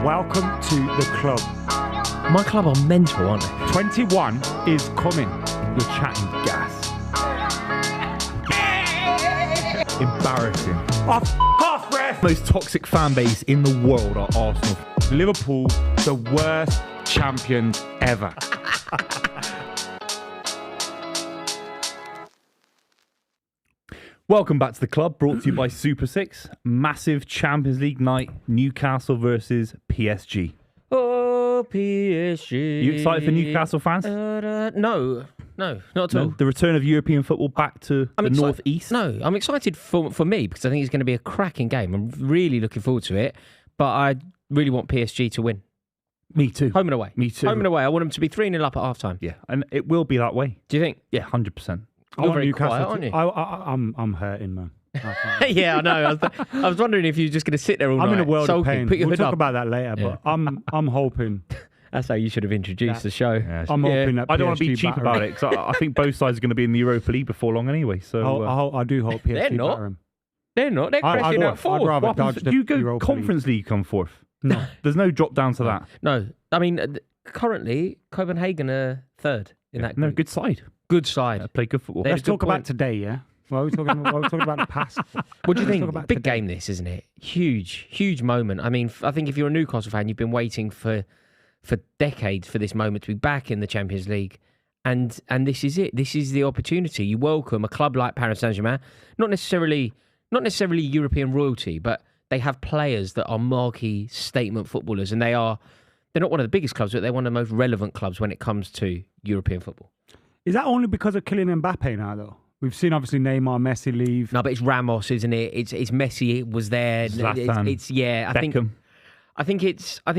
Welcome to the club. My club are mental, aren't they? 21 is coming. You're chatting gas. Embarrassing. Off, ref! Most toxic fan base in the world are Arsenal. Liverpool, the worst champions ever. Welcome back to the club, brought to you by Super 6. Massive Champions League night, Newcastle versus PSG. Oh, PSG. You excited for Newcastle fans? No, not at all. The return of European football back to the northeast? No, I'm excited for me because I think it's going to be a cracking game. I'm really looking forward to it, but I really want PSG to win. Me too. Home and away. Me too. Home and away. I want them to be 3-0 up at half-time. Yeah, and it will be that way. Do you think? Yeah, 100%. You're very quiet, aren't you? I'm hurting, man. Yeah, I know. I was wondering if you were just going to sit there all night. I'm in a world sulking, of pain. Put your We'll hood talk up. about that later, but I'm hoping. That's how you should have introduced the show. Yeah, I'm hoping that I don't want to be PSG cheap batter about him. it because I think both sides are going to be in the Europa League before long anyway. So I do hope PSG They're not. batter him. They're not. They're crashing out I'd fourth. rather what happens? dodge the Do you go Europa Conference League come fourth? No. There's no drop down to that. No. I mean, currently, Copenhagen are third in that No, group. good side. Good side. Play good football. They're- Let's good talk about point. today, yeah? Well, we're talking about the past. What do you Let's talk think? about Big today. game this, isn't it? Huge moment. I mean, I think if you're a Newcastle fan, you've been waiting for decades for this moment to be back in the Champions League. And this is it. This is the opportunity. You welcome a club like Paris Saint-Germain, not necessarily European royalty, but they have players that are marquee statement footballers, and they're not one of the biggest clubs, but they're one of the most relevant clubs when it comes to European football. Is that only because of Kylian Mbappe now, though? We've seen, obviously, Neymar, Messi leave. No, but it's Ramos, isn't it? It's Messi. It was there. Zlatan, Beckham. I think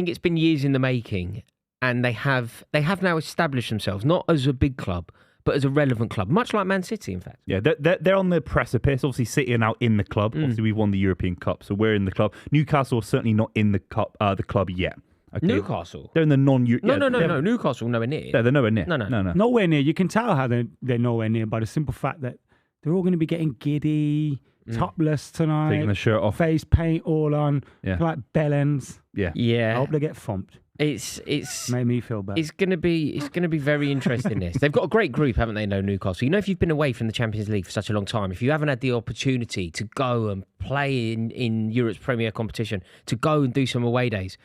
it's been years in the making, and they have now established themselves not as a big club, but as a relevant club, much like Man City, in fact. Yeah, they're on the precipice. Obviously, City are now in the club. Obviously, we've won the European Cup, so we're in the club. Newcastle are certainly not in the cup, the club yet. Okay. Newcastle? They're in the non-European. No. Newcastle nowhere near. They're nowhere near. No. Nowhere near. You can tell how they're nowhere near by the simple fact that they're all going to be getting giddy, topless tonight. Taking the shirt off. Face paint all on. Yeah. Like bellends. Yeah. Yeah. I hope they get thumped. It's Made me feel bad. It's gonna be very interesting. This they've got a great group, haven't they? No, Newcastle. You know, if you've been away from the Champions League for such a long time, if you haven't had the opportunity to go and play in Europe's premier competition, to go and do some away days,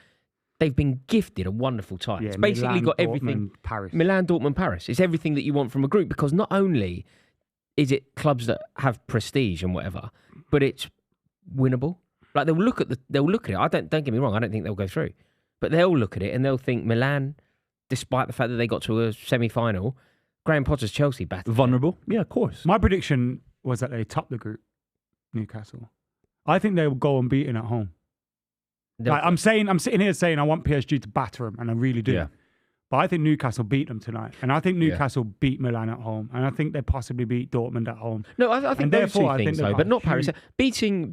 they've been gifted a wonderful time. Yeah, It's basically Milan, got Dortmund, everything. Paris. Milan, Dortmund, Paris. It's everything that you want from a group, because not only is it clubs that have prestige and whatever, but it's winnable. Like they'll look at it. Don't get me wrong. I don't think they'll go through. But they'll look at it and they'll think Milan, despite the fact that they got to a semi-final, Graham Potter's Chelsea battered. Vulnerable? Yeah, of course. My prediction was that they top the group, Newcastle. I think they will go unbeaten at home. Like, I'm sitting here saying I want PSG to batter them, and I really do. Yeah. But I think Newcastle beat them tonight, and I think Newcastle beat Milan at home, and I think they possibly beat Dortmund at home. No, I think And those therefore, two I think things, they've though, got but not a Paris. Beating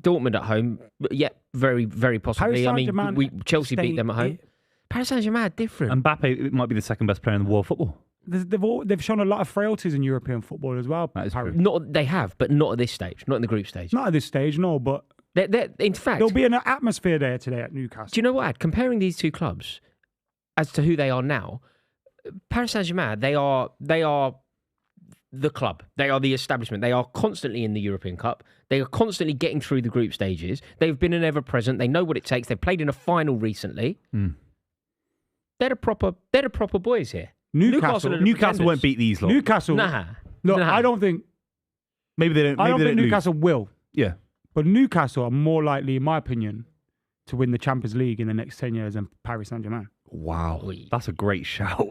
Dortmund at home, yeah, very, very possibly. Paris I mean, Saint-Germain Chelsea beat them at home. Paris Saint-Germain are different. Mbappe might be the second best player in the world football. They've shown a lot of frailties in European football as well. That is Paris. true. They have, but not at this stage, not in the group stage. Not at this stage, no, but In fact, there'll be an atmosphere there today at Newcastle. do you know what, Ad? Comparing these two clubs as to who they are now, Paris Saint-Germain, they are the club. They are the establishment. They are constantly in the European Cup. They are constantly getting through the group stages. They've been an ever-present. They know what it takes. They've played in a final recently. They're the proper boys here. Newcastle Won't beat these lot. Newcastle. Nah. Look, Nah. I don't think Maybe they don't. Maybe they think don't Newcastle will. lose. Yeah. But Newcastle are more likely, in my opinion, to win the Champions League in the next 10 years than Paris Saint-Germain. Wow. That's a great shout.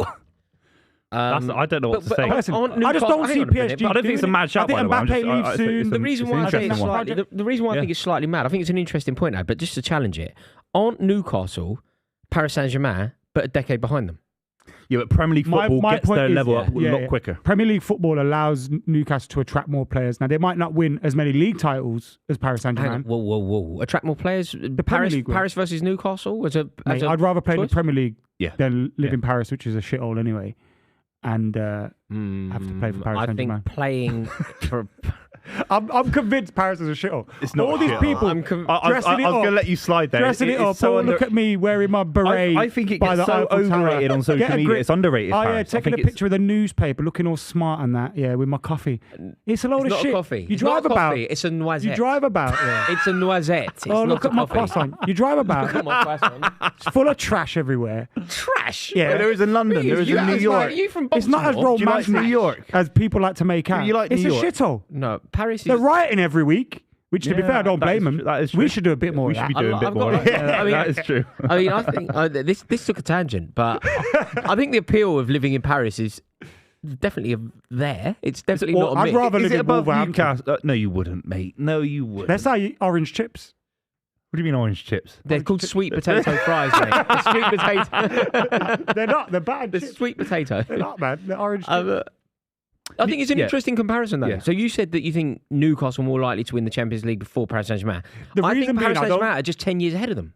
I don't know what to say. Listen, I just don't see PSG. I don't think it's a mad shout, I think by the way. Mbappe leaves soon. The reason why I think it's interesting the reason why I think it's slightly mad, I think it's an interesting point now, but just to challenge it, aren't Newcastle Paris Saint-Germain, but a decade behind them? Yeah, but Premier League football my gets point their is, level up a lot quicker. Premier League football allows Newcastle to attract more players. Now, they might not win as many league titles as Paris Hang Saint-Germain. on, whoa. Attract more players? Premier League will. Paris versus Newcastle? Mate, I'd rather play in the choice? Premier League Yeah. than live in Paris, which is a shithole anyway, and have to play for Paris I Saint-Germain. think playing for... I'm convinced Paris is a shithole. It's not all a these shithole. people I'm I was dressing it going to up. let you slide there. Dressing it up. so Look at me wearing my beret. I think it by gets the so Eiffel Tower. overrated on social Get a media. grip. It's underrated. Oh yeah, Paris. I taking a think picture of the newspaper, looking all smart and that. Yeah, with my coffee. It's a load It's of not shit. a coffee. You It's drive not a about. coffee. It's a noisette. You drive about. Yeah. It's a noisette. It's Oh, not look a at my coffee. croissant. You drive about. Look at my croissant. It's full of trash everywhere. Trash. Yeah. There is in London. There is in New York. Are you from It's not as Baltimore? Do you like romantic New York? as people like to make out. You like it's New a York? shithole. No, Paris is. They're rioting every week, which to be Yeah, fair, I don't that blame is them. true. That is We true. should do a bit more We of should be that. doing a bit I've more. got- I mean- That is true. I mean, I think this took a tangent, but I think the appeal of living in Paris is definitely there. It's definitely Well, not a I'd myth. rather Is live it in above Wolverhampton. Newcastle? No, you wouldn't, mate. No, you wouldn't. Let's say orange chips. What do you mean orange chips? They're called sweet potato fries, mate. The sweet potato. They're not. They're bad The chips. sweet potato. They're not, man. They're orange chips. I think it's an Yeah. interesting comparison, though. Yeah. So you said that you think Newcastle are more likely to win the Champions League before Paris Saint-Germain. The I reason think being, Paris I don't- Saint-Germain are just 10 years ahead of them.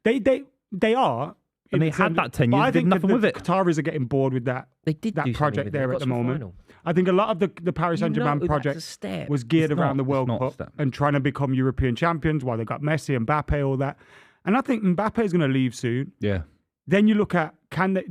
They are. And they in had terms- that 10 but years, I did think nothing the with it. Qataris are getting bored with that. They did That do something project with there it. at Got the to moment. final. I think a lot of the Paris Saint-Germain that's a project step. was geared It's around not- the World it's not a Cup step. and trying to become European champions while they got Messi and Mbappe, all that. And I think Mbappe is going to leave soon. Yeah. Then you look at, can they...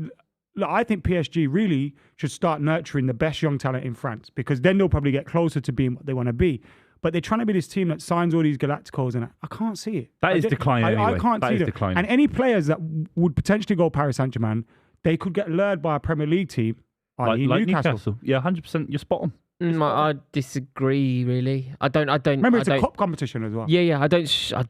Look, I think PSG really should start nurturing the best young talent in France because then they'll probably get closer to being what they want to be. But they're trying to be this team that signs all these Galacticos and I can't see it. That I is don't- declining I anyway. can't That see is that. declining. And any players that would potentially go Paris Saint-Germain, they could get lured by a Premier League team, i.e. Like Newcastle. Yeah, 100%. You're spot on. I disagree, really. I don't. Remember, it's I a don't, cup competition as well. Yeah. I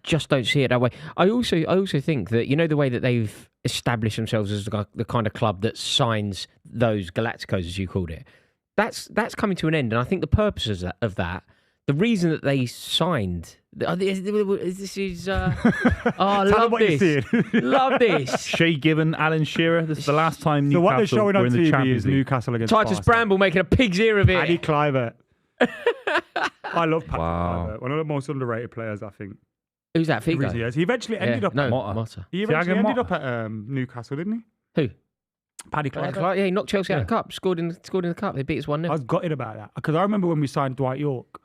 just don't see it that way. I also think that the way that they've established themselves as the kind of club that signs those Galacticos, as you called it, that's coming to an end. And I think the purpose of that, the reason that they signed, this is. I Tell them love what you're this. seeing. Love this. Shea Given, Alan Shearer. This is the last time So Newcastle what they're showing were on in the TV Champions is League. Newcastle against Titus Barca. Bramble making a pig's ear of Paddy it. Kluivert. I love Paddy Wow. Kluivert. One of the most underrated players, I think. Who's that? in recent Figo. years. He eventually ended up. No, Motta. Motta. He eventually Thiago ended Motta. up at Newcastle, didn't he? Who? Paddy Kluivert. Yeah, he knocked Chelsea out of the Yeah. cup. Scored in the cup. They beat us 1-0. I was gutted about that because I remember when we signed Dwight York.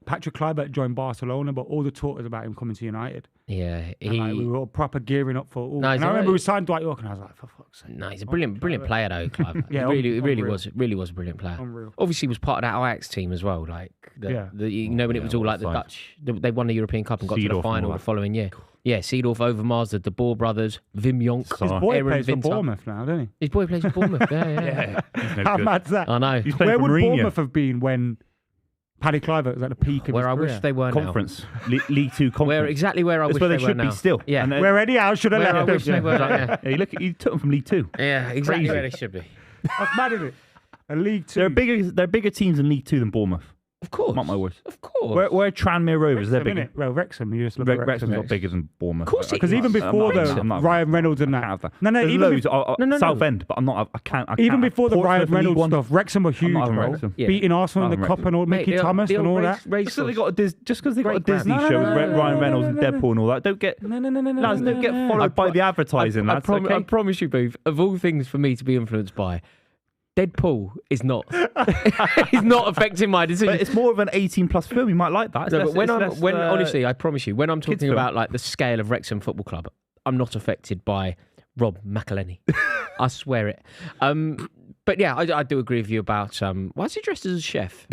Patrick Kluivert joined Barcelona, but all the talk was about him coming to United. Yeah, And, like, we were all proper gearing up for. No, he's and I remember alright. we signed Dwight York, and I was like, for fuck's sake. No, he's a brilliant player though, Clive. Yeah, He really unreal. was a brilliant player. Unreal. Obviously, he was part of that Ajax team as well. Like, Yeah. when it was all what a like the side. Dutch, they won the European Cup and got to Seedorf the and final all the that. following year. Yeah, Seedorf, Overmars, the De Boer brothers, Wim Jonk, His Boy Aaron plays for Winter. Bournemouth now, doesn't His boy plays for Bournemouth. Yeah. He's no he? How good. mad's that? I know. He's playing Where for would Mourinho. Bournemouth have been when Paddy Kluivert was at the peak of Where his I wish career? they were now. Conference. League 2 conference. Where exactly where I That's wish where they they were should now. be still. Yeah. And, Where Eddie Howe should have Where left I them. wish they were. Yeah. yeah, you took them from League 2. Yeah, exactly Crazy. where they should be. That's mad, isn't it? A League Two. They're bigger teams in League 2 than Bournemouth. Of course. Mark my words. Of course. Where Tranmere Rovers, they're Wrexham, bigger. innit? Well, Wrexham. You just look at Wrexham's Wrexham. not bigger than Bournemouth. Of course it Because is. even before I'm not- Ryan Reynolds and I that. can't have that. No, There's even loads. be- Southend, but I'm not. I can't. even before the Portsmouth Ryan in League Reynolds One. stuff, Wrexham were huge, having bro. Wrexham. Yeah. Beating Arsenal in I'm the having cup and all, Mate, Mickey the Thomas old and all that. Just because they got a Great Disney brand. show, No, no, no, Ryan no, Reynolds no, and no, no. Deadpool and all that. Don't get lads, don't get followed by the advertising. I Lads, okay? promise you, Booth, of all things for me to be influenced by, Deadpool is not. He's not affecting my decision. But it's more of an 18+ film. You might like that. It's No, less- but it's less, honestly, I promise you, when I'm kids talking film. about like the scale of Wrexham Football Club, I'm not affected by Rob McElhenney. I swear it. But yeah, I do agree with you about why is he dressed as a chef?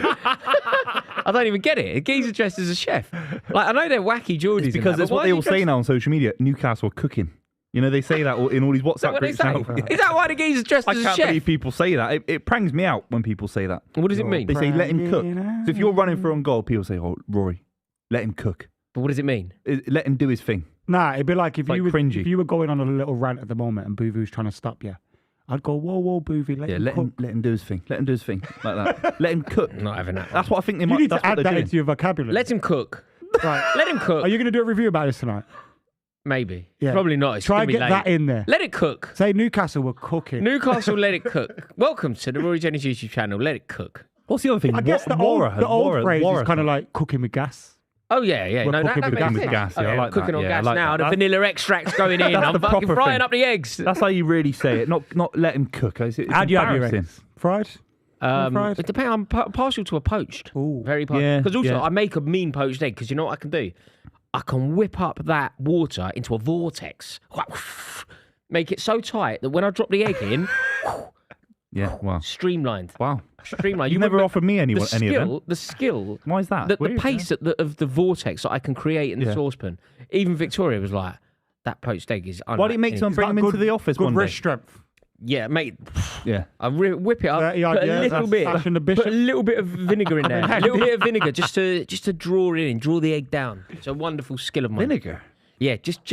I don't even get it. He's dressed as a chef. Like I know they're wacky Geordies, It's because and that, that's but what why they is all he say dressed- now on social media. Newcastle cooking. You know, they say that in all these Is that WhatsApp what they groups say? now. Is that why the geezer's dressed I as a can't chef? believe people say that. It prangs me out when people say that. What does it mean? They say, let him cook. So if you're running for on goal, people say, oh, Rory, let him cook. But what does it mean? Let him do his thing. Nah, it'd be like if Like you cringy. if you were going on a little rant at the moment and Buvey was trying to stop you. I'd go, whoa, Buvey, let Yeah, him cook. let him do his thing. Let him do his thing. Like that. Let him cook. Not having that. That's what I think they You might need that's to what add they're that doing. into your vocabulary. Let him cook. Right. Let him cook. Are you going to do a review about this tonight? Maybe. Yeah. Probably not. It's Try gonna and be get late. that in there. Let it cook. Say Newcastle were cooking. Newcastle, let it cook. Welcome to the Rory Jennings YouTube channel. Let it cook. What's the other thing? I guess the old phrase is kind of like cooking with gas. Oh yeah. We're No, cooking that with makes gas. sense. gas, yeah, I like cooking that, on yeah, I gas like now. that. The That's- vanilla extract's going in. That's I'm the fucking proper frying thing. up the eggs. That's how you really say it. Not let him cook. It's How do you have your embarrassing. eggs? Fried? Fried? It depends. I'm partial to a poached. Ooh. Very partial. Yeah, Because also yeah. I make a mean poached egg. Because you know what I can do? I can whip up that water into a vortex. Make it so tight that when I drop the egg in, Yeah, wow. streamlined. Wow. Streamlined. You never offered me any of them. The skill. Why is that? The Weird, pace of the vortex that I can create in the saucepan. Even Victoria was like, that poached egg is Why do you make someone bring them into the office Good one day? wrist strength. Yeah, mate. Yeah. I whip it up, 30 put odd a years, little that's bit, Ash and the put Bishop. a little bit of vinegar in there, a little bit of vinegar just to draw it in, draw the egg down. It's a wonderful skill of mine. Vinegar? Yeah, just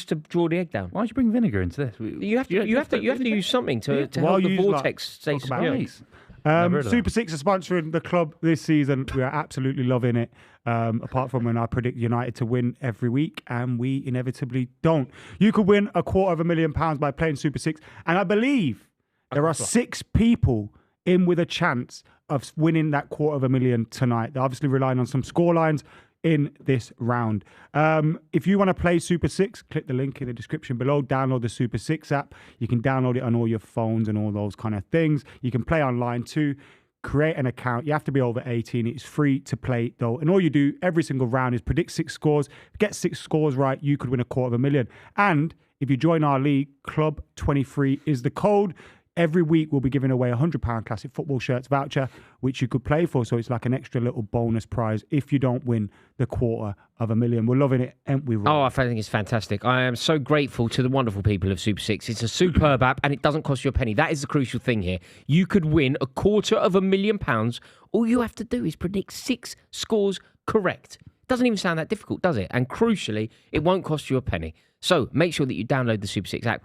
to draw the egg down. Why'd you bring vinegar into this? You have to use something to While help the you, like, vortex stay talk about secure. Nice. Never heard of Super Six are sponsoring the club this season. We are absolutely loving it. Apart from when I predict United to win every week, and we inevitably don't. You could win £250,000 by playing Super Six, and I believe there are 6 people in with a chance of winning that £250,000 tonight. They're obviously relying on some score lines in this round. If you want to play Super Six, click the link in the description below. Download the Super Six app. You can download it on all your phones and all those kind of things. You can play online too. Create an account. You have to be over 18. It's free to play though. And all you do every single round is predict 6 scores. Get 6 scores right, you could win £250,000. And if you join our league, Club 23 is the code. Every week we'll be giving away £100 classic football shirts voucher, which you could play for. So it's like an extra little bonus prize if you don't win the £250,000. We're loving it, ain't we, Rob? Oh, I think it's fantastic. I am so grateful to the wonderful people of Super Six. It's a superb app and it doesn't cost you a penny. That is the crucial thing here. You could win £250,000. All you have to do is predict 6 scores correct. Doesn't even sound that difficult, does it? And crucially, it won't cost you a penny. So make sure that you download the Super Six app.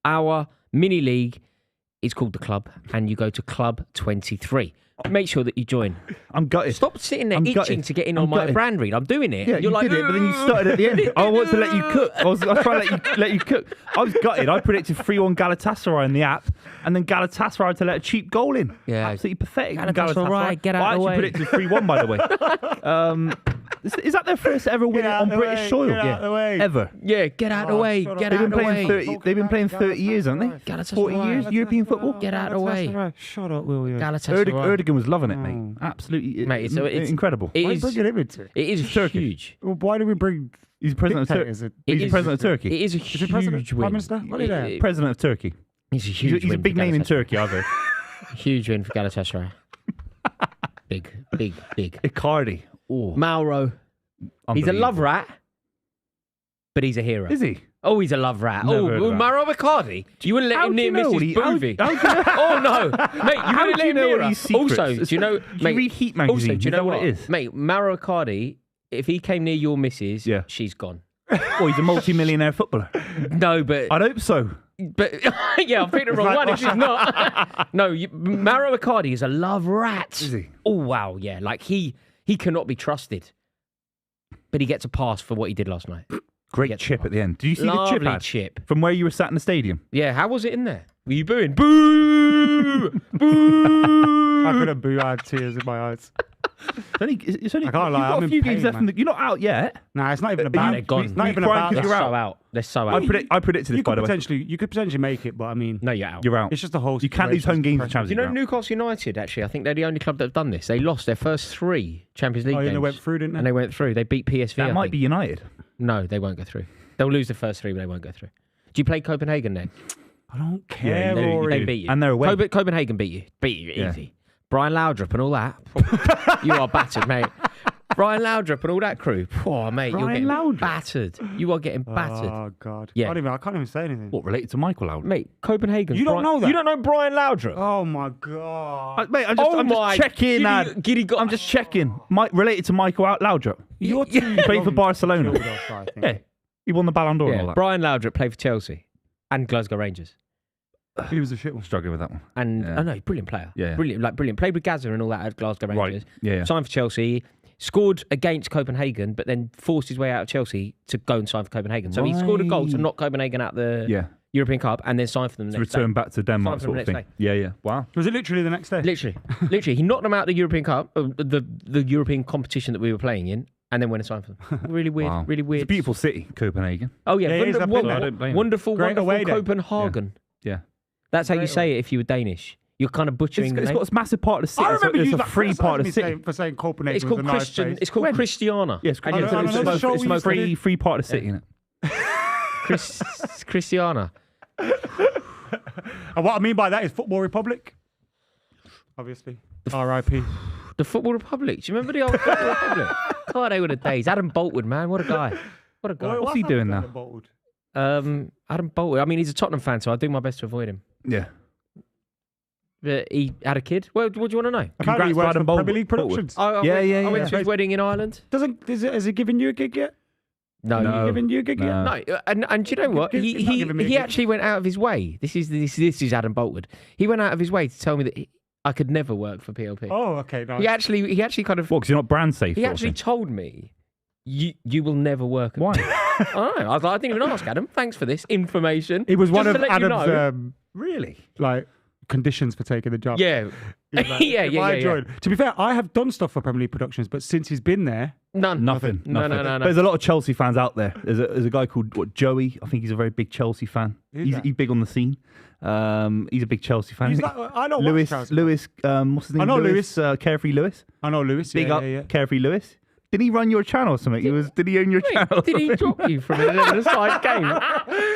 Our mini league is called The Club, and you go to Club 23. Make sure that you join. I'm gutted. Stop sitting there itching to get in on my gutted. brand read. I'm doing it. Yeah, You're you like, did it, but then you started at the end. I want to let you cook. I was trying to let you cook. I was gutted. I predicted 3-1 Galatasaray in the app, and then Galatasaray had to let a cheap goal in. Yeah. Absolutely pathetic. from Galatasaray, get out I of the way. actually predicted 3-1, by the way. Is that their first ever win Get out on the British way, soil? get out the way. Ever. Yeah, get out of the way. shut Get up. out of the way. They've been playing 30 years, haven't they? Galatasaray. 40 years European football. Get out of the way. Shut up, will you? Galatasaray. Erdogan was loving it, mate. Absolutely, Mate, it's incredible. It Why are you is. bringing him into it? It is Turkish. huge. Well, why do we bring He's president of Turkey. dictators in? It He's is- president of Turkey. It is a Is he president? huge win. Prime Minister? What are they? It- President of Turkey. It's a huge He's a win big for name in Galatasaray. Turkey, I've heard. Huge win for Galatasaray. Big. Icardi. Oh, Mauro. He's a love rat, but he's a hero. Is he? Oh, he's a love rat. Never heard of that. Mauro Icardi. You wouldn't let How him do you near know what Mrs. he- how- Buvey. how do you know- Oh no, mate! You How wouldn't do let you him know near all her. these secrets? Also, do you know, Do you mate? read Heat Also, magazine? do you know what it is? mate? Mauro Icardi. If he came near your missus, Yeah. she's gone. Oh, he's a multi-millionaire footballer. No, but I'd hope so. yeah, I picked the wrong one. If she's not, no. Mauro Icardi is a love rat. Is he? Oh wow, yeah. Like he cannot be trusted, but he gets a pass for what he did last night. Great chip at the end. Did you see Lovely the chip ad? chip. From where you were sat in the stadium? Yeah, how was it in there? Were you booing? Boo! Boo! I could have boo. I had tears in my eyes. It's only I can't lie, You've got I'm a in few games pain, left. man. You're not out yet. Nah, it's not even you- about They're it. gone. It's not You even crying about 'cause They're that. you're so out. out. They're so out. I predicted this, You by could the way. potentially make it, but I mean, No, you're out. You're out. it's just the whole. You can't lose home games in Champions You League. know You're out. Newcastle United, actually, I think they're the only club that have done this. They lost their first 3 Champions League Oh, yeah, games. they went through, didn't they? And they went through. They beat PSV. That I might think. be United. No, they won't go through. They'll lose the first 3, but they won't go through. Do you play Copenhagen then? I don't care, they- Rory. They beat you. And they're away. Copenhagen beat you. Beat you Yeah. easy. Brian Laudrup and all that. You are battered, mate. Brian Laudrup and all that crew. Oh, mate, you're Brian getting Laudrup? battered. You are getting battered. Oh God. Yeah. I can't even say anything. What, related to Michael Laudrup? Mate, Copenhagen. You don't know that? You don't know Brian Laudrup? Oh my God. Mate, I'm Oh just my checking. giddy I'm just checking. Related to Michael Laudrup. Your Yeah. team He played for long Barcelona. killed us, I think. Yeah. He won the Ballon d'Or and Yeah, all that. Brian Laudrup played for Chelsea and Glasgow Rangers. He was a shit one. Struggling with that one. And Yeah. I know, brilliant player. Yeah. Brilliant. Played with Gaza and all that at Glasgow Rangers. Right. Yeah. Signed for Chelsea. Scored against Copenhagen, but then forced his way out of Chelsea to go and sign for Copenhagen. So he scored a goal to Right. knock Copenhagen out the Yeah. European Cup and then signed for them the To next return day. back to Denmark Signed for sort them of the thing. next Yeah. Wow. Was it literally the next day? Literally. He knocked them out of the European Cup, the European competition that we were playing in, and then went and signed for them. Really weird, Wow. really weird. It's a beautiful city, Copenhagen. Oh yeah, Yeah, it is, I've been there. I don't blame you. wonderful, Great wonderful away day. Copenhagen. Yeah. That's how you Great say it if you were Danish. You're kind of butchering the It's name. got this massive part of the city. I remember it's you a free part of the city. for saying Copenhagen It's was called a nice Christian. place. It's called Christiana. Yes, And I don't know the show we used to do. free part of the city. Innit? Christiana. And what I mean by that is Football Republic. Obviously. R.I.P. The Football Republic. Do you remember the old Football Republic? God, they were the days. Adam Boltwood, man. What a guy. What a guy. What's he doing now? Adam Boltwood. I mean, he's a Tottenham fan, so I do my best to avoid him. Yeah. But he had a kid. Well, what do you want to know? Apparently he Congrats, works Adam for Premier Boltwood. League Productions. I went to his wedding in Ireland. Has he given you a gig yet? No. No. Given you a gig yet? No. No, and do you know what? He's not giving me a He gig. actually went out of his way. This is Adam Boltwood. He went out of his way to tell me that I could never work for PLP. Oh, okay. Nice. He actually kind of What? Because you're not brand safe. he sort of actually thing? told me you will never work. Why? I don't know. I was like, I didn't even ask Adam. Thanks for this information. It was one Just of to let you Adam's know. Really? like conditions for taking the job. Yeah. He's like, Yeah, if yeah, I yeah, join. To be fair, I have done stuff for Premier League Productions, but since he's been there, None. Nothing. No. But there's a lot of Chelsea fans out there. There's a guy called Joey. I think he's a very big Chelsea fan. Who's that? He's big on the scene. He's a big Chelsea fan. he's like, I know Lewis. Chelsea. Lewis. What's his name? I know Carefree Lewis. I know Lewis. Big yeah, up, yeah. Carefree Lewis. Did he run your channel or something? Did he own your channel? Did he drop you from an 11-a-side game?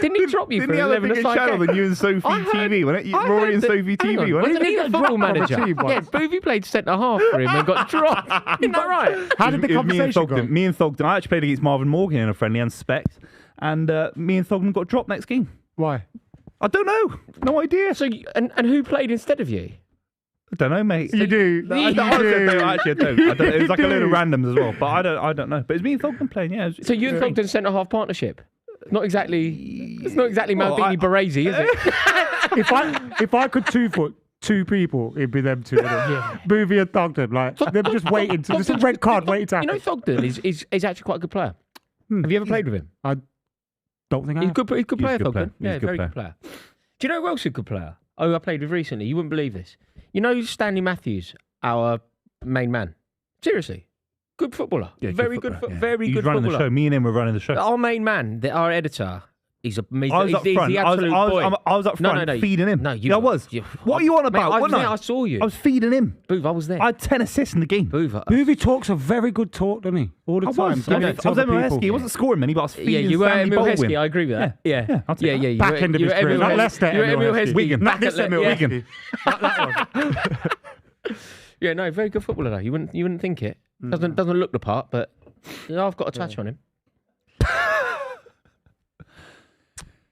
Didn't he drop you Didn't from he an have a bigger 11-a-side channel game? than you and Sophie I heard- TV, wasn't it? I Rory heard and that- Sophie hang on, TV, wasn't wasn't it? he the He got football dropped from a manager? team once. Yeah, Buvey played centre half for him and got dropped. Isn't that right? How did the It was me and conversation go? Thogden. Me and Thogden. I actually played against Marvin Morgan in a friendly and Spect, and me and Thogden got dropped next game. Why? I don't know. No idea. So, and who played instead of you? I don't know, mate. You do. I You honestly do. don't. Actually, I don't. It was like a load of do. randoms as well, but I don't know. But it's me and Thogden playing. Yeah. So you and Thogden centre half partnership? Not exactly. It's not exactly Maldini Baresi, is it? If I could 2 foot two people, it'd be them two. Yeah. Buvey and Thogden, like they're just waiting to. There's a red card waiting to You happen. know, Thogden is actually quite a good player. Have you ever played with him? I don't think I He's have. good. He's a good He's a player, good Thogden. player. He's Yeah, a good very good player. Do you know who else is a good player? Oh, I played with recently. You wouldn't believe this. You know Stanley Matthews, our main man. Seriously, good footballer. Yeah, Very good. footballer, yeah. Very He's good running footballer. the show. Me and him were running the show. Our main man, our editor. He's a. He's, I was up he's front. the absolute boy. I was up front No. feeding him. No, you. Yeah, I was. What are you on about? Mate, I was Wasn't there. I? I saw you. I was feeding him. Booth, I was there. I had 10 assists in the game. Booth. Buvey talks a very good talk, doesn't he? All the I time. was. giving I it was to other Emil people. Heskey. He wasn't scoring many, but I was feeding Yeah, you were Stanley Emil Baldwin. Heskey. I agree with that. Yeah, I'll take that. You Back were- end of you his were career. Emil Not Heskey. Leicester, You were Emil Emil Heskey. Heskey. Wigan. Back Not this at Emil yeah. Wigan. Not that one. Yeah, no, very good footballer though. You wouldn't think it. Doesn't look the part, but I've got a touch on him.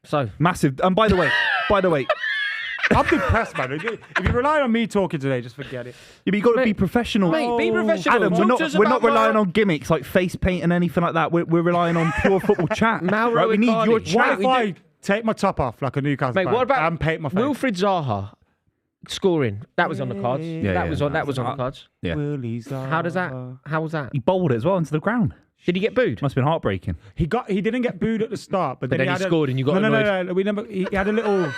So Massive. And by the way, I'm depressed, man. If you rely on me talking today, just forget it. you've got to be Mate, professional. mate, be professional. Adam, Talk to us we're not about relying Mauro- on gimmicks like face paint and anything like that. We're relying on pure football chat. Mauro Right? We need Icardi. your What chat. What if I take my top off like a Newcastle Mate, fan what about and paint my face? Wilfried Zaha scoring? That was on the cards. Yeah, that yeah. was on the cards. Yeah. Willie Zaha. How does that? How was that? He bowled it as well into the ground. Did he get booed? Must have been heartbreaking. He didn't get booed at the start, but then then he had scored and you got no. annoyed. We never. He had a little.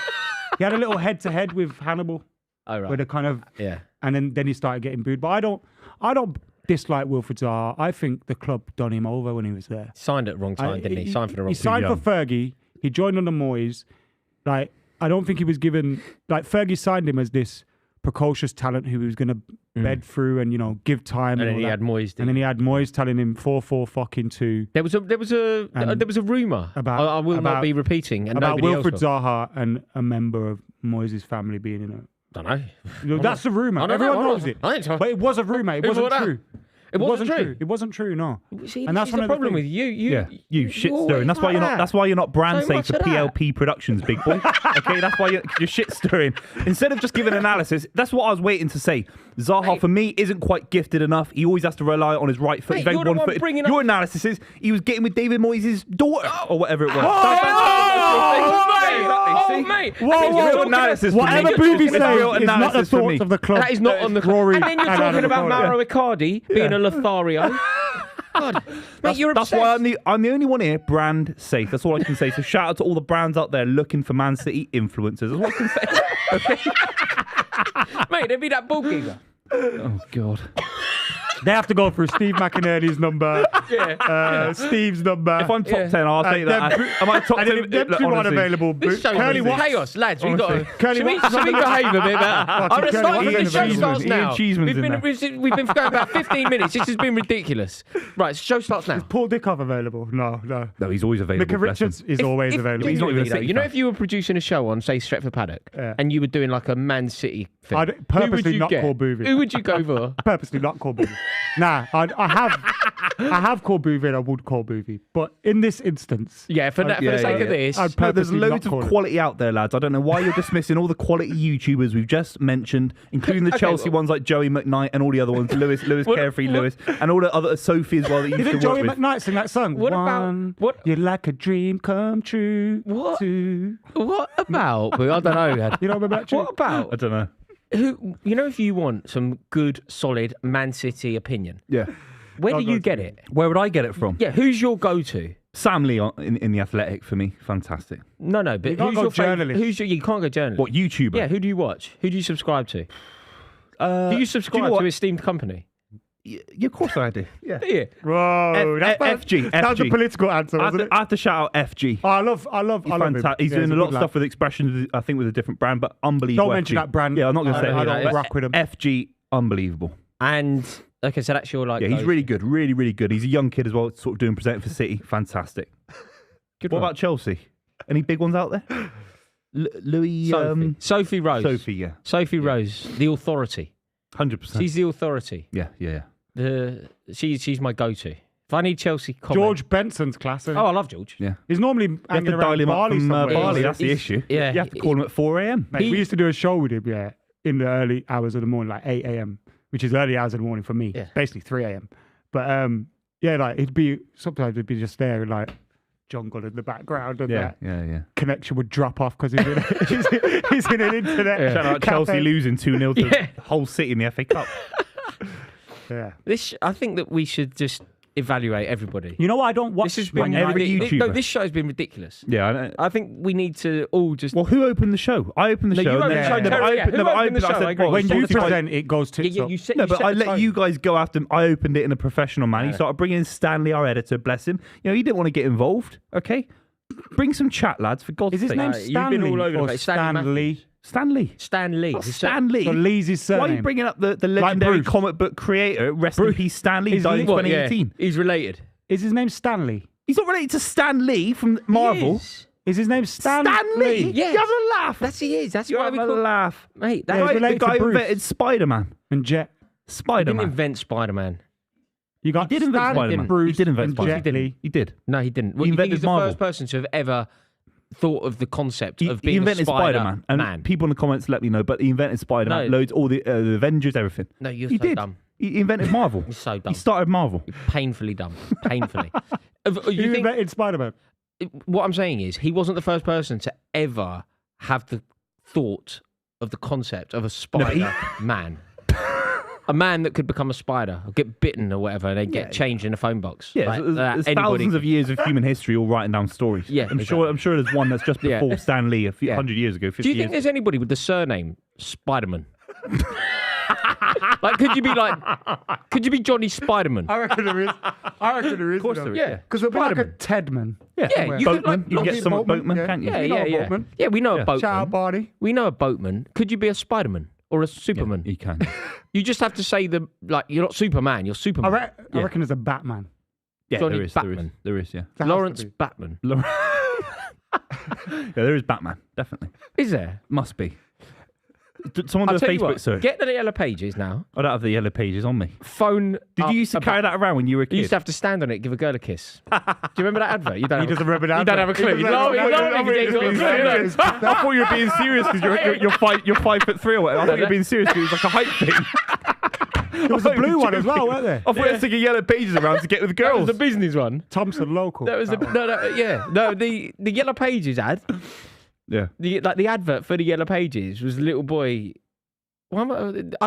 He had a little head to head with Hannibal, Oh where right. the kind of Yeah. and then he started getting booed. But I don't dislike Wilfried Zaha. I think the club done him over when he was there. Signed at the wrong time, didn't he? Signed for the wrong. He signed for young. Fergie. He joined under Moyes. Like I don't think he was given. Like Fergie signed him as this precocious talent who was going to bed through and give time. And then all he that. had Moyes. And then he had Moyes telling him 4-4 fucking 2 There was a rumor about- I will not about- be repeating. And about nobody Wilfried else will. Zaha and a member of Moyes' family being in it. Don't know. That's the rumor. I don't know. Everyone I knows don't- it. I ain't- But it was a rumor. It Who wasn't brought that? true. It wasn't true. It wasn't true. No. See, And that's this is one the of the problem with things. you. Yeah, you shit always stirring. That's why like you're not. that. That's why you're not brand So safe much for of that. PLP Productions, big boy. Okay, that's why you're shit stirring. Instead of just giving analysis, that's what I was waiting to say. Zaha Mate. for me isn't quite gifted enough. He always has to rely on his right foot. Mate, He's very you're the one one-footed. bringing up- Your analysis is he was getting with David Moyes' daughter or whatever it was. Oh, mate! Whoa, And then whoa, you're whoa. talking analysis about- for me. Whatever and then you're Buvey talking about- real says is not the analysis for me. thoughts of the club. That is not on the Rory. And then you're talking about Mauro Icardi being a Lothario. God, mate, you're That's obsessed. why I'm the only one here brand safe. That's all I can say. So shout out to all the brands out there looking for Man City influencers. That's what I can say. Mate, there'd be that ball keeper. Oh God. They have to go through Steve McInerney's number, Steve's number. If I'm top 10, I'll take that. Am I top 10? And if them two aren't available, This show's Curly been Watts. chaos, lads. We've got to. Curly Should we Watts. behave a bit better? I'm going to Curly start. Watts. The show Ian starts now. Cheeseman's in there. We've been going about 15 minutes. This has been ridiculous. Right, show starts now. Paul Dickov available? No. No, he's always available. Micah bless him. Richards is always available. He's not even a Genuinely, City you know, fan. if you were producing a show on, say, Stretford Paddock, and you were doing like a Man City thing, I'd purposely not call Buvey. Who would you go for? Purposely not call Buvey. Nah, I have called Buvey and I would call Buvey. But in this instance, Yeah, for the sake of this, I'd No, there's purposely loads not call of him. quality out there, lads. I don't know why you're dismissing all the quality YouTubers we've just mentioned, including the Okay, Chelsea ones like Joey McKnight and all the other ones, Lewis Carefree Lewis, and all the other Sophie as well that you used Didn't to work Joey with. McKnight sing that song? What about- One, what- You're like a dream come true. What? Two. what about? I don't know, man. You know about that tune? What about? I don't know. Who? You know, if you want some good, solid Man City opinion, Yeah. where I'll do go you to get you. it? Where would I get it from? Yeah, who's your go-to? Sam Lee in the Athletic for me. Fantastic. No, but You can't who's go your favourite? journalist. You can't go journalist. What, YouTuber? Yeah, who do you watch? Who do you subscribe to? Do you subscribe what? to esteemed company? Yeah, of course I do. Yeah. Yeah. Whoa, FG. That was a political answer, I wasn't it? have to shout out FG. Oh, I love him. He's Yeah, doing a a lot good of stuff with expressions, I think, with a different brand, but unbelievable. Don't mention FG. that brand. Yeah, I'm not going to say it. I here, don't but rock with him. FG, unbelievable. And okay, so that's your like. Yeah, he's go-to. really good. Really, really good. He's a young kid as well, sort of doing presenting for City. Fantastic. Good What one. about Chelsea? Any big ones out there? Louis... Sophie Rose. Sophie, yeah. Sophie Rose, the authority. 100%. She's the authority. Yeah. She's my go-to. If I need Chelsea comment, George Benson's classic. Oh, I love George. Yeah. He's normally You have hanging to dial around him up Bali from somewhere. Bali, Yeah, that's the he's- issue. yeah, You have to call him at 4 a.m. Mate, we used to do a show with him, yeah, in the early hours of the morning, like 8 a.m., which is early hours of the morning for me. Yeah. Basically 3 a.m. But yeah, like sometimes it'd be just there and like jungle in the background and that Yeah. connection would drop off because he's in an internet. Shout out Chelsea cafe. losing 2-0 to Yeah. the whole City in the FA Cup. Yeah. I think that we should just evaluate everybody. You know what? I don't watch. This has been Man every United. YouTuber. this show's been ridiculous. Yeah, I know. I think we need to all just. Well, who opened the show? I opened the No, show. you and opened then- the show, no, but Terry, I yeah. opened- Who no, but I opened the opened- I show? said, I agree. well, When you Spotify- present, it goes tits up. you set, No, you but set I the let tone. you guys go after him. I opened it in a professional manner. You started bringing in Stanley, our editor, bless him. You know, he didn't want to get involved. Okay, bring some chat, lads. For God's Is his sake. name You've been Stanley all over the or place. Stanley Stanley? Stanley. Stan Lee. Not Stanley. So Lee's his Why are surname. you bringing up the legendary Bruce. comic book creator? Rest in peace, Stan Lee. Is Died in Lee- What, yeah, 2018. he's related. Is his name Stanley? He's not related to Stan Lee from Marvel. Is his name Stanley? Stan Lee. Yes. You have a laugh. That's he is. That's You why have we a call laugh. mate. Yeah, That he's The related guy to who Bruce. invented Spider-Man. And Jet. he didn't Spider-Man. invent Spider-Man. You got He did invent Stan, Spider-Man. Bruce, He did invent and Spider-Man. Jet Li. He did. No, he didn't. Well, He you think invented he's the Marvel. first person to have ever thought of the concept of He being invented a Spider-Man. And man. people in the comments let me know, but he invented Spider-Man. No. Loads, all the Avengers, everything. No, you're He so did. dumb. He invented Marvel. You're so dumb. He started Marvel. You're painfully dumb. Painfully. You you think invented Spider-Man. what I'm saying is he wasn't the first person to ever have the thought of the concept of a spider man. A man that could become a spider or get bitten or whatever and then get changed in a phone box. Yeah, Like, there's anybody thousands of could- years of human history all writing down stories. Yeah, I'm sure there's one that's just Yeah. before Stan Lee, a few Yeah. 100 years ago, 50 Do you years think there's anybody with the surname Spiderman? Like, could you be Johnny Spiderman? I reckon there is. Of course there is. Yeah. Because we'll be like a Spider-Man. Tedman. Yeah, Yeah, you could, Boatman. like, you can get Lockheed some Boatman, Boatman, yeah. can't you? Yeah, You know yeah, a yeah. boatman. Yeah, we know a Yeah. boatman. Ciao, Barney. We know a boatman. Could you be a Spiderman or a Superman? You can. You just have to say you're not Superman, you're I Superman. reckon there's a Batman. Yeah, Johnny there is. Batman. There is, yeah. There has to Lawrence be. Batman. Yeah, there is Batman, definitely. Is there? Must be. Someone do I'll a tell you Facebook what, search. get the yellow pages now. I don't have the yellow pages on me. Phone. Did up you used to a carry bat- that around when you were a You kid? used to have to stand on it, give a girl a kiss. Do you remember that advert? You don't. He doesn't remember that. You don't have a clue. He's laughing. He's laughing because he ain't got a clue. serious. I thought you were being serious because you're 5'3" or whatever. I thought you were being serious because it was like a height thing. There was a blue one as well, weren't there? I thought you were sticking yellow pages around to get with That girls. was the business one. Thompson Local. That was the the yellow pages ad. Yeah. The advert for the yellow pages was the little boy. I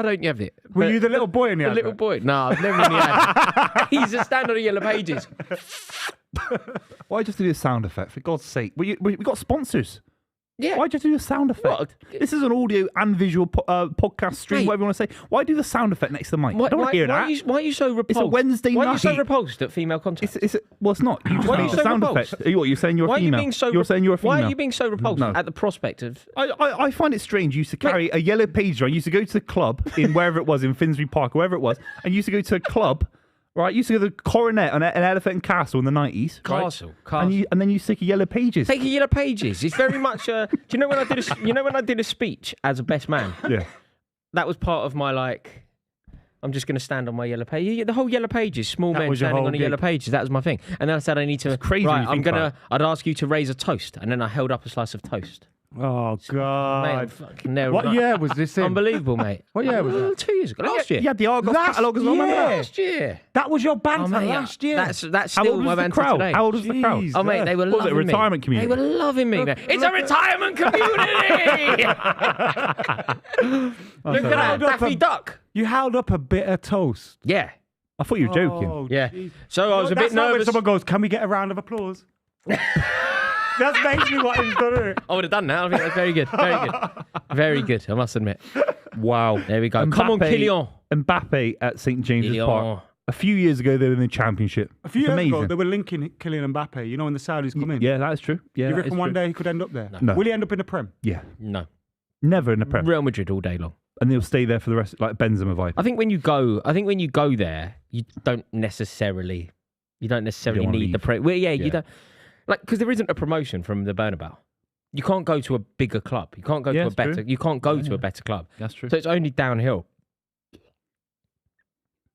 don't have it. Were but you the little boy in the the little advert? boy? No, I've never been the ad. He's a stand on the yellow pages. Why just do a sound effect? For God's sake. We got sponsors. Yeah. Why do you do the sound effect? What? This is an audio and visual podcast stream, Mate. whatever you want to say. Why do the sound effect next to the mic? Why, I don't want to hear why that. Why are you so repulsed? It's a Wednesday Why night. are you so repulsed at female contact? Well, it's not. You just Why are made you the so sound repulsed? effect. What, you're saying you're a Why are you female? being so? You're saying you're a female. Why are you being so repulsed No. at the prospect of? I find it strange. You used to carry a yellow page. I used to go to the club in wherever it was, in Finsbury Park, or wherever it was, and you used to go to a club, right? You used to go to the Coronet and Elephant and Castle in the 90s. Castle. And then you stick your yellow pages. Take your yellow pages. It's very much. Do you know when I did a speech as a best man? Yeah. That was part of my like. I'm just going to stand on my yellow page. The whole yellow pages, small That men was your standing whole on a gig. yellow pages. That was my thing. And then I said I need to. It's crazy when Right, you think about I'd ask you to raise a toast, and then I held up a slice of toast. Oh Mate, God! fucking nailed What it. year was this in? Unbelievable, mate. What year was that? 2 years ago. Last year. You had the Argos Last catalogue as well, remember that? year. Last year. That was your banter Oh, mate, last year. That's How still old my was the banter crowd? today. How old was the crowd? Jeez. Oh, mate, they were What was it, loving a retirement me. community? They were loving me. It's a retirement community. Look at that, Daffy Duck. You held up a bitter toast. Yeah, I thought you were joking. Oh, yeah. jeez. So I was a That's bit not when nervous. someone goes, "Can we get a round of applause?" That's basically what he's done. Isn't it? I would have done that. I think that's very good. Very good. Very good, I must admit. Wow. There we go. Come on, Kylian. Mbappe at St James's Kylian. Park. A few years ago, they were in the championship. A few It's years amazing. ago, they were linking Kylian Mbappe. You know, when the Saudis come in. Yeah, that is true. Yeah, You that is reckon one true. day he could end up there? No. Will he end up in the Prem? Yeah, No. never in the Prem. Real Madrid all day long. And they'll stay there for the rest, like Benzema vibe. I think when you go there, you don't necessarily You don't wanna need the leave. Well, yeah, you don't like because there isn't a promotion from the Bernabeu. You can't go to a bigger club. You can't go Yeah, to a it's better. true. You can't go to a better club. That's true. So it's only downhill.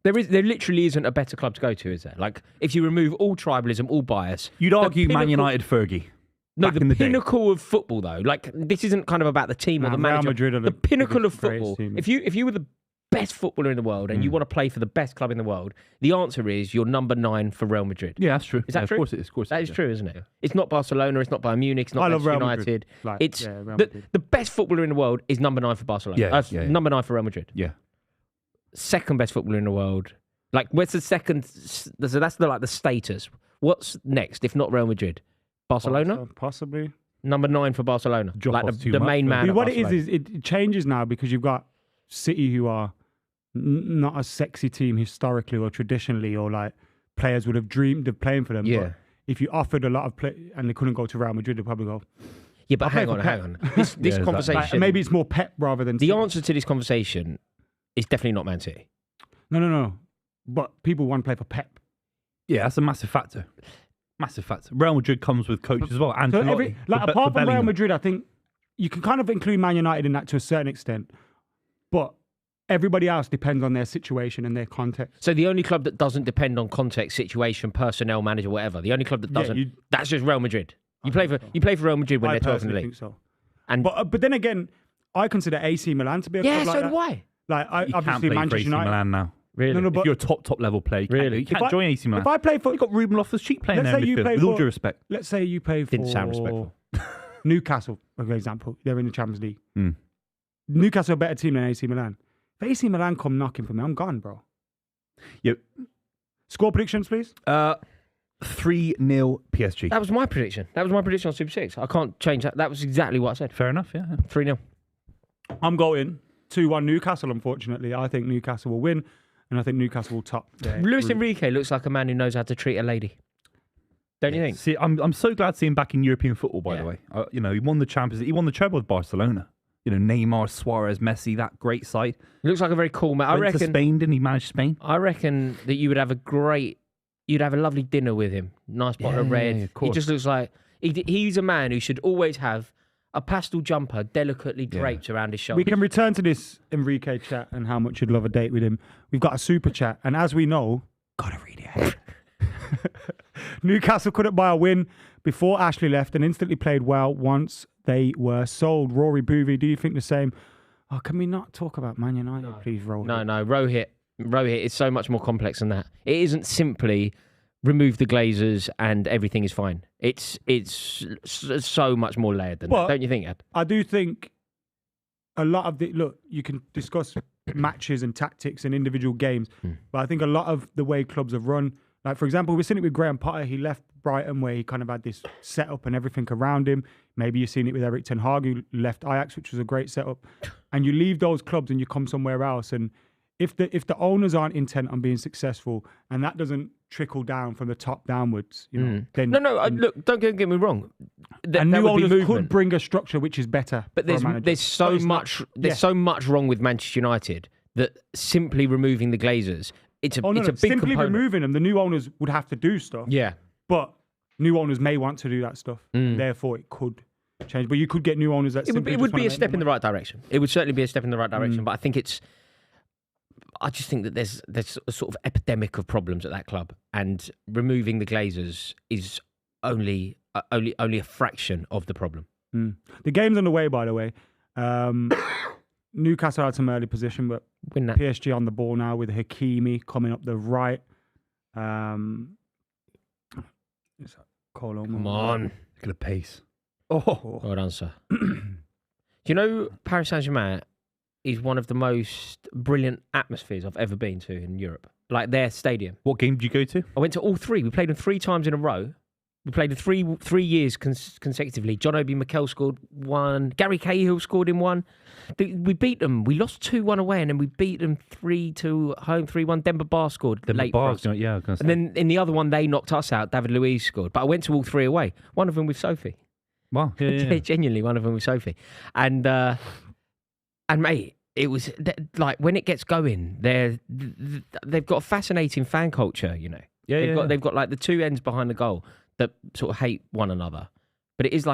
There literally isn't a better club to go to, is there? Like if you remove all tribalism, all bias. You'd argue Man pinnacle- United Fergie. No, back in the day. pinnacle of football though. Like this isn't kind of about the team or the Real manager. Madrid are the pinnacle of biggest, greatest football. team. If you were the best footballer in the world and you want to play for the best club in the world, the answer is you're number 9 for Real Madrid. Yeah, that's true. Is that Yeah, true? Of course it is. Of course That it is true, isn't it? It's not Barcelona, it's not Bayern Munich, it's I not love Manchester Real United. Madrid. Like, It's yeah, Real the, Madrid. the best footballer in the world is number 9 for Barcelona. Yeah, Number 9 for Real Madrid. Yeah. Second best footballer in the world. Like, what's the second? So that's the status. What's next if not Real Madrid? Barcelona, Possibly. number 9 for Barcelona. Drop like off too the much, main but- man. I mean, at what it Barcelona. is it changes now because you've got City who are not a sexy team historically or traditionally, or like players would have dreamed of playing for them. Yeah. But if you offered a lot of play and they couldn't go to Real Madrid, they'd probably go. Yeah, but I'll play hang for on, Pep. hang on. This exactly. conversation. Like, maybe it's more Pep rather than the City. answer to this conversation is definitely not Man City. No. But people want to play for Pep. Yeah, that's a massive factor. Massive factor. Real Madrid comes with coaches as well. So Ancelotti. apart from Real Madrid, I think you can kind of include Man United in that to a certain extent, but everybody else depends on their situation and their context. So the only club that doesn't depend on context, situation, personnel, manager, whatever. The only club that doesn't. That's just Real Madrid. You play for Real Madrid when I they're 12th in the personally league. think so. And But then again, I consider AC Milan to be a yeah, club like so that. do I. Like I You can't obviously play for Manchester AC United. Milan now. Really? No, If but you're a top level player, you can't, Really? you can't If I- join AC Milan. if I play for, You've got Ruben Loftus-Cheek playing let's there in say you midfield, play with all for- due respect. let's say you play for Didn't sound respectful. Newcastle, for example, they're in the Champions League. Mm. Newcastle are a better team than AC Milan. If AC Milan come knocking for me, I'm gone, bro. Yep. Score predictions, please. 3-0 PSG. That was my prediction. That was my prediction on Super 6. I can't change that. That was exactly what I said. Fair enough, yeah. 3-0. I'm going 2-1 Newcastle, unfortunately. I think Newcastle will win, and I think Newcastle will top their Luis group. Enrique looks like a man who knows how to treat a lady. Don't you think? See, I'm so glad to see him back in European football, by Yeah. the way. He won the Champions League. He won the treble with Barcelona. Neymar, Suarez, Messi, that great side. He looks like a very cool man. Went to Spain, didn't he? Managed Spain. I reckon that you'd have a lovely dinner with him. Nice bottle of Yeah, red. of He course. just looks like he's a man who should always have a pastel jumper delicately draped around his shoulder. We can return to this Enrique chat and how much you'd love a date with him. We've got a super chat, and as we know, gotta read it. Newcastle couldn't buy a win before Ashley left and instantly played well once they were sold. Rory Buvey, do you think the same? Oh, can we not talk about Man United, please, Rory? No, Rohit is so much more complex than that. It isn't simply remove the Glazers and everything is fine. It's so much more layered than that, don't you think, Ed? I do think a lot of you can discuss matches and tactics and individual games, but I think a lot of the way clubs have run, Like, for example, we've seen it with Graham Potter. He left Brighton where he kind of had this setup and everything around him. Maybe you've seen it with Erik ten Hag, who left Ajax, which was a great setup. And you leave those clubs and you come somewhere else. And if the owners aren't intent on being successful and that doesn't trickle down from the top downwards, you know, then... Look, don't get me wrong. And new owners could bring a structure which is better. But there's so much wrong with Manchester United that simply removing the Glazers, it's a big simply component. removing them, the new owners would have to do stuff. Yeah. But new owners may want to do that stuff. And therefore, it could change. But you could get new owners that It would be a step in the right direction. It would certainly be a step in the right direction. But I just think that there's a sort of epidemic of problems at that club, and removing the Glazers is only a fraction of the problem. The game's underway, by the way. Newcastle had some early position, but Win that. PSG on the ball now with Hakimi coming up the right. Come on. Look at the pace. Well done, sir. Do you know Paris Saint-Germain is one of the most brilliant atmospheres I've ever been to in Europe? Like their stadium. What game did you go to? I went to all three. We played them 3 times in a row. We played them three years consecutively. John Obi Mikel scored 1. Gary Cahill scored in 1. We beat them. We lost 2-1 away, and then we beat them 3-2 home, 3-1. Demba Ba scored late for us. Yeah, I was gonna say. And then in the other one, they knocked us out. David Luiz scored. But I went to all 3 away. One of them with Sophie. Wow. Yeah. Genuinely, one of them with Sophie. And mate, it was like when it gets going, they've got a fascinating fan culture, you know. They've got like the 2 ends behind the goal that sort of hate one another, but it is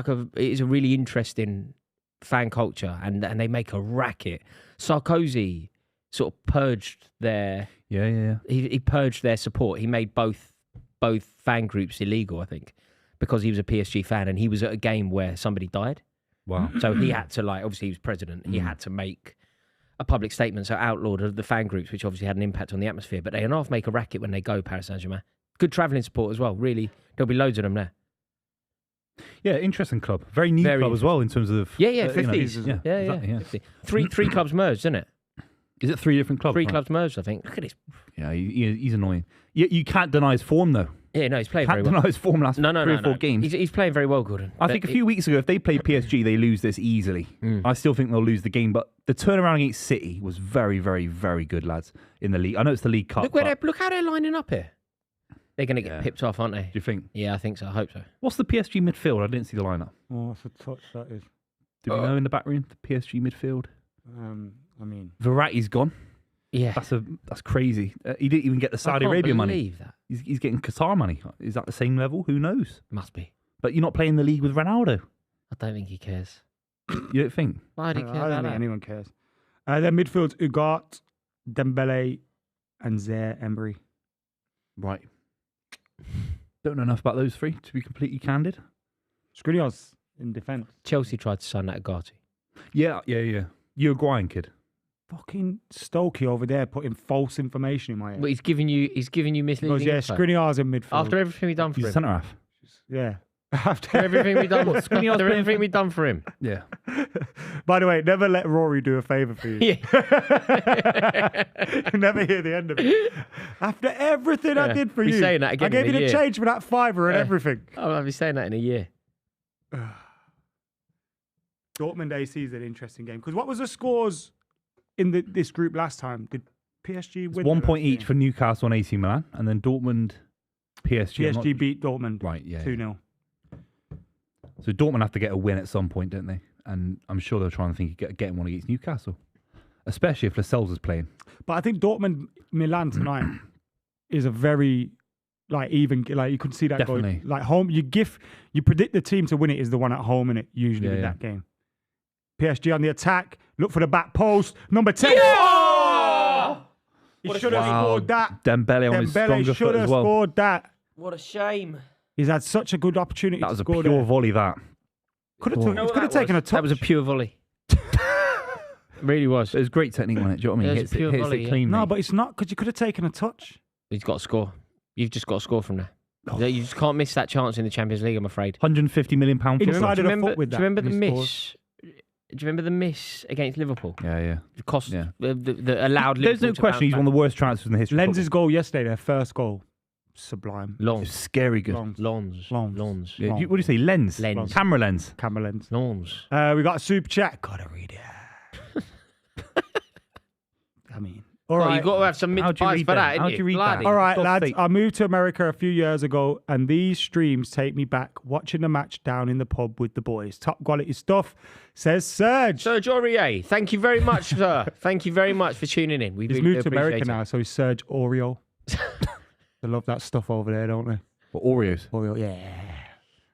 a really interesting fan culture, and they make a racket. Sarkozy sort of purged their he purged their support. He made both fan groups illegal, I think, because he was a PSG fan and he was at a game where somebody died. Wow. So he had to, like, obviously he was president. He had to make a public statement, so outlawed the fan groups, which obviously had an impact on the atmosphere. But they enough make a racket when they go Paris Saint-Germain. Good travelling support as well. Really, there'll be loads of them there. Yeah, interesting club. Very new club as well in terms of... 50s. Yeah. 50. Three clubs merged, isn't it? Is it 3 different clubs? 3 clubs merged, I think. Look at this. Yeah, he's annoying. You can't deny his form, though. Yeah, no, he's playing very well. Can't deny his form last 3 or 4 games. He's playing very well, Gordon. I think a few weeks ago, if they play PSG, they lose this easily. I still think they'll lose the game, but the turnaround against City was very, very, very good, lads, in the league. I know it's the League Cup. Look how they're lining up here. They're going to get pipped off, aren't they? Do you think? Yeah, I think so. I hope so. What's the PSG midfield? I didn't see the lineup. Oh, that's a touch that is. Do we know in the back room the PSG midfield? I mean, Verratti's gone. Yeah, that's crazy. He didn't even get the Saudi Arabia money. I can't believe that. He's getting Qatar money. Is that the same level? Who knows? Must be. But you're not playing the league with Ronaldo. I don't think he cares. You don't think? Why do you care? I don't think anyone cares. Their midfield's Ugarte, Dembele, and Zaire Emery. Right. Don't know enough about those 3, to be completely candid. Skriniar's in defence. Chelsea tried to sign that Ugarte. Yeah. Uruguayan kid. Fucking Stokey over there putting false information in my head. But he's giving you misleading info. Skriniar's in midfield. After everything we've done for He's him. a centre half. Yeah. After everything we've done, everything we've done for him. Yeah. By the way, never let Rory do a favour for you. Yeah. You never hear the end of it. After everything I did for you, saying that again I gave you the change for that $5 and everything. Oh, I'll be saying that in a year. Dortmund AC is an interesting game because what was the scores in this group last time? Did PSG win? 1 point each for Newcastle and AC Milan, and then Dortmund, PSG. PSG beat Dortmund. Right, yeah. 2-0. So Dortmund have to get a win at some point, don't they? And I'm sure they're trying to think of getting one against Newcastle, especially if Lascelles is playing. But I think Dortmund Milan tonight is a very even, you could see that Definitely. going home. You predict the team to win it is the one at home in it usually with that game. PSG on the attack. Look for the back post. Number 10. Yeah! He should have scored that. Dembele on his stronger foot as well. Scored that. What a shame. He's had such a good opportunity. That was to a score pure there. volley. That could have taken a touch. That was a pure volley. It really was. It was great technique on it. Do you know what I mean? It was pure hits volley, it clean. No, mate. but it's not because you could have taken a touch. He's got to score. You've just got to score from there. You just can't miss that chance in the Champions League, I'm afraid. £150 million. Inside of the foot with that. Do you remember the and he miss? Do you remember the miss against Liverpool? Yeah. The cost Yeah. the allowed. There's Liverpool no to question. bounce He's one of the worst transfers in the history. of Lens's goal yesterday, their first goal, sublime. It's Lons. scary good. Longs. Lons. Yeah, what do you say? Lens. Lens. Camera lens. Camera lens. Lons. We got a super chat. Gotta read it. I mean, all Well, right. you've got to have some How'd you mid-price read for that? that, How'd innit? you read that? Bloody. All right, God's lads. sake. I moved to America a few years ago, and these streams take me back watching the match down in the pub with the boys. Top quality stuff, says Serge. Serge Aurier, thank you very much, sir. Thank you very much for tuning in. We He's really moved to America appreciate it. now, so he's Serge Oreo. They love that stuff over there, don't they? What, Oreos? Oreo, yeah.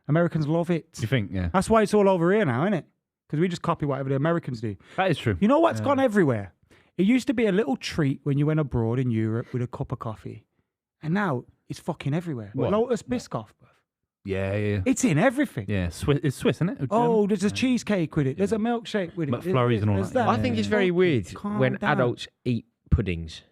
Americans love it. You think? Yeah. That's why it's all over here now, isn't it? Because we just copy whatever the Americans do. That is true. You know what's gone everywhere? It used to be a little treat when you went abroad in Europe with a cup of coffee. And now it's fucking everywhere. What? Lotus Biscoff. Bruv. Yeah. It's in everything. Yeah. It's Swiss, isn't it? Or Oh, German? there's a cheesecake with it. There's a milkshake with it. McFlurries and all There's that. I think it's very weird Calm when down. adults eat puddings.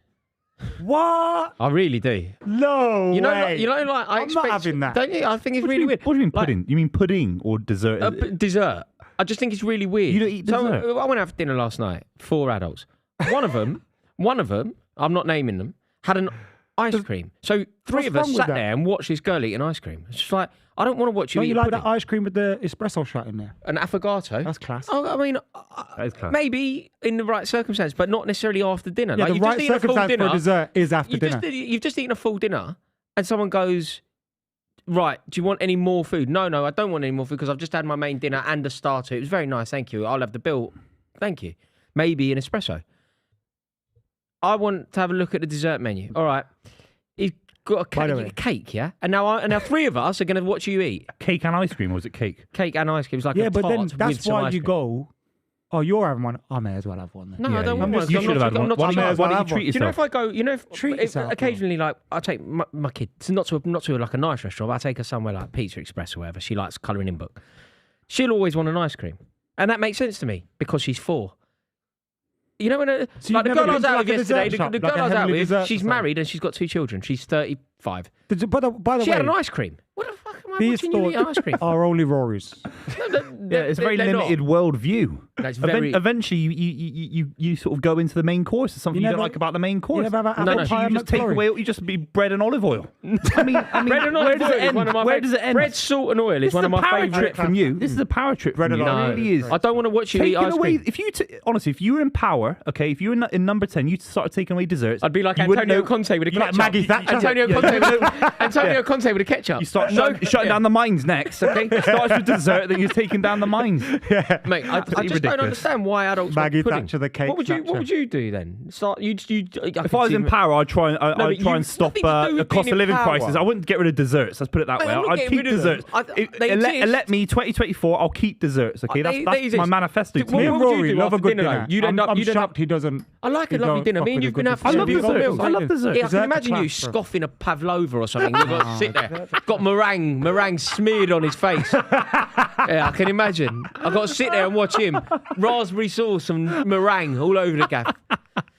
What? I really do. No You know, way. like I I'm expect. not having that. Don't you? I think it's What do really you mean- weird. What do you mean Like, pudding? You mean pudding or dessert? Dessert. I just think it's really weird. You don't eat So dessert? I went out for dinner last night. 4 adults. One of them. I'm not naming them. Had an ice cream. So 3 What's of us wrong with sat that? there and watched this girl eat an ice cream. It's just like I don't want to watch you Don't eat you a like pudding. that ice cream with the espresso shot in there? An affogato. That's class. Oh, I mean, That is class. maybe in the right circumstance, but not necessarily after dinner. Yeah, like the you've right just eaten a full circumstance dinner. for dessert is after dinner. You've just eaten a full dinner, and someone goes, "Right, do you want any more food?" No, I don't want any more food because I've just had my main dinner and a starter. It was very nice, thank you. I'll have the bill, thank you. Maybe an espresso. I want to have a look at the dessert menu. All right, he's got By the a way- cake, yeah, and now 3 of us are going to watch you eat Cake and ice cream, or was it cake? cake and ice cream. It's like Yeah, a but tart then with that's some why ice you cream. go, oh, you're having one. I may as well have one then. No, I Yeah, don't yeah. want one. You I'm should not- have had I'm one. not Why too don't much. why don't have you one. treat Do you know yourself? if I go, Treat yourself, bro. occasionally, like, I take my kid, not to like a nice restaurant, but I take her somewhere like Pizza Express or whatever. She likes colouring in book. She'll always want an ice cream. And that makes sense to me because she's 4. You know, when So like the you've girl never I was been to out like with a yesterday, dessert shop, the like girl a I was out heavenly with, dessert she's society? married and she's got 2 children. She's 35. But by the She way, had an ice cream. What the fuck am I these watching you eat thoughts ice cream? are only Rory's. Yeah, it's a very They're limited not. world view. That's very... Eventually, you sort of go into the main course. There's something you, never- don't like about the main course. never have an No, apple no. pie You and just take McFlurry? away. You just be bread and olive oil. I mean, Bread and where olive does oil it is end? one of my Where fav- does it end? Bread, salt and oil is This one is of a my power favourite. trip from you. This is a power trip Bread from and you. olive It oil. really is. I don't want to watch you eat Taking ice away, cream. if you honestly, if you were in power, okay, if you were in number 10, you started taking away desserts. I'd be like you wouldn't Antonio know- Conte with a You like ketchup. Maggie Thatcher? Antonio Conte with a ketchup. You start shutting down the mines next, okay? It starts with dessert, then you're taking down the mines. Mate, I just ridiculous. don't understand why adults Maggie want pudding. Thatcher, the cake What would Thatcher. you do then? Start you. If I was in power, I'd try and stop nothing to do the with cost being of living in power. prices. I wouldn't get rid of desserts. Let's put it that Mate, way. I'm not I'd getting keep rid of them. desserts. They exist. Let me 2024. I'll keep desserts. Okay, They that's exist. my manifesto. What to Me you. and would you Rory do love a after good dinner, though? dinner. You'd end up- I'm you'd end shocked up- he doesn't. I like a he lovely don't dinner. fuck Me and with a you've been good out for I dessert. love dinner. Have you desserts. got I love milk? desserts. Yeah, I can Dessert imagine you class, bro. scoffing a pavlova or something. You've got to sit there, got meringue smeared on his face. Yeah, I can imagine. I've got to sit there and watch him, raspberry sauce and meringue all over the gaff.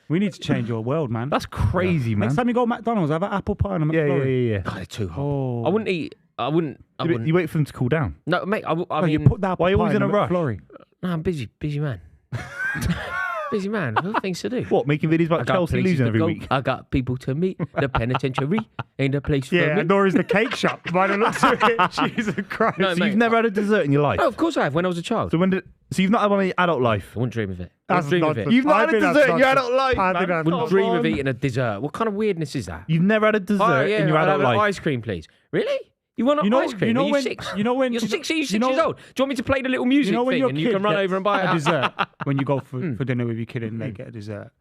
We need to change your world, man. That's crazy, man. Next time you go to McDonald's, have an apple pie and a Yeah, McFlurry. God, they're too hot. Oh. I wouldn't eat. I wouldn't. You wait for them to cool down. No, mate. I Oh, mean, you put that apple Why are you pie always in a rush? McFlurry. no, I'm busy man. Busy man. I've got things to do. What, making videos I about got Chelsea places losing to every go. week? I got people to meet. The penitentiary ain't a place for Yeah, me. nor is the cake shop. By the looks of it, Jesus Christ. No, So mate. you've never had a dessert in your life? No, of course I have. When I was a child, So you've not had one in your adult life? I wouldn't dream of it. I That's wouldn't dream of nonsense. it. You've not I had a think that's dessert in your nonsense. adult life, I man. think that's Wouldn't Come dream on. of eating a dessert. What kind of weirdness is that? You've never had a dessert in your I'll adult have life? ice cream, please. Really? You want You know- ice cream? you know Are you when- 6? you know when- You're 6 you years know- old. Do you want me to play the little music You know when thing your and kid you can run gets over and buy a it? dessert when you go for dinner with your kid and they get a dessert.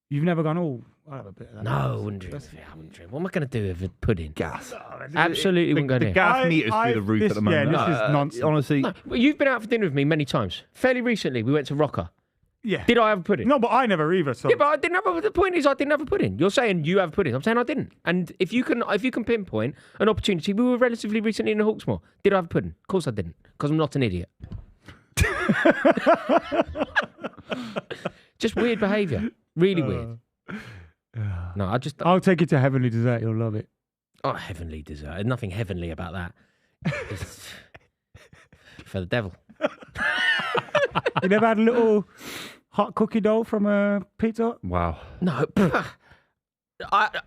You've never gone, oh, I'll have a bit of that. No, I wouldn't dream of it. I wouldn't dream. What am I going to do with a pudding? Gas. Absolutely wouldn't go The there. gas meter's through the roof this, at the moment. Yeah, this is nonsense. Honestly, No, well, you've been out for dinner with me many times. Fairly recently, we went to Rocker. Yeah. Did I have a pudding? No, but I never either. So Yeah, but I didn't have a, the point is I didn't have a pudding. You're saying you have a pudding. I'm saying I didn't. And if you can pinpoint an opportunity, we were relatively recently in the Hawksmoor. Did I have a pudding? Of course I didn't, because I'm not an idiot. Just weird behaviour. Really weird. No, I just I'll take you to Heavenly Dessert. You'll love it. oh heavenly dessert. There's nothing heavenly about that. It's for the devil. You never had a little hot cookie dough from a pizza? wow. No,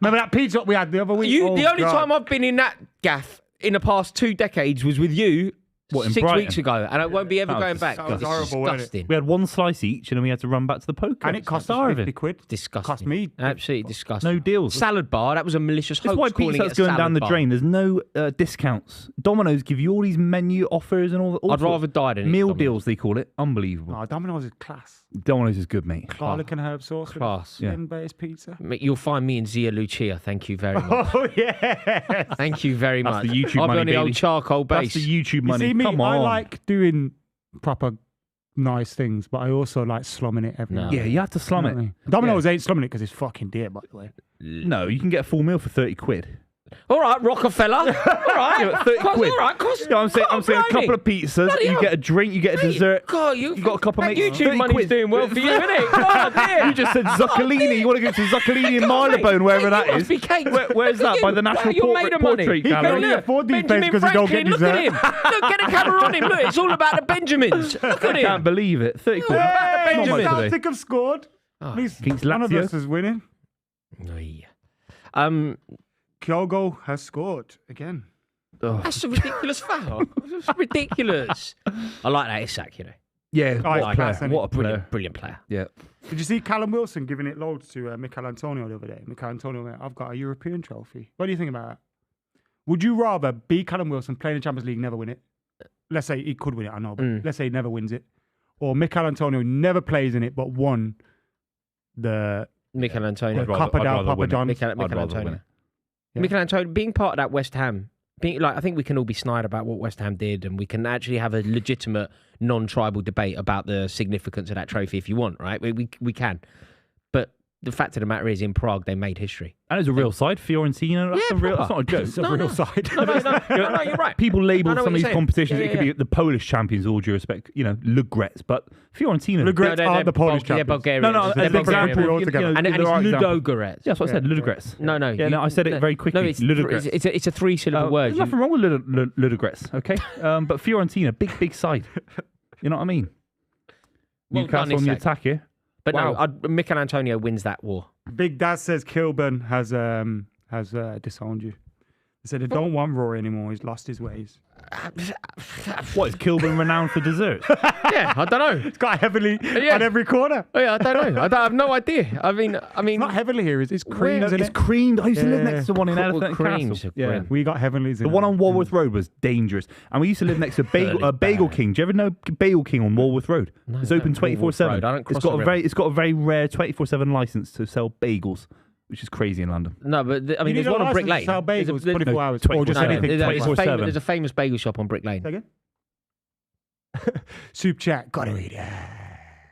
Remember that pizza we had the other week? The only time I've been in that gaff in the past 2 decades was with you. What, in 6 Brighton? weeks ago, and I won't be ever That was going back. that was It's horrible, wasn't it? disgusting. We had one slice each, and then we had to run back to the poker. And it cost us starving. 50 quid. Disgusting. Cost me. Absolutely disgusting. No deals. Salad bar. That was a malicious That's hoax. why calling pizza's it a going salad down the bar. drain. There's no discounts. Domino's give you all these menu offers and all. I'd rather die than eat meal Domino's. deals. They call it. Unbelievable. Oh, Domino's is class. Domino's is good, mate. Garlic and herb sauce. Class. With Based pizza. Mate, you'll find me in Zia Lucia. Thank you very much. Oh, yeah. Thank you very That's much. the YouTube I'll money, be on the baby. old charcoal base. That's the YouTube You money. see me, Come on. I like doing proper nice things, but I also like slumming it every No. night. Yeah, you have to slum it. Domino's ain't slumming it because it's fucking dear, by the way. No, you can get a full meal for 30 quid. All right, Rockefeller. All right. Yeah, 30 quid. All right, cost. Yeah, I'm saying a couple of pizzas, Bloody you hell. get a drink, you get a dessert. God, You got a couple of that mates. YouTube 30 money's quid. doing well for you, isn't it? God, dear. You just said Zuccolini. You want to go to Zuccolini in Marylebone, wherever that is. Where's that? By the National You're made of money. Portrait He can Gallery. only afford these Benjamin things because he don't get Franklin, look at dessert. him. Look, get a camera on him. Look, it's all about the Benjamins. Look at I can't him. believe it. 30 quid. Hey, Not much Benjamin. today. Celtic have scored. Oh, At least Against one of Lazio. us is winning. Oy. Kyogo has scored again. That's a ridiculous foul. It's ridiculous. I like that Isak, you know. Yeah, Oh, what it's a class, player. isn't it? What a player. Brilliant player. Yeah. Did you see Callum Wilson giving it loads to Mikel Antonio the other day? Mikel Antonio went, I've got a European trophy. What do you think about that? Would you rather be Callum Wilson, play in the Champions League, never win it? Let's say he could win it, I know, but let's say he never wins it. Or Mikel Antonio never plays in it, but won the Mikel Antonio. Coppa del rather Papa win it. John's. Mikel I'd rather win Antonio. it. Yeah. Mikel Antonio, being part of that West Ham, I think we can all be snide about what West Ham did, and we can actually have a legitimate non-tribal debate about the significance of that trophy if you want, right? We can. But the fact of the matter is, in Prague, they made history. And it's a real side. Fiorentina, that's, Yeah, a real, proper. that's not a joke. It's a real side. No, you're right. People label I know some what of you're these saying. competitions. Yeah, It could be the Polish champions, all due respect, Lugrets. But Fiorentina. Lugrets are the Polish They're champions. Bulgarian. No, They're as an Bulgarian example. altogether. And there it's are examples. Ludogorets. Yeah, that's what I said, Ludogorets. No. Yeah, I said it very quickly. No, it's Ludogorets. it's a 3-syllable word. There's nothing wrong with Ludogorets, okay? But Fiorentina, big side. You know what I mean? Well done, Newcastle on the Isak. attack here. But Wow. no, Mikel Antonio wins that war. Big Dad says Kilburn has disowned you. They said they don't want Rory anymore. He's lost his ways. What, is Kilburn renowned for desserts? Yeah, I don't know. It's got heavily Yeah. on every corner. Oh, yeah, I don't know. I have no idea. I mean, Not heavily here. It's creams, isn't It's it? creamed. I used to live Yeah. next to one in Well, Elephant and creams Castle. are Yeah. grim. We got heavenlies in The one it. on Walworth Road was dangerous. And we used to live next to Bagel King. Do you ever know Bagel King on Walworth Road? No, It's open no, 24/7. Walworth Road. I don't It's cross got the a river. it's got a very rare 24/7 license to sell bagels, which is crazy in London. No, but I You mean, need there's a one on Brick license Lane. to sell There's a- bagels there's- 24 hours. No, Or just no, anything. there's 24/7. there's a famous bagel shop on Brick Lane. Say again? Soup chat. Gotta read it.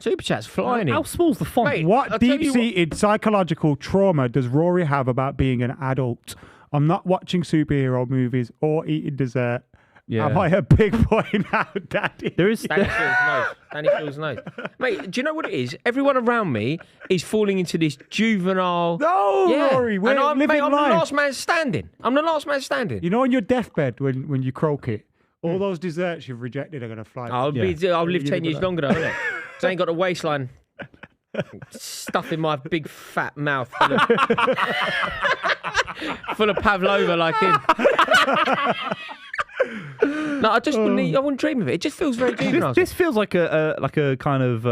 Super Chat's flying in. How small's the font? Mate, What I'll tell you deep-seated psychological trauma does Rory have about being an adult? I'm not watching superhero movies or eating dessert. Yeah. Am I a big boy now, Daddy? There is. Danny feels nice. Mate, do you know what it is? Everyone around me is falling into this juvenile. No, Yeah. Rory, we're and I'm, living mate, I'm life. the last man standing. I'm the last man standing. You know, on your deathbed when you croak it, all those desserts you've rejected are gonna fly. I'll live 10 years longer though, innit? 'Cause I ain't got a waistline. Stuff in my big fat mouth full of, full of pavlova like him. No, I just wouldn't. I wouldn't dream of it. It just feels very juvenile. This feels like a kind of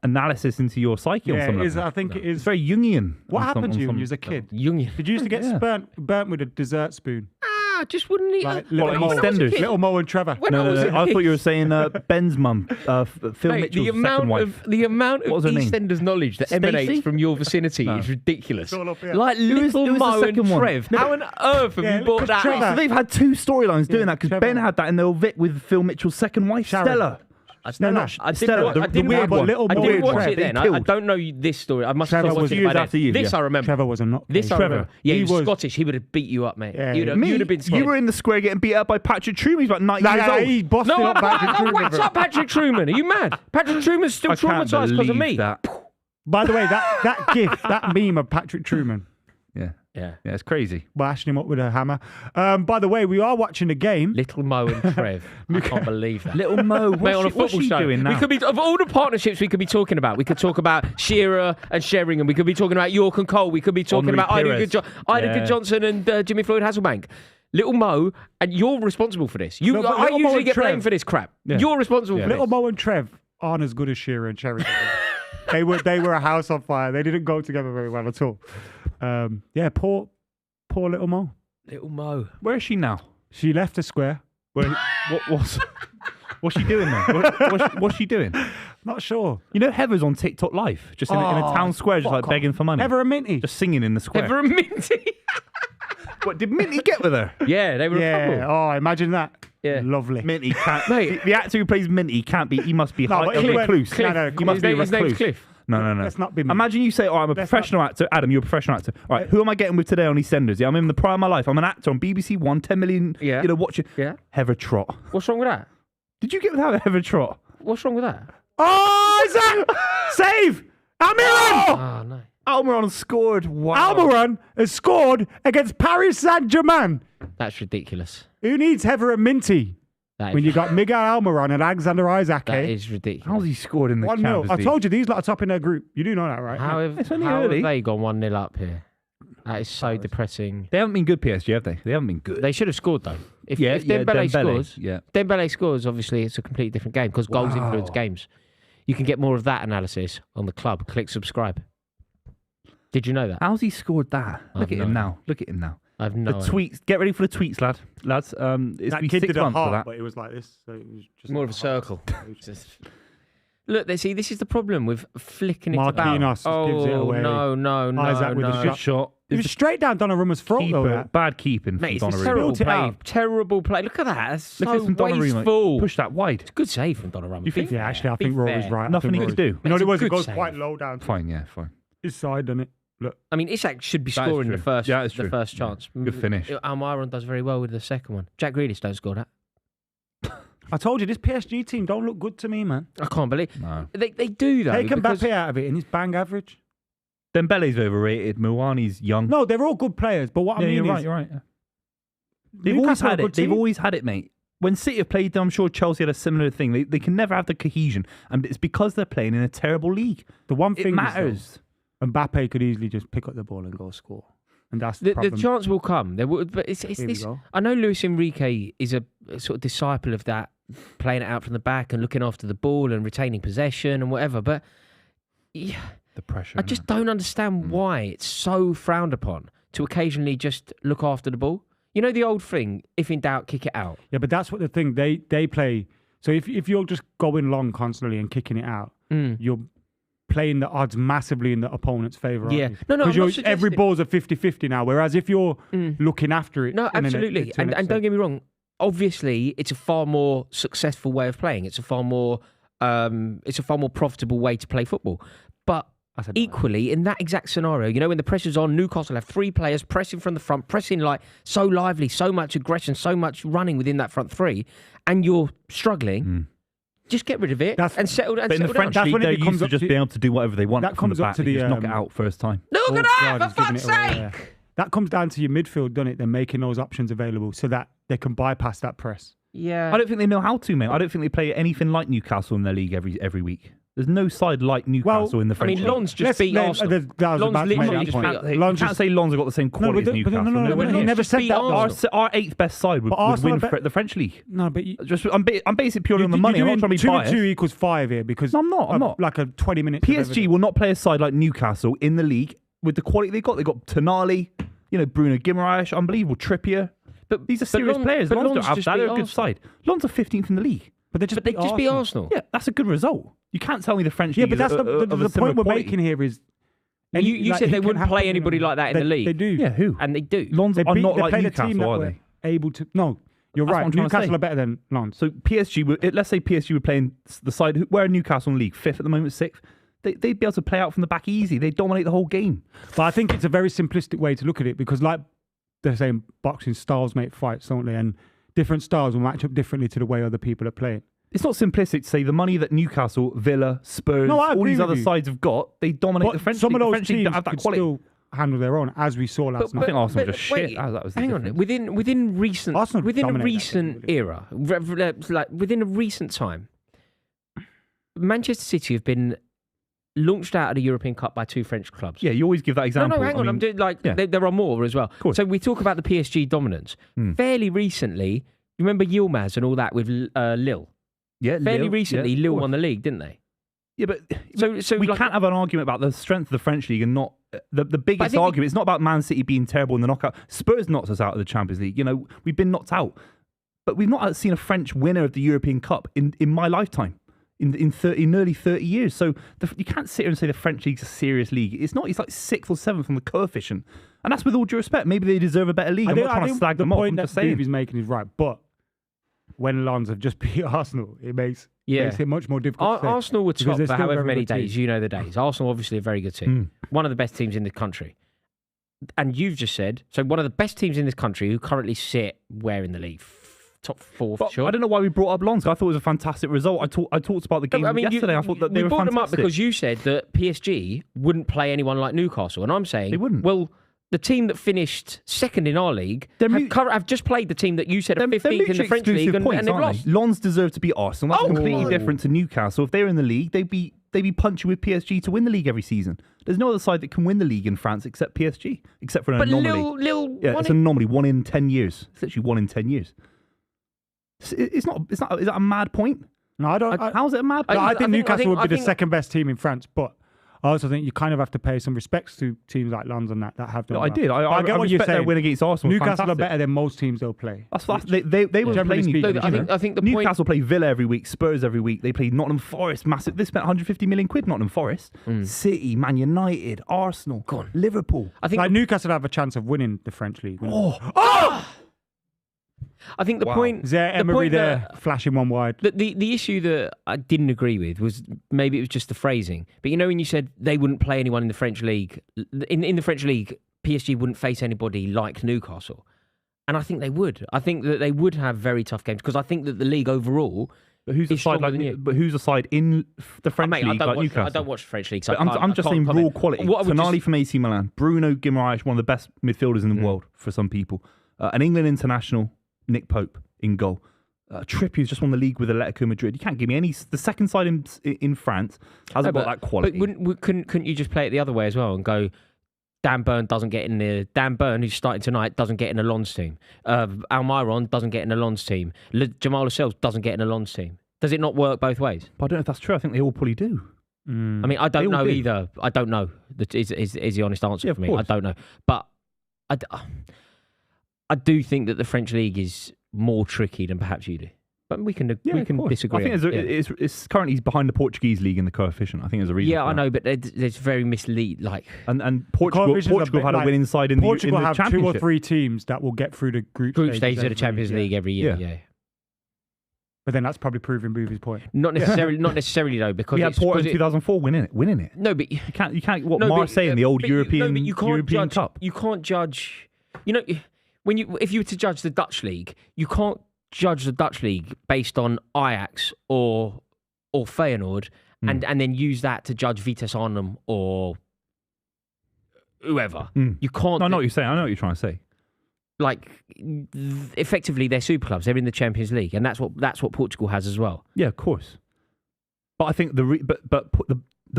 analysis into your psyche on Yeah, some it is, level. I think it It's is. very Jungian. What on some- happened to on you when some you was a level. kid? Jungian. Did you used to get Yeah. burnt with a dessert spoon? I just wouldn't eat. Like when little I Mo, was a EastEnders. kid- little Mo and Trevor. when No, I was a I kid- thought you were saying Ben's mum, Phil Mate, Mitchell's second wife. the amount What was of her name? EastEnders knowledge that Stacey? emanates from your vicinity is ridiculous. all up here. Like Who was little the Mo and second one? Trev. No, How on earth have Yeah, you brought because that Trevor- up? So they've had two storylines doing Yeah, that because Trevor. Ben had that in the old Vic with Phil Mitchell's second wife, Sharon. Stella. No, no. I didn't, Stella, wa- the I didn't weird watch, one. Little I Mo didn't and watch Trev. it then. They I killed. don't know this story. I must have Trevor watched was it years by then. after you, This yeah. I remember. Trevor was a not. This I Trevor. remember. Yeah, He he was was- Scottish. He would have beat you up, mate. Yeah, You'd have, Me, you'd have been scared. you were in the square getting beat up by Patrick Truman. He's about 90 years old. He busted No, up Patrick I Truman, whacked bro. up Patrick Truman. Are you mad? Patrick Truman's still I can't traumatised because of believe me. that. By the way, that gif, that meme of Patrick Truman, Yeah. Yeah. Yeah, it's crazy. bashing him up with a hammer. By the way, we are watching the game. Little Mo and Trev. I can't believe that. Little Mo, Mate, on a what's football she show, doing now? we could be of all the partnerships we could be talking about. We could talk about Shearer and Sheringham. We could be talking about York and Cole. We could be talking Henri about Ida Perez. Good Johnson and Jimmy Floyd Hasselbank. Little Mo, and you're responsible for this. No, but I Little Mo usually and get Trev- blamed for this crap. Yeah. You're responsible Yeah. for Little this. Mo and Trev aren't as good as Shearer and Cherry. They were a house on fire. They didn't go together very well at all. Yeah, poor Little Mo. Little Mo. Where is she now? She left the square. What's she doing there? What's she doing? Not sure. You know, Heather's on TikTok live, just in a town square, just like fuck begging for money. Heather and Minty. Just singing in the square. Ever a Minty? What, did Minty get with her? Yeah, they were a Yeah. couple. Oh, imagine that. Yeah. Lovely. Minty can't. Mate. The actor who plays Minty can't be. He must be No, high, but a he went- recluse. Cliff. No, He must be a His name's recluse. Cliff. No. Let's not be mean. Imagine you say, "Oh, I'm a Let's professional actor." Adam, you're a professional actor. All right, who am I getting with today on EastEnders? Yeah, I'm in the prime of my life. I'm an actor on BBC One, 10 million. Yeah. Watching. Yeah. Heather Trott. What's wrong with that? Did you get with Heather Trott? What's wrong with that? Oh, is that save? Almiron! Oh, no. Almiron scored. Wow. Almiron has scored against Paris Saint-Germain. That's ridiculous. Who needs Heather and Minty That is, when you got Miguel Almiron and Alexander Isaac? that is ridiculous. How's he scored in the 1-0. Champions I League? told you these lot are top in their group. You do know that, right? How have, It's only how early. have they gone 1-0 up here? That is so depressing. They haven't been good, PSG, have they? They haven't been good. They should have scored though. If Yeah, Dembele scores, Yeah. Dembele scores. Obviously, it's a completely different game because goals Wow. influence games. You can get more of that analysis on the club. Click subscribe. Did you know that? How's he scored that? Look at no him idea. now. Look at him now. I've The no idea. tweets. Get ready for the tweets, lads. It's That been kid 6 did a months for heart, that. but it was like this. So it was just More of a circle. Look, see, this is the problem with flicking it about. Marquinhos just gives it away. No, Isaac with a no. shot. Shot. It was straight down Donnarumma's throat, though. Keeper, That. bad keeping Mate, from it's a Donnarumma. terrible Built it play. out. Terrible play. Look at that. That's Look so at some Donnarumma. wasteful. Push that wide. Good save from Donnarumma. You think? Yeah, actually, I Be think Rory's fair. right. I Nothing think he could Rory's- do. You know what It's it a was? It good goes save. quite low down. Fine, yeah, fine. His side, doesn't it? Look. I mean, Isak should be That is scoring the true. first, Yeah, that's the true. first chance. Good finish. Almiron does very well with the second one. Jack Grealish don't score that. I told you, this PSG team don't look good to me, man. I can't believe No. they do though. Take because- Mbappe out of it and he's bang average. Dembele's overrated. Muwani's young. No, they're all good players, but what I yeah, mean you're is... right. You're right. Yeah. They've always Newcastle are a had good it. They've team. always had it, mate. When City have played them, I'm sure Chelsea had a similar thing. They can never have the cohesion, and it's because they're playing in a terrible league. The one It thing matters. is, Mbappe could easily just pick up the ball and go score. And that's the The problem. chance will come. There would, but it's Here we this. go. I know Luis Enrique is a sort of disciple of that, playing it out from the back and looking after the ball and retaining possession and whatever. But yeah, The pressure. I just don't understand why it's so frowned upon to occasionally just look after the ball. You know the old thing: if in doubt, kick it out. Yeah, but that's what the thing, they play. So if you're just going long constantly and kicking it out, you're playing the odds massively in the opponent's favour. Yeah. Aren't you? No, I'm not Because every suggesting- ball's a 50-50 now, whereas if you're looking after it... No, in an- absolutely. to an And don't get me wrong. Obviously, it's a far more successful way of playing. It's a far more profitable way to play football. But I said that. equally, in that exact scenario, you know, when the pressure's on, Newcastle have three players pressing from the front, pressing like so lively, so much aggression, so much running within that front three, and you're struggling. Just get rid of it and settle down. But in the French That's league, when it they're becomes used to up just to- being able to do whatever they want that from comes the up back. to They the, just knock it out first time. Look Oh, at God, that, he's for giving fuck's it away, sake! yeah. That comes down to your midfield, doesn't it? They're making those options available so that they can bypass that press. Yeah. I don't think they know how to, mate. I don't think they play anything like Newcastle in their league every week. There's no side like Newcastle in the I French mean, league. Lens just beat Arsenal. That was Lens about to make literally that just point. beat- You Lens can't just- say Lens have got the same quality as but Newcastle. no, They he wouldn't. never just said beat that. Arsenal. Our eighth best side would Arsenal win are the French league. No, but you, I'm basing it purely on the money. I'm not trying to be 2 biased. and 2 equals 5 here because No, I'm not. I'm not. like a 20 minutes. PSG will not play a side like Newcastle in the league with the quality they got. They got Tonali, Bruno Guimaraes, unbelievable, Trippier. But These are serious Lens- players. but Lens don't Lens have just that. beat They're a good Arsenal. side. Lens are 15th in the league. But they just But they just beat Arsenal. Yeah, that's a good result. You can't tell me the French Yeah, league but that's is of the a similar point we're quality. making here is. You like, said it they can wouldn't play happen, anybody like that in they, the league. They do. Yeah, who? And they do. Lens They are beat- not they like played a team Newcastle, that are were they? able to. No, you're That's what right. I'm trying to Newcastle say. are better than Lens. So PSG, let's say PSG were playing the side where are Newcastle in the league, 5th at the moment, 6th. They'd be able to play out from the back easy. They dominate the whole game. But I think it's a very simplistic way to look at it because, like they're saying, boxing styles make fights, don't they? And different styles will match up differently to the way other people are playing. It's not simplistic to say the money that Newcastle, Villa, Spurs, No, I all agree these with other you. sides have got, they dominate But the French some league. of The those French league teams don't have that could quality. still handle their own, as we saw last I night. think Arsenal just wait, shit. That was the hang on. difference. Within recent Arsenal within a dominated that recent game, era, like within a recent time, Manchester City have been launched out of the European Cup by 2 French clubs. Yeah, you always give that example. No, hang on. I'm doing there are more as well. course. So we talk about the PSG dominance. Fairly recently, you remember Yilmaz and all that with Lille. Yeah, Fairly recently, Lille of won course. the league, didn't they? Yeah, but So we like, can't have an argument about the strength of the French league and not the biggest think argument. It's not about Man City being terrible in the knockout. Spurs knocked us out of the Champions League. You know, we've been knocked out, but we've not seen a French winner of the European Cup in my lifetime. In nearly 30 years. So you can't sit here and say the French league's a serious league. It's not. It's like 6th or 7th on the coefficient. And that's with all due respect. Maybe they deserve a better league. I'm not trying to slag them off. I'm just saying. The point that Buvey's making is right. But when Lens have just beat Arsenal, it makes it much more difficult to say. Arsenal were because top they're for still however very many good team. days. You know the days. Arsenal obviously a very good team. One of the best teams in the country. And you've just said, so one of the best teams in this country who currently sit where in the league? Top 4 for sure. I don't know why we brought up Lens. I thought it was a fantastic result. I talked about the game yesterday. I thought that they were brought fantastic. them up because you said that PSG wouldn't play anyone like Newcastle. And I'm saying, They wouldn't. Well, the team that finished second in our league have just played the team that you said are 15th in the French league and they've lost. Lens deserve to beat Arsenal. That's completely different to Newcastle. If they're in the league, they'd be punching with PSG to win the league every season. There's no other side that can win the league in France except PSG, except for an anomaly. Lille It's an anomaly. 1 in 10 years. It's literally 1 in 10 years. It's not. Is that a mad point? No, I don't. How's it a mad point? I think Newcastle would be the think- second best team in France, but I also think you kind of have to pay some respects to teams like Lens and that have done. No, I well. did. But I get what you're respect their saying. win against Arsenal. Newcastle Fantastic. are better than most teams they'll play. They were Generally playing. speaking, I think the point. Newcastle play Villa every week, Spurs every week. They play Nottingham Forest, massive. They spent 150 million quid. Nottingham Forest, City, Man United, Arsenal, Liverpool. I think Like Newcastle have a chance of winning the French league. I think the Wow. point. Is there the Emery point there that- flashing one wide? The issue that I didn't agree with was maybe it was just the phrasing. But you know when you said they wouldn't play anyone in the French league, in the French league, PSG wouldn't face anybody like Newcastle. And I think they would. I think that they would have very tough games because I think that the league overall But who's is a side stronger like? than you. But who's a side in the French Mate, league like Newcastle? I don't watch the French league. So But I'm just saying raw quality. What I would Tonali just- from AC Milan, Bruno Guimaraes, one of the best midfielders in the world for some people. An England international, Nick Pope in goal. Trippier's just won the league with Atletico Madrid. You can't give me any. The second side in France hasn't got that quality. But couldn't you just play it the other way as well and go? Dan Burn doesn't get in the. Dan Burn, who's starting tonight, doesn't get in a Lens team. Almiron doesn't get in a Lens team. Jamal Lascelles doesn't get in a Lens team. Does it not work both ways? But I don't know if that's true. I think they all probably do. I mean, I They don't all know do. either. I don't know. That is the honest answer Yeah, for of me. I course. don't know. But I do think that the French league is more tricky than perhaps you do. But we can of course. disagree. I think it's currently behind the Portuguese league in the coefficient. I think there's a reason. Yeah, for I that. know, but there's very mislead. Like, And Portugal coefficients are had a like- winning side in the Portugal in the have 2 or championship. 3 teams that will get through the group stages stages of the every Champions year. League every year. Yeah. Yeah. But then that's probably proving Buvey's point. Not necessarily though, because We had it's Porto in 'cause 2004 winning it. No, but You can't. What no, but- Marseille in the old but- European no, but you can't European judge, Cup. You can't judge. You know, if you were to judge the Dutch league, you can't judge the Dutch league based on Ajax or Feyenoord, and then use that to judge Vitesse Arnhem or whoever. You can't. No, I know what you're saying. I know what you're trying to say. Like, effectively, they're super clubs. They're in the Champions League, and that's what Portugal has as well. Yeah, of course. But I think the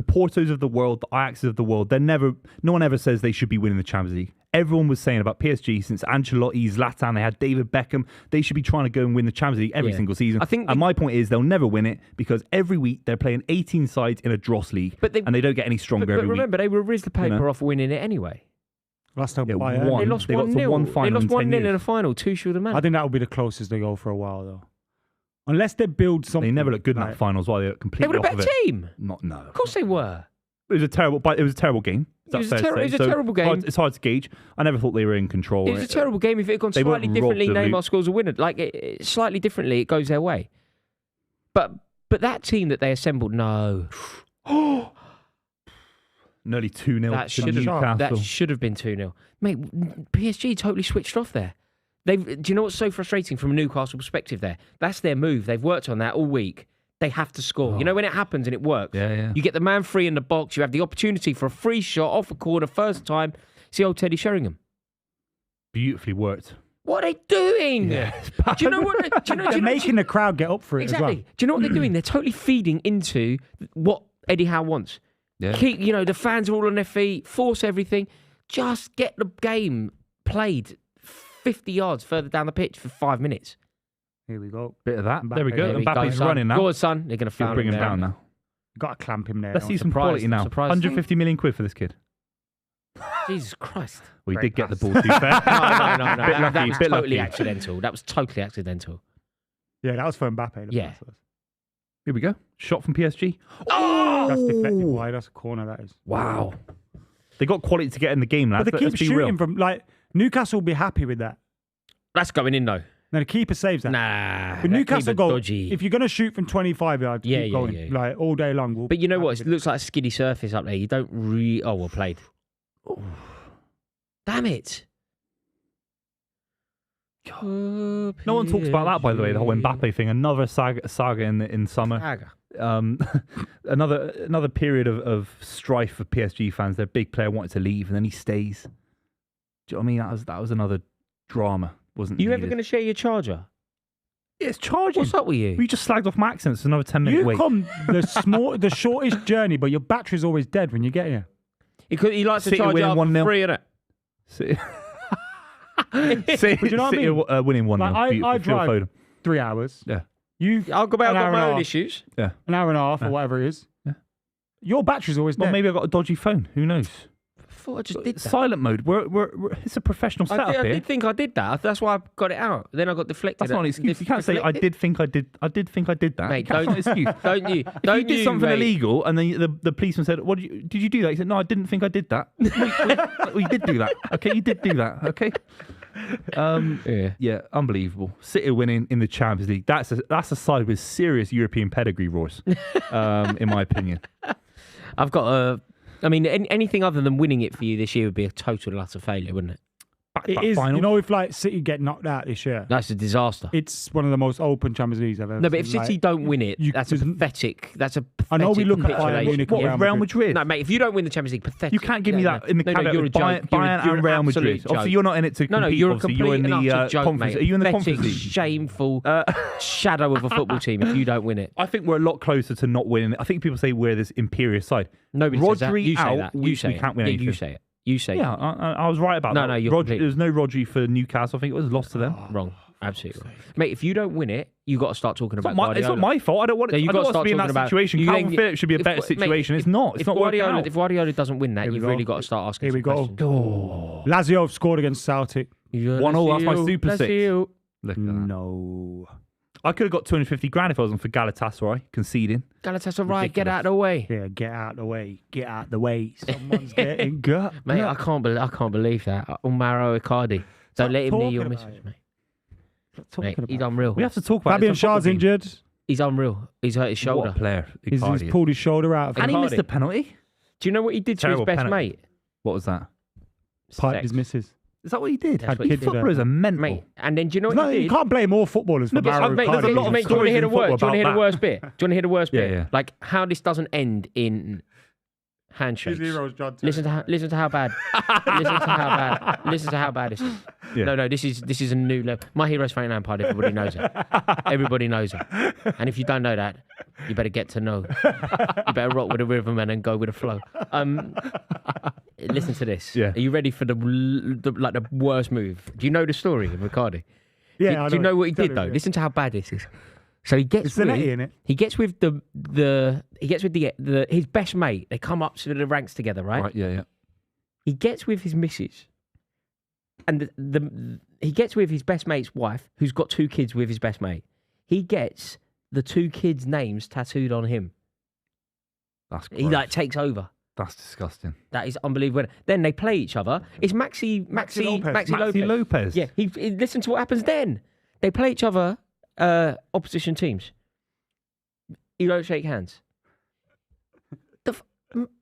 Portos of the world, the Ajaxes of the world, no one ever says they should be winning the Champions League. Everyone was saying about PSG since Ancelotti, Zlatan, they had David Beckham, they should be trying to go and win the Champions League every single season. And my point is they'll never win it because every week they're playing 18 sides in a dross league and they don't get any stronger But every remember, they were rizzed the paper You know? off winning it anyway. Last time Yeah, Bayern. one. They lost They got to 1-0. one They final lost in 10 1-0 in years. a final, Tuchel the man. I think that will be the closest they go for a while, though. Unless they build something. They never look good in like, that finals while they're They completely were a off of better it. team. No. Of course they were. It was a terrible game. It was a terrible game. It's hard to gauge. I never thought they were in control. It was a terrible game. If it had gone They weren't slightly differently, robbed of Neymar scores a winner. Like, slightly differently, it goes their way. But that team that they assembled, no. Nearly 2-0 That to should Newcastle. have been 2-0. Mate, PSG totally switched off there. Do you know what's so frustrating from a Newcastle perspective there? That's their move. They've worked on that all week. They have to score. You know when it happens and it works? Yeah. You get the man free in the box. You have the opportunity for a free shot off a corner first time. See old Teddy Sheringham. Beautifully worked. What are they doing? Yeah. Do you know what? They're making the crowd get up for it Exactly. as well. Do you know what they're doing? They're totally feeding into what Eddie Howe wants. Yeah. Keep, the fans are all on their feet, force everything. Just get the game played 50 yards further down the pitch for 5 minutes. Here we go. Bit of that. Mbappe. There we go. There we go, Mbappe's son. running now. Go on, son. They're going to You'll foul bring him there. down now. Got to clamp him there. Let's see some surprised, quality I'm now. surprised. 150 million quid for this kid. Jesus Christ. Well, he Great did get the pass. ball, to be fair. No. Bit That lucky, was bit totally lucky. accidental. That was totally accidental. Yeah, that was for Mbappe. the Yeah. pass was. Here we go. Shot from PSG. That's deflected wide. That's a corner, that is. Wow. They got quality to get in the game, lads. But they keep let's be real. shooting from, Newcastle will be happy with that. That's going in, though. Now, the keeper saves that. Nah. But that Newcastle keeper goal, dodgy. if you're going to shoot from 25 yards, Yeah, keep yeah, going. yeah. All day long. We'll But you know be what? happy It with looks like a skiddy surface up there. You don't Oh, well played. Damn it. No one talks about that, by the way, the whole Mbappe thing. Another saga in summer. Saga. Another period of strife for PSG fans. Their big player wanted to leave, and then he stays. Do you know what I mean? That was another drama, wasn't it? You ever going to share your charger? Yeah, it's charging. What's up with you? We just slagged off my accents. Another 10-minute You wait. come the shortest journey, but your battery's always dead when you get here. He likes to City charge winning up 1-0. for free, innit? City, But you know what I City mean? winning 1-0. Like, Beautiful. I Phil drive Foden. 3 hours. Yeah. You I've got an hour and my a own half. issues. Yeah. An hour and a half or whatever it is. Yeah. Your battery's always Well, dead. maybe I got a dodgy phone. Who knows? I thought I just did that. Silent mode. We're it's a professional setup I here. did think I did that. That's why I got it out. Then I got deflected. That's not an excuse. You can't say I did think I did. I did think I did that. Mate, That's not an excuse. Don't you? If Don't you did something mate. illegal and then the policeman said, "What did you do that?" He said, "No, I didn't think I did that." we did do that. Okay, you did do that. Okay. Yeah, unbelievable. City winning in the Champions League. That's a side with serious European pedigree, Royce. In my opinion. I've got a. I mean, anything other than winning it for you this year would be a total and utter failure, wouldn't it? It is. Final. You know, if City get knocked out this year, That's a disaster. it's one of the most open Champions Leagues I've ever No, but if seen. City don't win it, that's a there's- pathetic. That's a pathetic I know we look at Bayern capitulation. Munich What, Real Real Madrid. Madrid? No, mate, if you don't win the Champions League, pathetic. You can't give me that in the caveat you're a with joke. Bayern You're and Real an Madrid. absolute Obviously, joke. you're not in it to compete. No, you're a Obviously, complete you're in and the utter joke, conference. mate. Are you in the Pathetic, conference league? shameful shadow of a football team if you don't win it. I think we're a lot closer to not winning it. I think people say we're this imperious side. Nobody says that. Rodri You say out, that. we You say it. can't win Yeah, anything. you say it. You say Yeah, it. I was right about No, that. no, you're Rodri, complete- there was no Rodri for Newcastle. I think it was lost to them. Wrong. Absolutely wrong. Mate, if you don't win it, you got to start talking It's about not, it's not Guardiola. my fault. I don't want No, it. you've I got don't to want to start be in talking that about situation. you Calvin then- Phillips should be a better mate, situation. It's not. It's not working out. If Guardiola doesn't win that, Here we you've go. really got to start asking Here we some go. questions. Lazio have scored against Celtic. 1-0, that's my Super Six. Lazio. Look at that. No. I could have got 250 grand if I wasn't for Galatasaray conceding. Galatasaray, get out of the way. Yeah, get out the way. Get out the way. Someone's getting gut. Mate, I can't believe that. Umaro Icardi. Don't let him near your talking about missus, it. mate. Talking Mate, about he's it. unreal. We have to talk about Fabian it. It's a football Schär's team. injured. He's unreal. He's hurt his shoulder. What a player. He's Icardi. pulled his shoulder out of And it. he missed a penalty. Do you know what he did to Terrible his best penalty. mate? What was that? Piped Sex. his missus. Is that what he did? That's what he did. Footballers are mental. Mate, and then do you know what No, he you did? can't blame all footballers for No, but Mauro mate, there's a Icardi. lot of Mate, do you want to hear the stories in worst? Do you want to hear the football worst bit? Do you want to hear the worst Yeah, bit? yeah. Like how this doesn't end in handshakes. Listen to how bad. Listen to how bad. Listen to how bad this is. Yeah. No, this is a new level. My hero's Frank Lampard. Everybody knows it. Everybody knows it. And if you don't know that, you better get to know. You better rock with the rhythm and then go with the flow. Listen to this. Yeah. Are you ready for the worst move? Do you know the story of Riccardi? Yeah, Do you know what he Tell did me, though? yeah. Listen to how bad this is. So he gets It's the netty, innit? he gets with his best mate. They come up to the ranks together, right? Right, yeah. He gets with his missus, and he gets with his best mate's wife, who's got 2 kids with his best mate. He gets the 2 kids' names tattooed on him. That's He gross. takes over. That's disgusting. That is unbelievable. Then they play each other. It's Maxi Lopez. Yeah, listen to what happens then. They play each other, opposition teams. You don't shake hands.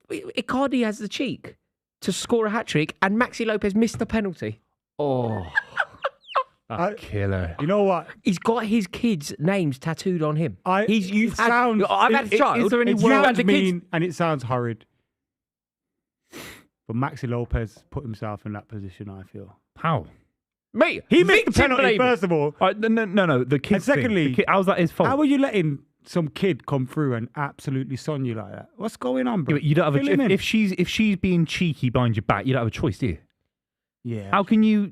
Icardi has the cheek to score a hat-trick and Maxi Lopez missed the penalty. Oh. Killer. You know what? He's got his kids' names tattooed on him. I've had a child. Is there any You word had the kids. mean and it sounds horrid? But Maxi Lopez put himself in that position, I feel. How? Mate, He missed the victim penalty, blaming. first of all. No. The kid. And secondly, how's that his fault? How are you letting some kid come through and absolutely son you like that? What's going on, bro? Yeah, but you don't have Fill him in. if she's being cheeky behind your back, you don't have a choice, do you? Yeah. How can you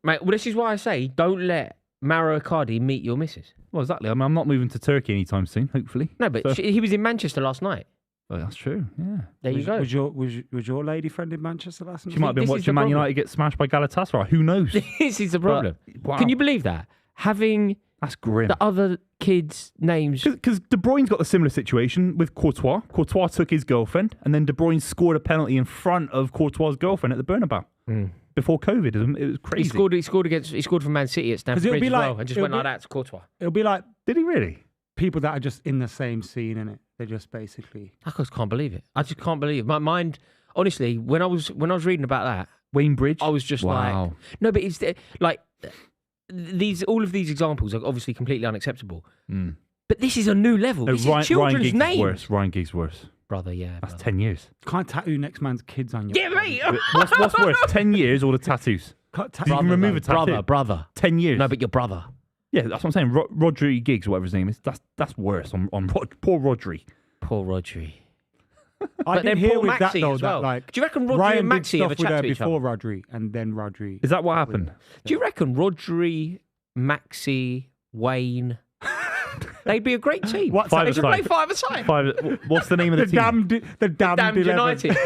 Mate, well, this is why I say don't let Mauro Icardi meet your missus. Well, exactly. I mean, I'm not moving to Turkey anytime soon, hopefully. No, but So- he was in Manchester last night. Well, that's true. Yeah. There you go. Was your lady friend in Manchester last night? She might have been This is watching the Man problem. United get smashed by Galatasaray. Who knows? This is the problem. Wow. Can you believe that? Having That's grim. the other kids' names. Because De Bruyne's got a similar situation with Courtois. Courtois took his girlfriend, and then De Bruyne scored a penalty in front of Courtois' girlfriend at the Bernabeu before COVID. It was crazy. He scored for Man City at Stamford it'll Bridge be as like- well, and just it'll went like be- that to Courtois. It'll be like Did he really? people that are just in the same scene, innit? They're just basically. I just can't believe it. I just can't believe it. My mind, honestly, when I was reading about that, Wayne Bridge. I was just like, no, but it's like all of these examples are obviously completely unacceptable. But this is a new level. No, This Ryan is children's Giggs names. is worse. Ryan Giggs worse. Brother, yeah. That's brother. 10 years. Can't tattoo next man's kids on you. Yeah, mate. What's worse, 10 years or the tattoos? Can't You can remove a tattoo. Brother. 10 years. No, but your brother. Yeah, that's what I'm saying. Rodri Giggs, whatever his name is, that's worse on poor Rodri. Poor Rodri. I But did then hear Paul with that Maxey though as well. that like Do you reckon Rodri Ryan and did Maxey stuff have a with chat her to each other? before Rodri, and then Rodri. Is that what happened? Do you reckon Rodri, Maxey, Wayne, they'd be a great team? What's Five They that? should play five-a-side. What's the name of the team? The damned Damned 11. United.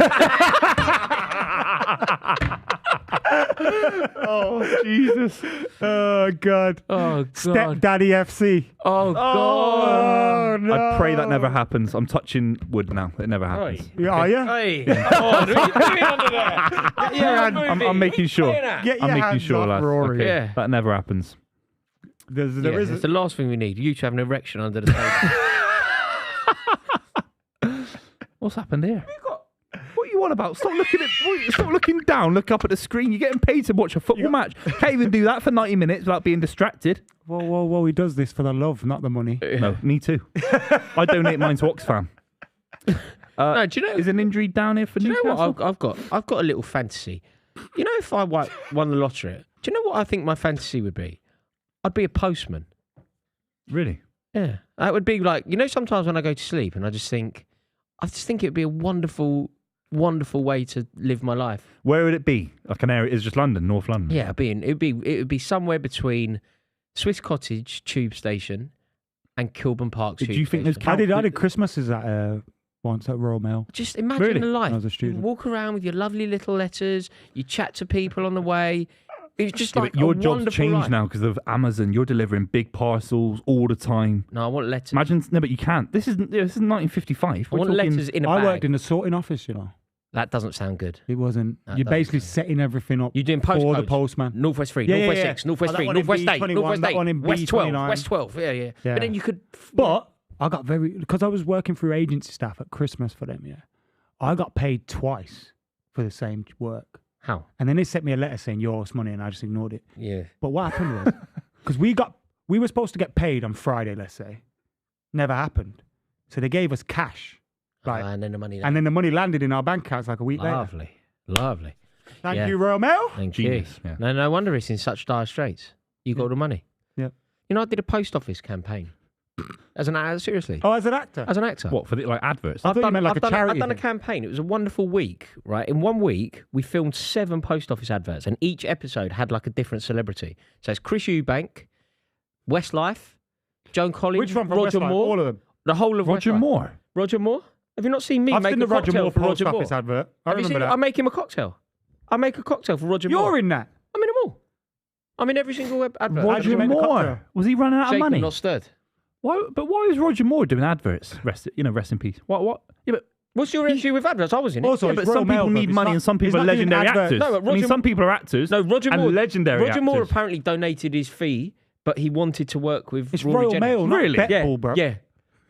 Oh, Jesus. Oh god. Oh, God. Stepdaddy FC. Oh, God. Oh no. I pray that never happens. I'm touching wood now. It never happens. Oi. Yeah, are you? Hey. Oh, what are you doing under there? Get your hand moving. I'm making sure. What are you doing at? Get I'm your making hands sure, off lads. Rory. Okay. Yeah. That never happens. There Yeah, is it's the last thing we need. You to have an erection under the table. What's happened here? What are you on about? Stop looking down. Look up at the screen. You're getting paid to watch a football match. Can't even do that for 90 minutes without being distracted. Whoa. He does this for the love, not the money. No, me too. I donate mine to Oxfam. No, do you know? Is an injury down here for Do you know Newcastle? what I've got a little fantasy. You know, if I won the lottery, do you know what I think my fantasy would be? I'd be a postman. Really? Yeah, that would be like, you know, sometimes when I go to sleep and I just think it would be a wonderful way to live my life. Where would it be? Like an area? Is just London, North London? Yeah, it would be somewhere between Swiss Cottage tube station and Kilburn Park tube Do you think station. there's I did Christmases at once at Royal Mail. Just imagine Really? the life. When I was a You student. walk around with your lovely little letters. You chat to people on the way. It's just Yeah, like but your a job's wonderful changed life. now because of Amazon. You're delivering big parcels all the time. No, I want letters. Imagine, no, but you can't. This is 1955. I want letters in a I bag. worked in a sorting office, you know. That doesn't sound good. It wasn't. No, it You're doesn't basically sound setting everything up You're doing for postcodes. the postman. Northwest 3, Yeah, Northwest yeah, 6, Northwest that 3, one in Northwest 8, B21, Northwest that 8, one in West 12, B29. West 12. Yeah. Yeah. But then you could... But I got because I was working through agency staff at Christmas for them, yeah. I got paid twice for the same work. How? And then they sent me a letter saying, "You're us money," and I just ignored it. Yeah. But what happened was, because we were supposed to get paid on Friday, let's say. Never happened. So they gave us cash. Like, And then the money... and then the money landed in our bank accounts like a week later. Lovely. Thank Yeah. you, Royal Mail. Thank Genius, you. yeah. No wonder it's in such dire straits. You got all the money. Yeah. You know, I did a post office campaign. Seriously. Oh, as an actor. As an actor. What, for the, like adverts? I thought you meant like a charity I've done a thing. campaign. It was a wonderful week, right? In 1 week, we filmed 7 post office adverts, and each episode had like a different celebrity. So it's Chris Eubank, Westlife, Joan Collins, Which one from Roger Westlife? Moore, All of them. the whole of Roger Westlife. Moore. Roger Moore? Have you not seen me I've make seen a the Roger cocktail Moore for post Roger Moore? office advert. I Have you remember seen it? that. I make him a cocktail. I make a cocktail for Roger Moore. You're in that. I'm in them all. I'm in every single advert. Why did you Roger make the Moore. cocktail? Was he running out of Shaken, money? not stirred. Why was Roger Moore doing adverts? Rest in peace. What? Yeah, but What's your issue with adverts? I was in it. Also, yeah, it's but Royal some Mail, people bruv. need It's money not- and some people it's are not doing legendary adverts. actors. No, but I mean, Roger- some people are actors. No, Roger Moore. and legendary Roger Moore actors. apparently donated his fee, but he wanted to work with It's Rory Royal Jennings. Mail, not Really? Betball, bro. Yeah.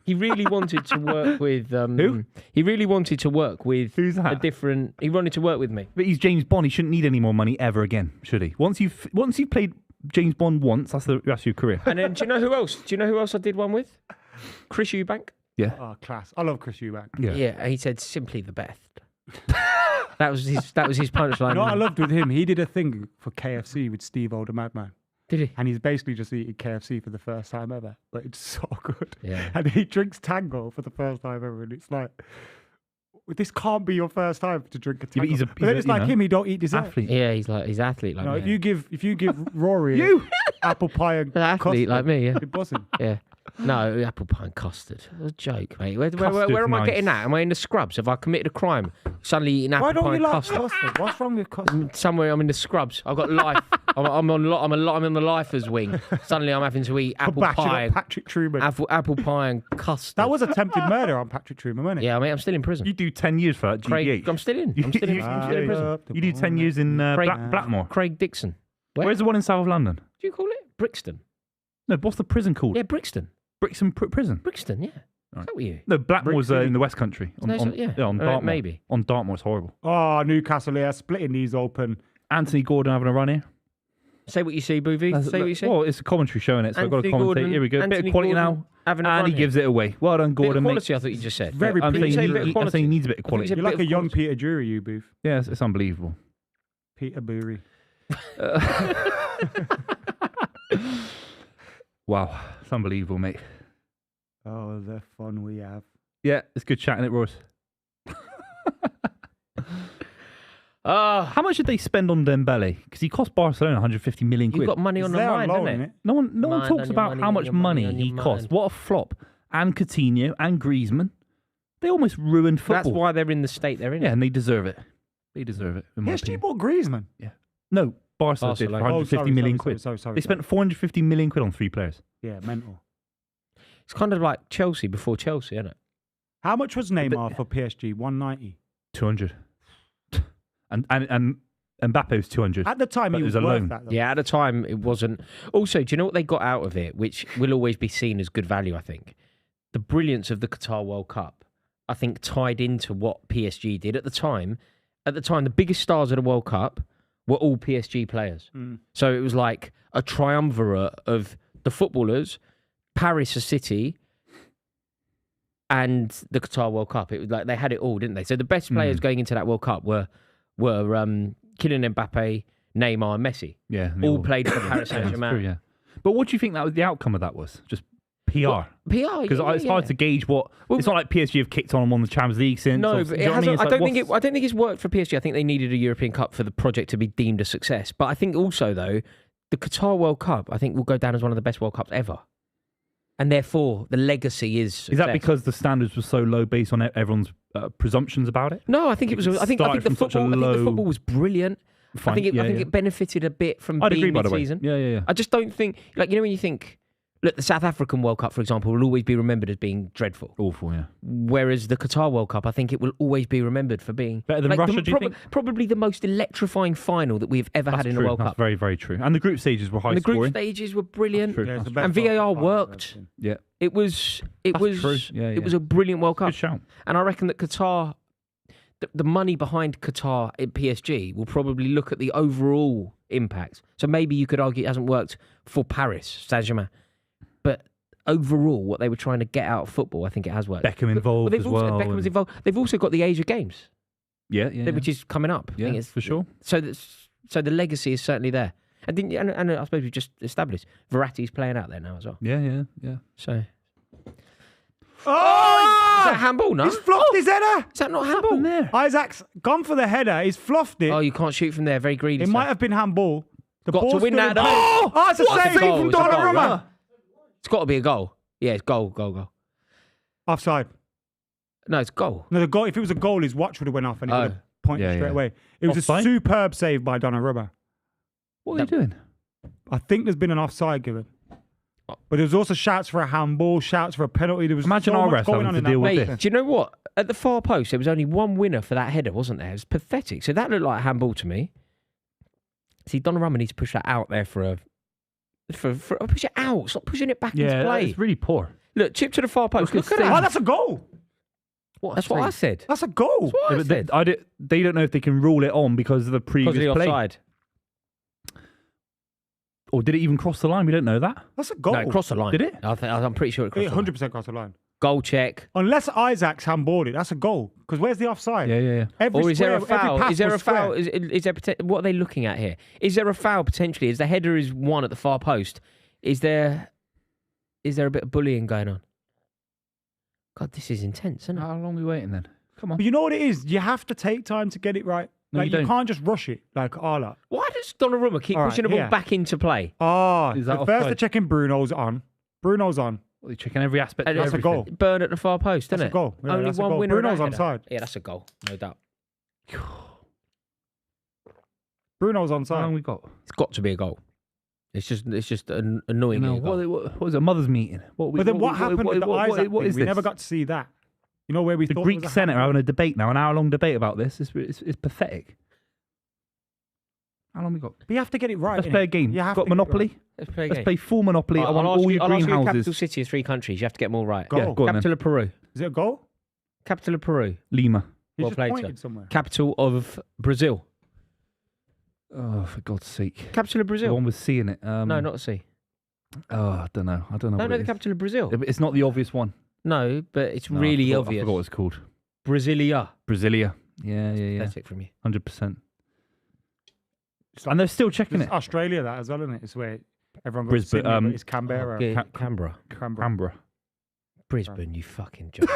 He really wanted to work with Who? He really wanted to work with Who's that? a different. He wanted to work with me. But he's James Bond. He shouldn't need any more money ever again, should he? Once you've played James Bond once, that's your career. And then do you know who else? Do you know who else I did one with? Chris Eubank. Yeah. Oh, class. I love Chris Eubank. Yeah. Yeah, and he said simply the best. That was his punchline. You know what I loved with him? He did a thing for KFC with Steve-O the Madman. Did he? And he's basically just eating KFC for the first time ever. But it's so good. Yeah. And he drinks Tango for the first time ever. And it's like, this can't be your first time to drink a Tango. Yeah, but then it's like him, he don't eat dessert. Athlete. Yeah, he's athlete like No, me. if you give Rory apple pie and An athlete custard, like me, yeah. he'd buzzing. Yeah. No, apple pie and custard. It's a joke, mate. Where Custard's am I nice. getting that? Am I in the scrubs? Have I committed a crime? Suddenly eating apple Why don't pie you and like custard? custard? What's wrong with custard? Somewhere I'm in the scrubs. I've got life. I'm on the lifers wing. Suddenly I'm having to eat apple pie, Patrick Truman. apple pie and custard. That was attempted murder on Patrick Truman, wasn't it? Yeah, I mean, I'm still in prison. You do 10 years for that, Craig, GBH. I'm still in. I'm still in, I'm still in prison. You do 10 years in Blackmore. Craig Dixon. Where? Where's the one in South London? Do you call it Brixton? No, what's the prison called? Yeah, Brixton. Brixton Prison. Brixton, yeah. Right. Is that with you? No, Blackmore's Brixton. in the West Country. On Dartmoor. Maybe. On Dartmoor, it's horrible. Oh, Newcastle, yeah, splitting these open. Anthony Gordon having a run here. Say what you see, Buvey. Say what you see. Well, it's a commentary showing it, so I've got to Anthony commentate. Gordon- Here we go. Bit Anthony of quality Gordon now. having a And run he here. gives it away. Well done, Bit of Gordon, mate. quality, I thought you just said. Very I'm Did you say a bit of saying he quality? needs a bit of I thought you quality. said You're bit like of a young quality. Peter Drury, you, Booth. Yeah, it's unbelievable. Peter Bury. Wow, it's unbelievable, mate. Oh, the fun we have. Yeah, it's good chatting it, Ross. Ah, How much did they spend on Dembele? Because he cost Barcelona 150 million you quid. got money on He's the there mind, alone, isn't it? innit? No one Mind talks on your about money, how on much your money, money on he your cost. mind. What a flop. And Coutinho and Griezmann. They almost ruined football. That's why they're in the state they're in. Yeah, and they deserve it. They deserve it. In my PSG opinion. bought Griezmann. No, Barca did for Barcelona. 150 million quid. Sorry. They spent 450 million quid on 3 players. Yeah, mental. It's kind of like Chelsea before Chelsea, isn't it? How much was Neymar for PSG? 190. 200. And Mbappe was 200. At the time, But he it was was a worth loan. that. Though. Yeah, at the time it wasn't. Also, do you know what they got out of it, which will always be seen as good value, I think? The brilliance of the Qatar World Cup, I think, tied into what PSG did at the time. At the time, the biggest stars of the World Cup were all PSG players. So it was like a triumvirate of the footballers, Paris, a city, and the Qatar World Cup. It was like they had it all, didn't they? So the best players going into that World Cup were Kylian Mbappe, Neymar, and Messi. Yeah. All played for Paris Yeah, that's Saint-Germain. true, yeah. But what do you think that was the outcome of that was? Just PR? PR, Because it's hard to gauge what. Well, it's not like PSG have kicked on and won the Champions League since. No, or, but do it you know what hasn't. It's I like, don't think it's worked for PSG. I think they needed a European Cup for the project to be deemed a success. But I think also though, the Qatar World Cup, I think will go down as one of the best World Cups ever, and therefore the legacy is. Success. Is that because the standards were so low based on everyone's presumptions about it? No, I think it was. I think started the from such a football. I think the low- football was brilliant. Fine. I think Yeah. it benefited a bit from I'd being agree, by the way. mid-season. Yeah. I just don't think, like, you know, when you think, look, the South African World Cup, for example, will always be remembered as being dreadful. Awful, yeah. Whereas the Qatar World Cup, I think it will always be remembered for being Better than Russia, do you think? Probably the most electrifying final that we've ever had in true. a World That's Cup. very, very true. And the group stages were high And the group scoring. stages were brilliant. True. Yeah, it's That's the true. best And VAR World Cup I've ever worked. seen. Yeah. It was true. Yeah, it was a brilliant World Cup. Good shout. And I reckon that Qatar, the money behind Qatar in PSG will probably look at the overall impact. So maybe you could argue it hasn't worked for Paris Saint-Germain, but overall, what they were trying to get out of football, I think it has worked. Beckham involved they've as also, well. Beckham's involved. They've also got the Asia Games, Yeah. which is coming up. I think Yeah, it's, for sure. So the legacy is certainly there. And I suppose we've just established Verratti's playing out there now as well. Yeah. So Oh! is that handball? No, He's fluffed his header. is that not Happened handball? there. Isaac's gone for the header. He's fluffed it. Oh, you can't shoot from there. Very greedy. It sir. might have been handball. The Got to ball's win still that. in play. Oh, it's a What a save goal, from it's a goal, Donnarumma. right? It's got to be a goal. Yeah, it's goal. Offside. No, it's goal. No, the goal. If it was a goal, his watch would have went off and he would have pointed Yeah, straight yeah. away. It was Offside? a superb save by Donnarumma. What are you doing? I think there's been an offside given. But there was also shouts for a handball, shouts for a penalty. There was Imagine so our much refs going having on to in that deal with match. this. Do you know what? At the far post, there was only one winner for that header, wasn't there? It was pathetic. So that looked like a handball to me. See, Donnarumma needs to push that out there for push it out. Stop pushing it back into play. It's really poor. Look, chip to the far post. Look at Oh, that. that's a goal. That's what I said. That's a goal. That's what I Yeah, said. but they don't know if they can rule it on because of the Because previous of the play. offside. Or did it even cross the line? We don't know that. That's a goal. No, it crossed the line. Did it? I'm pretty sure it crossed It the line. 100% crossed the line. goal check. Unless Isaac's handballed it, that's a goal. Because where's the offside? Yeah. Every Or is there a square- every foul? pass Is there was a foul? square. Is there what are they looking at here? Is there a foul potentially? As the header is one at the far post, is there a bit of bullying going on? God, this is intense, isn't it? How long are we waiting then? Come on. But you know what it is? You have to take time to get it right. No, Like, you you don't. can't just rush it like Arla. Why does Donnarumma keep All right, pushing the ball here. back into play? Oh, Is that the first offside? they're checking Bruno's on. Bruno's on. Well, you're checking every aspect And of that's a everything. goal. Burn at the far post, isn't That's it? a goal. Yeah, Only that's a one goal. winner. of Bruno's that header. onside. Yeah, that's a goal, no doubt. Bruno's How long onside. we got? It's got to be a goal. It's just an annoying. You know, what was it? A mother's meeting. But then what happened with the Isaac what thing? is We this? never got to see that. You know where we The thought Greek it was a Senate are handball? having a debate now, an hour-long debate about this. It's pathetic. How long we got? But you have to get it right. Let's innit? play a game. You have Got to get it Monopoly? right. Let's play a Let's game. play full Monopoly. I want all your I'll ask you a capital greenhouses. city of 3 countries. You have to get them all right. Go. Yeah, go on Capital then. of Peru. Is it a goal? Capital of Peru. Lima. He Well just played, pointed sir. somewhere. Capital of Brazil. Oh, for God's sake. Capital of The Brazil. one with C in it. No, not C. Oh, I don't know. I don't know. No, what no, it the is. capital of Brazil. It's not the obvious one. No, but it's No, really I obvious. forgot what it's called. Brasilia. Brasilia. Yeah. Pathetic from you. 100%. It's like- And they're still checking It's it. Australia that as well, isn't it? It's where everyone goes Brisbane, to Sydney, but it's Canberra. Okay, Ca- Canberra. Canberra. Brisbane, you fucking joke.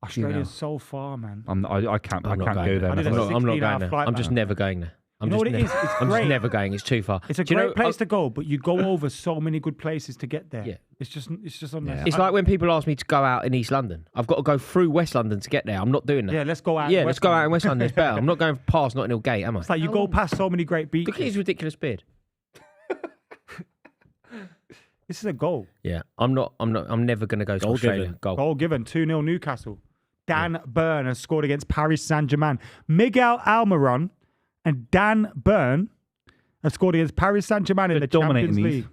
Australia's so far, man. I can't I'm not go going there. I did a myself. I'm not 16-hour going there. flight I'm just back. never going there. You know what it is? It's I'm just great. never going. It's too far. It's a Do you great know, place to go, but you go over so many good places to get there. Yeah. It's just unnecessary. It's like when people ask me to go out in East London. I've got to go through West London to get there. I'm not doing that. Yeah, let's go out. Yeah, in let's West go out in London. West London. It's better. I'm not going past Notting Hill Gate, am I? It's like you go past so many great Look at his beaches. ridiculous beard. This is a goal. Yeah, I'm never going to go to Australia. given. Goal. Goal given. 2-0 Newcastle. Dan Burn has scored against Paris Saint-Germain. Miguel Almiron and Dan Burn have scored against Paris Saint-Germain in They're the dominating Champions these. League.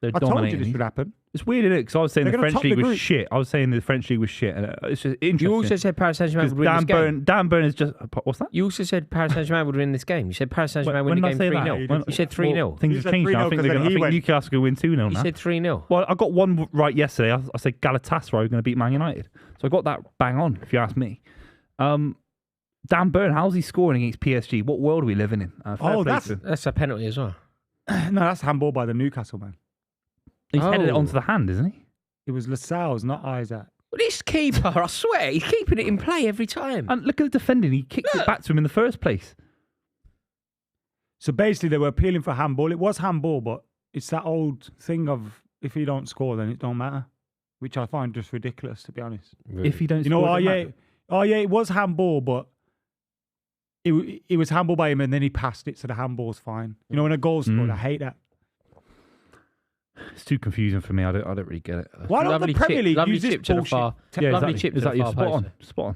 They're I told you dominating this these. would happen. It's weird, isn't it? Because I was saying They're the gonna French top league the was group. shit. I was saying the French league was shit. And it's just interesting. You also said Paris Saint-Germain would win Dan this game. Burn, Dan Burn is just what's that? You also said Paris Saint-Germain would win this game. You said Paris Saint-Germain When win the did I game say 3-0. that? When- You said 3-0. Well, things You have said changed now. 3-0 I think, 'cause they're then gonna, I he think went- Newcastle will win 2-0 You now. said 3-0. Well, I got one right yesterday. I said Galatasaray were going to beat Man United. So I got that bang on, if you ask me. Dan Burn, how's he scoring against PSG? What world are we living in? Fair play that's- to him. That's a penalty as well. No, that's handball by the Newcastle man. He's headed it Oh. onto the hand, isn't he? It was Lascelles, not Isaac. Well, this keeper, I swear, he's keeping it in play every time. And look at the defending. He kicked it back to him in the first place. So basically, they were appealing for handball. It was handball, but it's that old thing of if you don't score, then it don't matter, which I find just ridiculous, to be honest. If you don't You know, score, oh it yeah, it was handball, but it was handball by him, and then he passed it, so the handball's fine. You know, when a goal's scored, I hate that. it's too confusing for me. I don't really get it. Why don't Lovely the Premier chip- League lovely use this chip to the bullshit? far. Yeah, Lovely exactly. chip to Exactly. the far Spot post. on. Spot on.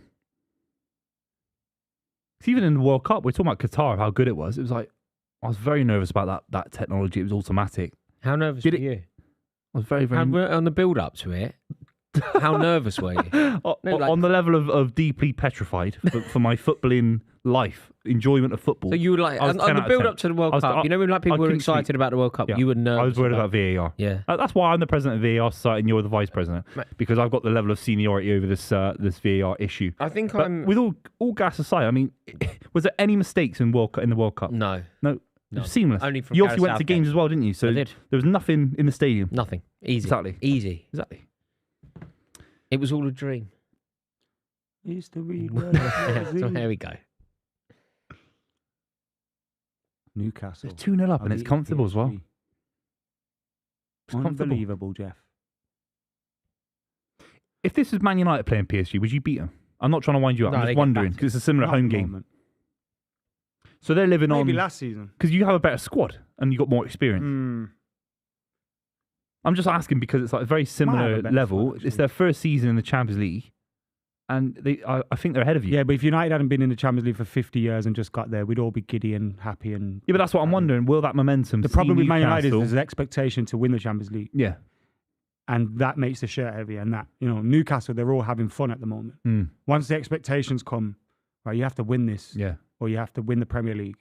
'Cause even in the World Cup, we're talking about Qatar, how good it was. It was like, I was very nervous about that technology. It was automatic. How nervous Did were it- you? I was very, very... On the build-up to it, how nervous were you? O- No, like- on the level of deeply petrified for my footballing life, enjoyment of football. So you were like, I was on 10 the out of build 10. up to the World I was- Cup, you know when like people I were couldn't excited sleep. about the World Cup, Yeah. you were nervous. I was worried about VAR. Yeah. That's why I'm the president of VAR Society and you're the vice president, Mate. because I've got the level of seniority over this VAR issue. I think But I'm... with all gas aside, I mean, was there any mistakes in the World Cup? No, No. It No. was seamless. Only from you obviously Gareth went to Southgate. games as well, didn't you? So I did. there was nothing in the stadium. Nothing. Easy. Exactly. Easy. Exactly. It was all a dream. Used to read So here we go. Newcastle. It's 2-0 up and it's Beat comfortable as well. PSG. It's comfortable. Unbelievable, Jeff. If this was Man United playing PSG, would you beat them? I'm not trying to wind you up. No, I'm they just get wondering battered. because it's a similar Not at home the game. moment. So they're living Maybe on last season. because you have a better squad and you got more experience. I'm just asking because it's like a very similar better level. squad, actually. It's their first season in the Champions League, and I think they're ahead of you. Yeah, but if United hadn't been in the Champions League for 50 years and just got there, we'd all be giddy and happy. And Yeah, but that's what I'm wondering. Will that momentum? the see problem with Man United is Newcastle- there's an expectation to win the Champions League, yeah, and that makes the shirt heavy. And that, you know, Newcastle, they're all having fun at the moment. Once the expectations come, right, you have to win this, yeah. or you have to win the Premier League.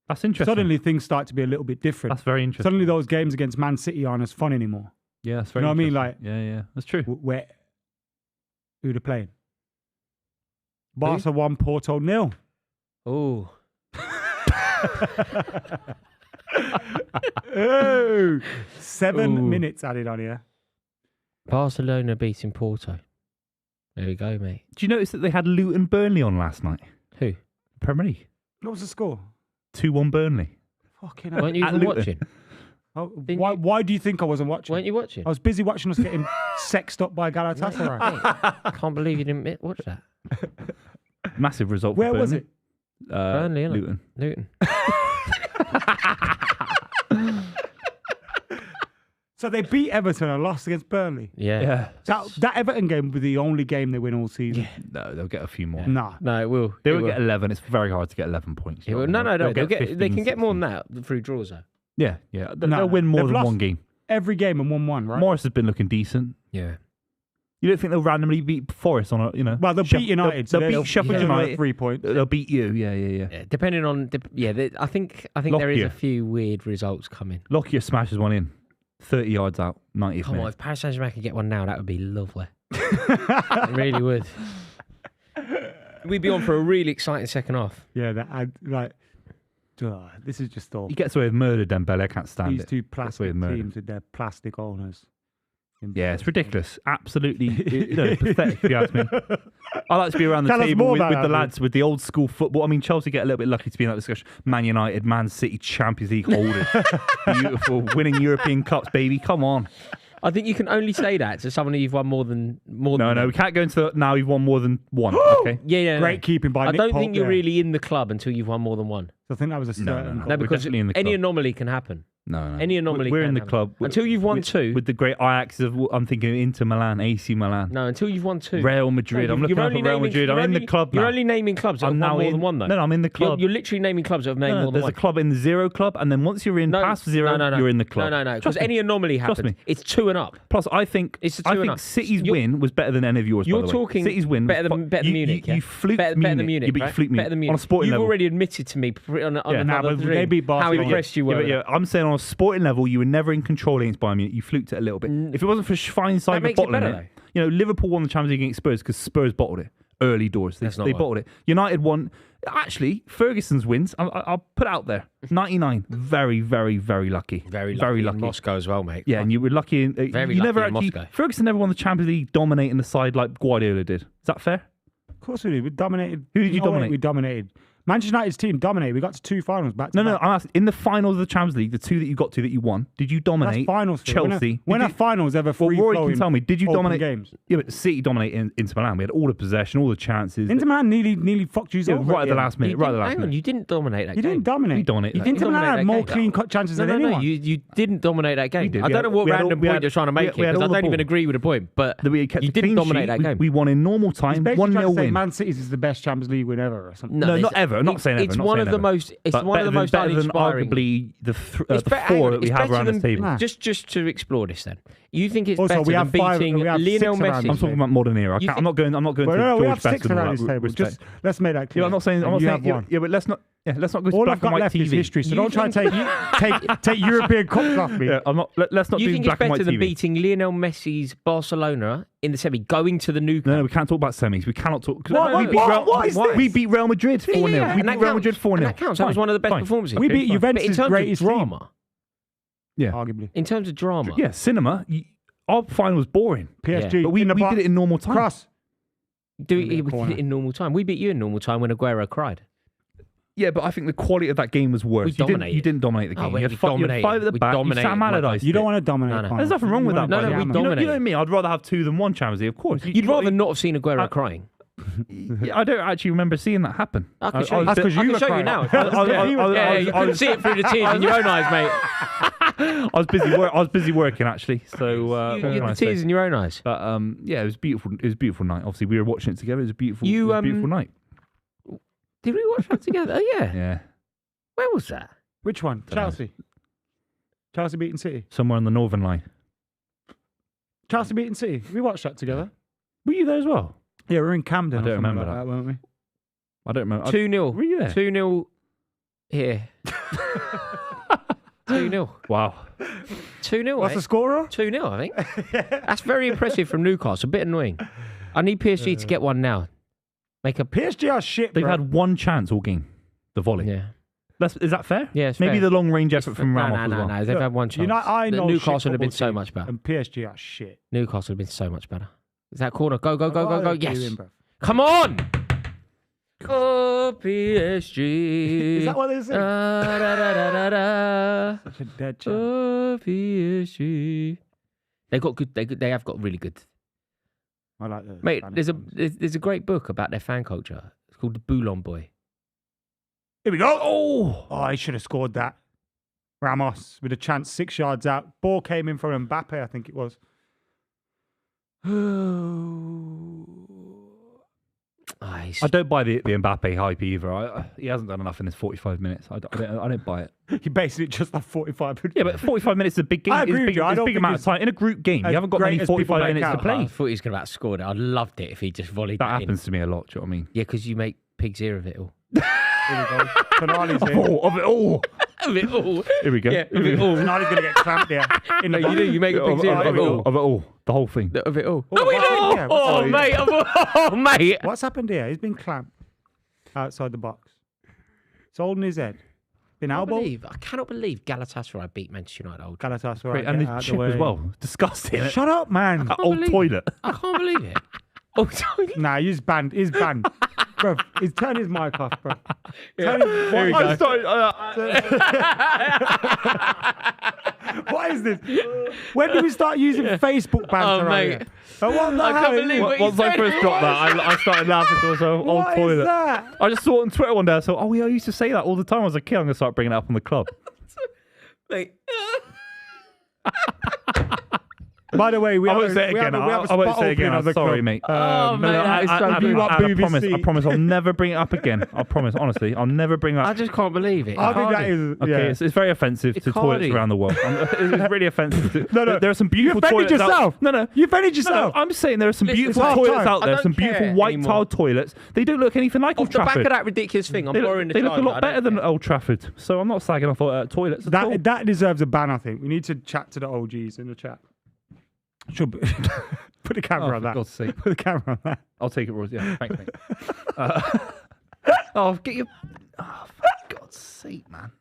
That's interesting. Suddenly things start to be a little bit different. That's very interesting. Suddenly those games against Man City aren't as fun anymore. Yeah, that's You very know what I mean? interesting. Like, yeah, that's true. where who they're playing? Barca 1, Porto 0. Oh, Oh, 7 Ooh. minutes added on here. Barcelona beating Porto. There we go, mate. Do you notice that they had Luton Burnley on last night? Who? Premier League. What was the score? 2-1 Burnley. Fucking hell. Weren't you At even Luton. watching? Oh, Didn't why, you- why do you think I wasn't watching? Weren't you watching? I was busy watching us getting sexed up by Galatasaray. I can't believe you didn't watch that. Massive result. Where for was Burnley. it? Burnley, innit? Luton. Luton. So they beat Everton and lost against Burnley. Yeah. Yeah. That Everton game was the only game they win all season. No, they'll get a few more. Nah. No, it will. They It will will. get 11. It's very hard to get 11 points. It will. No. They 15, can get more than 16. that through draws, though. Yeah. They'll No, win more they've than lost one game. Every game and won one, right? Morris has been looking decent. Yeah. You don't think they'll randomly beat Forest on a, Well, they'll beat United. They'll, so beat Sheffield give them United. 3 points. They'll beat you. Yeah. Yeah. Depending on. I think there is Lockyer. a few weird results coming. Lockyer smashes one in. 30 yards out. 90th Come on, minute. if Paris Saint-Germain could get one now, that would be lovely. It really would. We'd be on for a really exciting second half. Yeah, this is just all. He gets away with murder, Dembele. I can't stand These it. two Gets away plastic with murder. teams with their plastic owners. Yeah, it's ridiculous. Absolutely pathetic, if you ask me. I like to be around the Tell us table more with about the that, lads, with the old school football. I mean, Chelsea get a little bit lucky to be in that discussion. Man United, Man City, Champions League holders. Beautiful. Winning European Cups, baby. Come on. I think you can only say that to someone who you've won more than. No, we can't go into now you've won more than one. Okay. Yeah. Great keeping by I Nick don't Pope think you're there. really in the club until you've won more than one. I think that was a certain No. goal. No, We're because definitely in the any club. anomaly can happen. No. Any anomaly. We're can in the happen. club. Until you've won with, two. With the great Ajax of, I'm thinking Inter Milan, AC Milan, No, until you've won two. Real Madrid. No, I'm looking at Real Madrid. I'm in the club now. You're only naming clubs that I'm have now won more in. than one, though. No, I'm in the club. You're literally naming clubs that have named more than There's one. a club in the zero club, and then once you're in past zero, you're in the club. No. Because Trust me. any anomaly Trust happens. me. It's 2 and up. Plus, I think It's a 2 and up. City's You're- win was better than any of yours. You're by the way. talking City's win better was than Munich. You fluked Munich. Munich. Yeah, but you right? fluked Munich Better than Munich. on a sporting You've level. already admitted to me on Yeah. another but three they beat how Barcelona. impressed you were. Yeah, I'm saying on a sporting level, you were never in control against Bayern Munich. You fluked it a little bit. If it wasn't for Schweinsteiger makes it bottling better, it, Liverpool won the Champions League against Spurs because Spurs bottled it early doors. That's not They right. bottled it. United won. Actually, Ferguson's wins. I'll put it out there. 99. Very, very, very lucky. Very very lucky in Moscow as well, mate. Yeah, and you were lucky. Very you never lucky in actually. Moscow. Ferguson never won the Champions League dominating the side like Guardiola did. Is that fair? Of course we did. We dominated. Who did you No way, dominate? We dominated. Manchester United's team dominated. We got to 2 finals back to No, back. I'm asking. In the finals of the Champions League, the 2 that you got to that you won, did you That's dominate finals. Phil. Chelsea? When Did are you- finals ever Well, free Rory flowing? can tell me. Did you open dominate games? Yeah, but City dominated Inter Milan. We had all the possession, all the chances. Inter Milan nearly fucked you Yeah, over. right at the last minute. Right at the last Hang on, minute. you didn't dominate that You game. didn't dominate. We dominated You that Inter game. Milan had Dominate more that clean game. cut chances No, than anyone. you didn't dominate that game. did. I We don't had- know what we had all- random we point had- you're trying to make we here had because I all the don't even ball. agree with the point. But That we kept you a didn't clean dominate sheet. that game. We won in normal He's time. basically 1-0 trying to say win. Man City's is the best Champions League win ever or something. No, there's- not ever. Not saying ever. It's not one saying of the ever. most. It's But one of the most better than uninspiring. arguably the It's the better- hang 4 on, that we it's have better around this than- table. Nah. Just to explore this, then you think it's Also, better we than have five- beating we have Lionel 6 around Messi? this I'm talking about modern era. You I'm not going. Well, to no, we George have 6 Best and all around that. this with table. respect. Just let's make that clear. Yeah, I'm not saying. I'm And not you saying. have Yeah, one. yeah, but let's not. Yeah, let's not go All black I've got and white left is TV. history, so You don't try and take European cups off me. Yeah, I'm not. Let's not You do think it's black and white better than TV. beating Lionel Messi's Barcelona in the semi, going to the Nou Camp? No, we can't talk about semis. We cannot talk. 'cause What? we beat What? Real, What is we this? beat Real Madrid 4-0. Yeah, We and beat that Real counts. Madrid 4-0. And that counts. That was one of the best performances. We Okay, beat fine. But in Juventus' terms greatest of drama, Yeah. arguably. in terms of drama, Yeah, cinema. Our final was boring, PSG, Yeah. but we in the did box. it in normal time. Cross. we the did corner. it in normal time. We beat you in normal time when Aguero cried. Yeah, but I think the quality of that game was worse. We dominated. You didn't dominate the Oh, game. we you had 5 dominated. at the We back. You dominated Sam like Allardyce. You don't did. want to dominate. No, no. finals. There's nothing wrong with that. No, by no, the way. we You know dominated. me. I'd rather have 2 than 1 Champions League, of course. You'd rather not have seen Aguero crying. Yeah, I don't actually remember seeing that happen. I can show you. That's 'cause I you can were show you crying. now. I You couldn't see it through the tears in your own eyes, mate. I was busy working actually. So what You can had I the say? tears in your own eyes. But yeah, it was beautiful. It was a beautiful night. Obviously, we were watching it together. It was a beautiful. You, it was a beautiful night. Did we watch that together? Oh, yeah. Yeah, Where was that? Which one? Chelsea. Chelsea beating City. somewhere on the Northern Line. Chelsea beating City. We watched that together. Were you there as well? Yeah, we were in Camden. I don't or something remember like that. weren't we? I don't remember. 2-0. Were you there? 2-0 here. 2-0. Wow. 2-0. What's the scorer? 2-0, I think. That's very impressive from Newcastle. A bit annoying. I need PSG to get one now. Make a PSG are shit, They've bro. had one chance all game. The volley. Yeah. Is that fair? Yeah, it's Maybe fair. the long range effort from Ramos as well. No. They've had one chance. I know Newcastle shit would have been football so team, much better. And PSG are shit. Newcastle would have been so much better. Is that corner? Go. Yes. Doing, bro. Come on. Oh, PSG. Is that what they say? Da. Such a dead chance. Oh, PSG. They got good. They have got really good. I like those. Mate, Spanish ones. there's a great book about their fan culture. It's called The Boulon Boy. Here we go. Oh, he should have scored that. Ramos with a chance 6 yards out. Ball came in from Mbappe, I think it was. I don't buy the Mbappe hype either. He hasn't done enough in his 45 minutes. I don't buy it. He basically just had 45. Yeah, but 45 minutes is a big game. I agree with you. I It's a don't big think amount of it's time. In a group game, you haven't got great many as people 45 make minutes to out. I play. thought he was going to score it. I loved it if he just volleyed That that happens to me a lot. Do you know what I mean? Yeah, because you make pig's ear of it all. Here we go. Tonali's here. Of it all. Of it all. Here we go. Yeah, of it all. Tonali's going to get clamped there. In the No, you do. You make a pig's ear Of of it it all. all. Of it all. The whole thing. Of it all. Oh, what's happened here? Oh, mate. Oh, mate. What's happened here? He's been clamped outside the box. It's holding his head. Been elbowed. I cannot believe Galatasaray beat Manchester United. Old. Galatasaray. Great. And get the out the chip way. as well. Disgusting. Shut up, man. That old toilet. I can't believe it. Oh, sorry. Nah, he's banned. He's banned. Bro, he's turned his mic off, bro. Yeah. Here we go. What is this? When did we start using Facebook banter? Oh, mate. What the I can't hell? believe what you Once I said. first dropped that, I started laughing to myself. Old What is toilet. that? I just saw it on Twitter one day. I thought, oh, yeah, I used to say that all the time when I was a kid. I'm going to start bringing it up on the club. Mate. By the way, we I have won't a- say it we have again. a- we have a I won't spot say it opening again. of I'm the sorry, club. mate. Oh, mate, that is so Have you got BBC? I promise I'll never bring it up again. I promise, honestly. I'll never bring it I up. just can't believe it. I think that Icardi. is. Okay, Yeah. it's very offensive to toilets Icardi. around the world. It's really offensive. No. There are some You beautiful offended toilets yourself. out. No. You offended No, yourself. I'm saying there are some Listen, beautiful it's half toilets time. out there. I Some don't care beautiful white anymore. tiled toilets. They don't look anything like Off Old the back Trafford. of that ridiculous thing, I'm They borrowing the look a charger. lot I better don't than care. Old Trafford. So I'm not slagging off toilets at all. That deserves a ban, I think. We need to chat to the OGs in the chat. Should be- put the camera Oh, on for that. God's sake. Put the camera on that. I'll take it, Royce. Yeah, thanks, mate. Get your... Oh, for God's sake, man.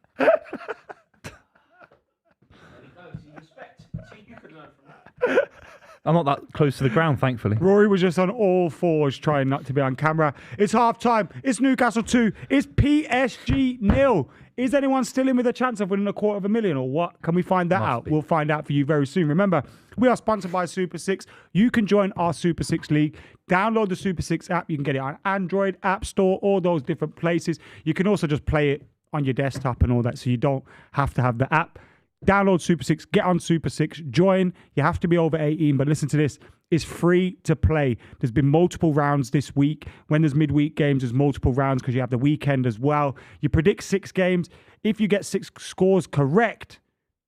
I'm not that close to the ground, thankfully. Rory was just on all fours trying not to be on camera. It's half time. It's Newcastle 2. It's PSG 0. Is anyone still in with a chance of winning $250,000 or what? Can we find that Must out? be. We'll find out for you very soon. Remember, we are sponsored by Super 6. You can join our Super 6 League. Download the Super 6 app. You can get it on Android, App Store, all those different places. You can also just play it on your desktop and all that, so you don't have to have the app. Download Super 6, get on Super 6, join. You have to be over 18, but listen to this. It's free to play. There's been multiple rounds this week. When there's midweek games, there's multiple rounds because you have the weekend as well. You predict 6 games. If you get 6 scores correct,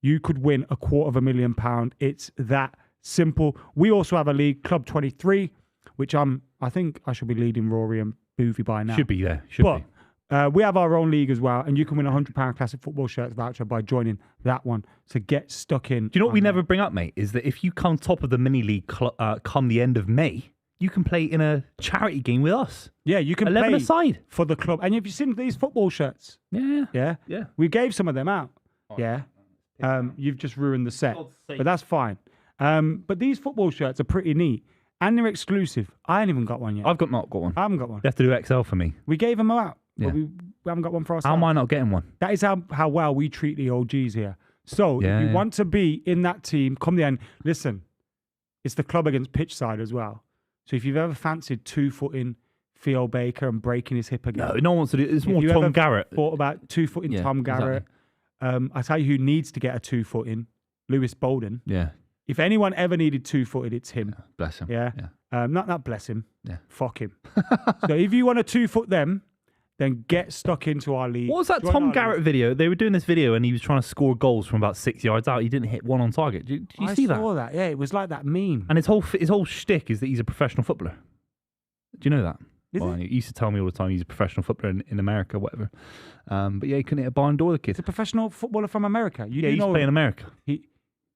you could win £250,000. It's that simple. We also have a league, Club 23, which I think I should be leading Rory and Buvey by now. Should be there. Should be. We have our own league as well, and you can win a £100 classic football shirts voucher by joining that one. So get stuck in. Do you know what we never bring up, mate? Is that if you come top of the mini league come the end of May, you can play in a charity game with us. Yeah, you can 11 play aside. for the club. And have you seen these football shirts? Yeah. Yeah, Yeah. we gave some of them out. Yeah, you've just ruined the set, but that's fine. But these football shirts are pretty neat, and they're exclusive. I ain't even got one yet. I've not got one. I haven't got one. You have to do XL for me. We gave them out, Yeah. but we haven't got one for ourselves. How am I not getting one? That is how well we treat the OGs here. So Yeah, if you yeah. want to be in that team, come the end. Listen, it's the club against pitch side as well. So if you've ever fancied 2-footing Theo Baker and breaking his hip again, No one wants to do it. It's if more you Tom ever Garrett. thought about 2-footing Yeah, Tom Garrett, I tell you who needs to get a 2-footing, Lewis Bolden. Yeah. If anyone ever needed 2-footed, it's him. Bless him. Yeah. Yeah. Not bless him. Yeah. Fuck him. So if you want to 2-foot them, then get stuck into our league. What was that Join Tom our Garrett league. video? They were doing this video and he was trying to score goals from about 6 yards out. He didn't hit one on target. Did you see that? I saw that. Yeah, it was like that meme. And his whole shtick is that he's a professional footballer. Do you know that? Well, he used to tell me all the time he's a professional footballer in America, whatever. But yeah, he couldn't hit a barn door, the kid. He's a professional footballer from America. He used to play in America. Did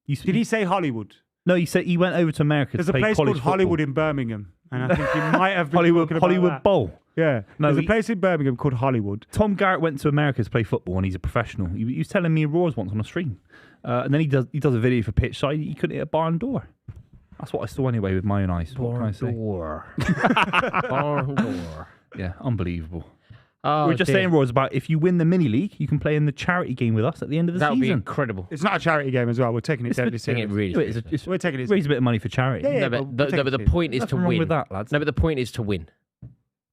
he say Hollywood? No, he said he went over to America There's to a play place college called football. Hollywood in Birmingham, and I think he might have been talking about Hollywood that. Bowl. Yeah, No, there's a place in Birmingham called Hollywood. Tom Garrett went to America to play football, and he's a professional. He was telling me Roars once on a stream, and then he does a video for Pitch Side. He couldn't hit a barn door. That's what I saw anyway with my own eyes. What can I say? Barn door. Yeah, unbelievable. Oh, We're just saying, Roars, about if you win the mini league, you can play in the charity game with us at the end of the That would be season. incredible. It's not a charity game as well. We're taking it deadly I think it serious. really Yeah, is. We're taking it. Raise a bit of money for charity. Yeah, No, but the point is to Nothing wrong win. with that, lads. No, but the point is to win.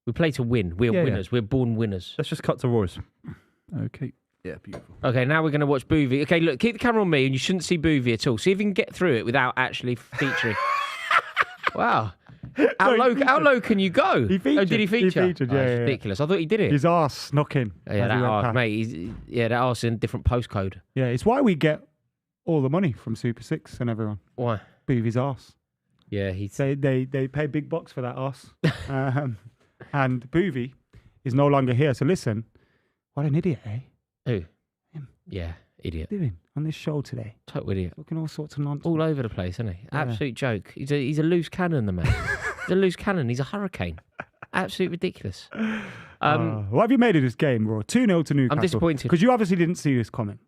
We play to win. We're Yeah, winners. We're born winners. Let's just cut to Roars. Okay. Yeah, beautiful. Okay, now we're going to watch Buvey. Okay, look, keep the camera on me, and you shouldn't see Buvey at all. See if you can get through it without actually featuring. Wow. How low can you go? He featured. Oh, did he feature? He featured, Oh, yeah, it's yeah. ridiculous. I thought he did it. His arse snuck in. Yeah, as that he went arse, past. mate. That arse in a different postcode. Yeah, it's why we get all the money from Super 6 and everyone. Why? Buvey's arse. Yeah, he's. They pay big bucks for that arse. And Buvey is no longer here. So listen, what an idiot, eh? Who? Him. Yeah, idiot. Doing on this show today. Total idiot. Looking all sorts of nonsense. All over the place, isn't he? Yeah. Absolute joke. He's a loose cannon, the man. He's a loose cannon. He's a hurricane. Absolute ridiculous. What have you made of this game, Raw? 2-0 to Newcastle. I'm disappointed. Because you obviously didn't see this coming.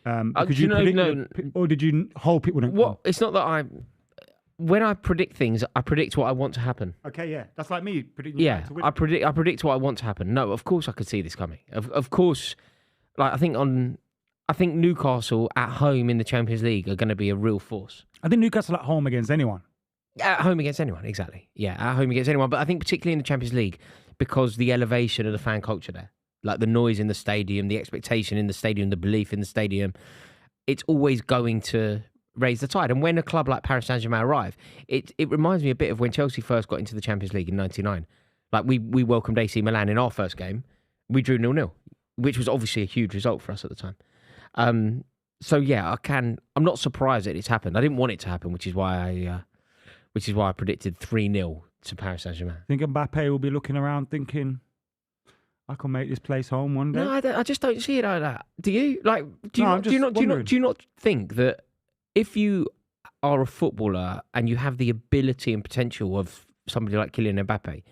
Because do you know- predicted or did you hope it wouldn't What? It's not that when I predict things, I predict what I want to happen. come? Okay, yeah. That's like me predicting Yeah, to win. I predict what I want to happen. No, of course I could see this coming. Of course, like I think Newcastle at home in the Champions League are going to be a real force. I think Newcastle at home against anyone. At home against anyone, exactly. Yeah, at home against anyone. But I think particularly in the Champions League, because the elevation of the fan culture there, like the noise in the stadium, the expectation in the stadium, the belief in the stadium, it's always going to raise the tide. And when a club like Paris Saint-Germain arrive, it reminds me a bit of when Chelsea first got into the Champions League in '99. Like we welcomed AC Milan in our first game. We drew 0-0, which was obviously a huge result for us at the time. So yeah, I'm not surprised that it's happened. I didn't want it to happen, which is why I predicted 3-0 to Paris Saint-Germain. I think Mbappe will be looking around thinking, I can make this place home one day. No, I just don't see it like that. Do you? Like, do I'm just wondering. you not think that if you are a footballer and you have the ability and potential of somebody like Kylian Mbappe,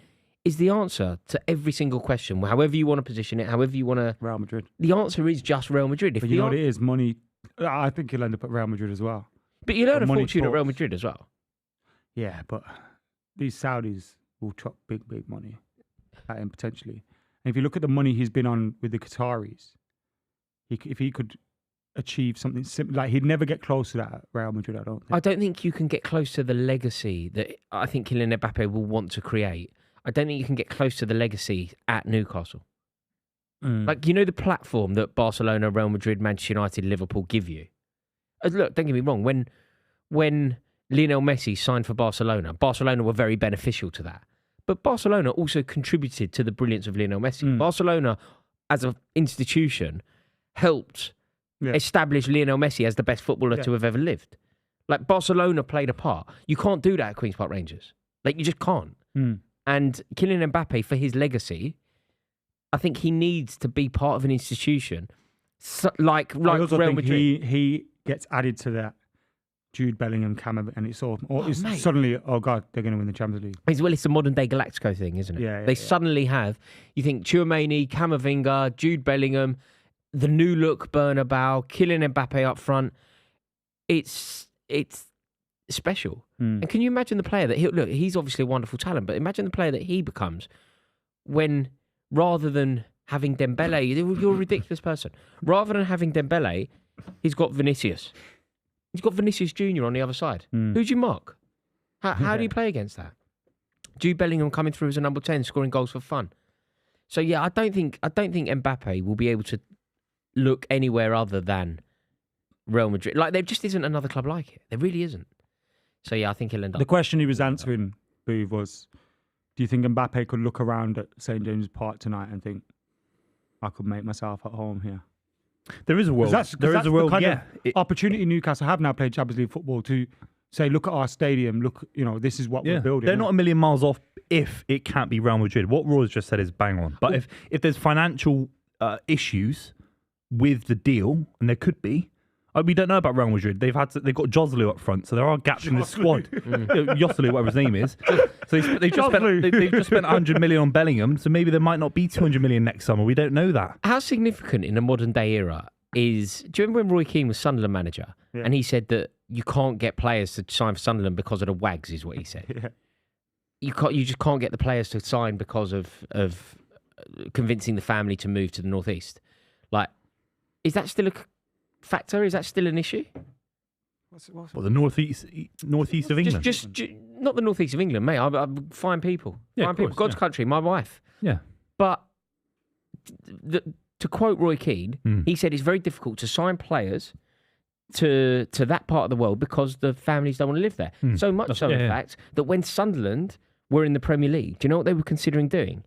is the answer to every single question, however you want to position it, however you want to... Real Madrid. The answer is just Real Madrid. If But you know what it is? Money. I think he'll end up at Real Madrid as well. But you'll earn a money fortune at Real talks. Madrid as well. Yeah, but these Saudis will chuck big money at him potentially. And if you look at the money he's been on with the Qataris, if he could achieve something similar, like he'd never get close to that at Real Madrid, I don't think. I don't think you can get close to the legacy that I think Kylian Mbappe will want to create. I don't think you can get close to the legacy at Newcastle. Like, you know, the platform that Barcelona, Real Madrid, Manchester United, Liverpool give you. Look, don't get me wrong. When Lionel Messi signed for Barcelona, Barcelona were very beneficial to that. But Barcelona also contributed to the brilliance of Lionel Messi. Barcelona, as an institution, helped establish Lionel Messi as the best footballer to have ever lived. Like, Barcelona played a part. You can't do that at Queen's Park Rangers. Like, you just can't. And Kylian Mbappe, for his legacy, I think he needs to be part of an institution like I also Real think Madrid. he gets added to that Jude Bellingham, and it's all, it's mate. suddenly, oh God, they're going to win the Champions League. As well, it's a modern day Galactico thing, isn't it? Yeah, They suddenly have, you think Tchouaméni, Camavinga, Jude Bellingham, the new look Bernabeu, Kylian Mbappe up front. It's special. And can you imagine the player that he's obviously a wonderful talent, but imagine the player that he becomes when, rather than having Dembele, you're a ridiculous person. Rather than having Dembele, he's got Vinicius. He's got Vinicius Junior on the other side. Who'd you mark? How do you play against that? Jude Bellingham coming through as a number 10, scoring goals for fun. So yeah, I don't think Mbappe will be able to look anywhere other than Real Madrid. Like, there just isn't another club like it. There really isn't. So yeah, I think he'll end up. The question he was answering, Booth, was, do you think Mbappe could look around at St James's Park tonight and think, I could make myself at home here? There is a world. That's there is a world. the kind Yeah, of opportunity Newcastle have now played Champions League football to say, look at our stadium. Look, this is what we're building. They're not a million miles off if it can't be Real Madrid. What Roy's just said is bang on. But if there's financial issues with the deal, and there could be, we don't know about Real Madrid. They've got Joselu up front, so there are gaps in the squad. Joselu, whatever his name is. So they've just spent 100 million on Bellingham. So maybe there might not be 200 million next summer. We don't know that. How significant in a modern day era is? Do you remember when Roy Keane was Sunderland manager, and he said that you can't get players to sign for Sunderland because of the wags? Is what he said. Yeah. You just can't get the players to sign because of convincing the family to move to the northeast. Like, is that still a factor? Is that still an issue? Well, the northeast of England. Just not the northeast of England, mate. I'm fine people. Fine people. God's country, my wife. Yeah. But to quote Roy Keane, he said it's very difficult to sign players to that part of the world because the families don't want to live there. So much so, in fact, that when Sunderland were in the Premier League, do you know what they were considering doing?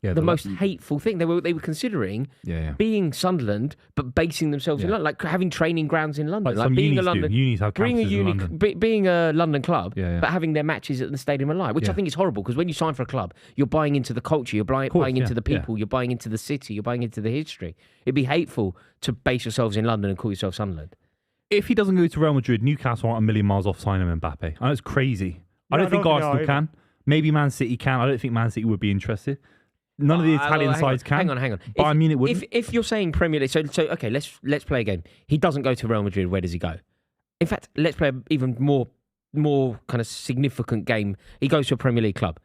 Yeah, the most hateful thing. They were considering being Sunderland, but basing themselves in London, like having training grounds in London, like being a London, being a London club, but having their matches at the Stadium of Light, which I think is horrible because when you sign for a club, you're buying into the culture, you're buying into the people, you're buying into the city, you're buying into the history. It'd be hateful to base yourselves in London and call yourself Sunderland. If he doesn't go to Real Madrid, Newcastle aren't a million miles off signing Mbappe. I know it's crazy. I don't think Arsenal can. Maybe Man City can. I don't think Man City would be interested. None of the Italian sides can. Hang on. But I mean, it wouldn't. If you're saying Premier League, so okay, let's play a game. He doesn't go to Real Madrid. Where does he go? In fact, let's play an even more kind of significant game. He goes to a Premier League club.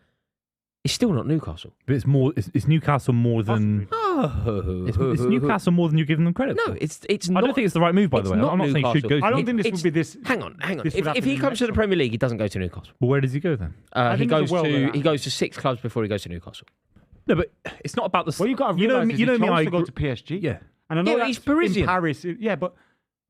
It's still not Newcastle. But it's more. It's Newcastle more than. It's Newcastle more than you're giving them credit. No, for. it's I not. don't think it's the right move. By the way, I'm not saying he should go. I don't think this would be this. Hang on. If he comes to the Premier League, he doesn't go to Newcastle. Well, where does he go then? He goes to 6 clubs before he goes to Newcastle. No, but it's not about the. Well, you got to realize he chose to go to PSG. Yeah, and I know he's Parisian. In Paris. Yeah, but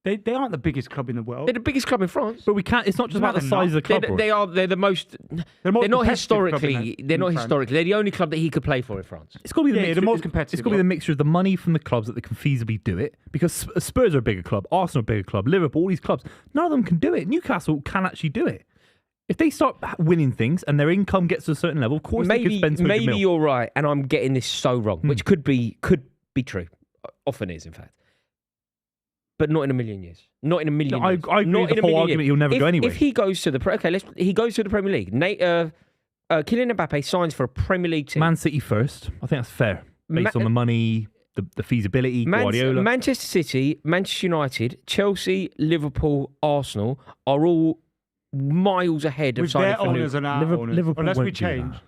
they aren't the biggest club in the world. They're the biggest club in France. But we can't. It's not just about the size of the club. They're the most. They're not historically. They're not historically. They're the only club that he could play for in France. It's got to be the most competitive. It's got to be the mixture of the money from the clubs that can feasibly do it. Because Spurs are a bigger club, Arsenal are a bigger club, Liverpool, all these clubs. None of them can do it. Newcastle can actually do it. If they start winning things and their income gets to a certain level, of course they could spend 200 Maybe mil. you're right, and I'm getting this so wrong, which could be true. Often is, in fact. But not in a million years. Not in a million years. I agree with the whole argument. He'll never go anywhere. If he goes to the he goes to the Premier League. Kylian Mbappe signs for a Premier League team. Man City first. I think that's fair based on the money, the feasibility. Guardiola, Manchester City, Manchester United, Chelsea, Liverpool, Arsenal are all miles ahead of signing for owners and our owners. Liverpool Unless won't we do change, that.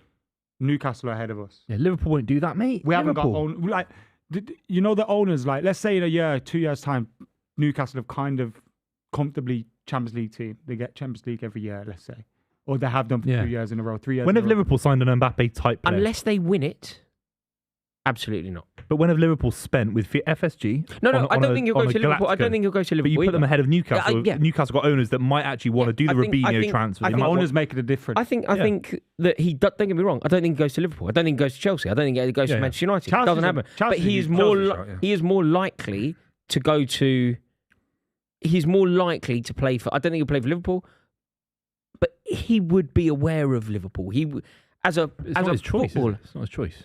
Newcastle are ahead of us. Yeah, Liverpool won't do that, mate. We haven't got like the owners. Like, let's say in a year, 2 years time, Newcastle have kind of comfortably Champions League team. They get Champions League every year, let's say, or they have done for 2 years in a row, 3 years. When have have Liverpool signed an Mbappe type player? Unless they win it, absolutely not. But when have Liverpool spent with FSG? No, I don't think he'll go to Liverpool. I don't think he'll go to Liverpool. But you put them ahead of Newcastle. Newcastle got owners that might actually want to do the Robinho transfer. I think owners make it a difference. I think that don't get me wrong. I don't think he goes to Liverpool. I don't think he goes to Chelsea. I don't think he goes to Manchester United. It doesn't happen. But he is more likely to go to. He's more likely to play for. I don't think he'll play for Liverpool, but he would be aware of Liverpool. He as a footballer. It's not his choice.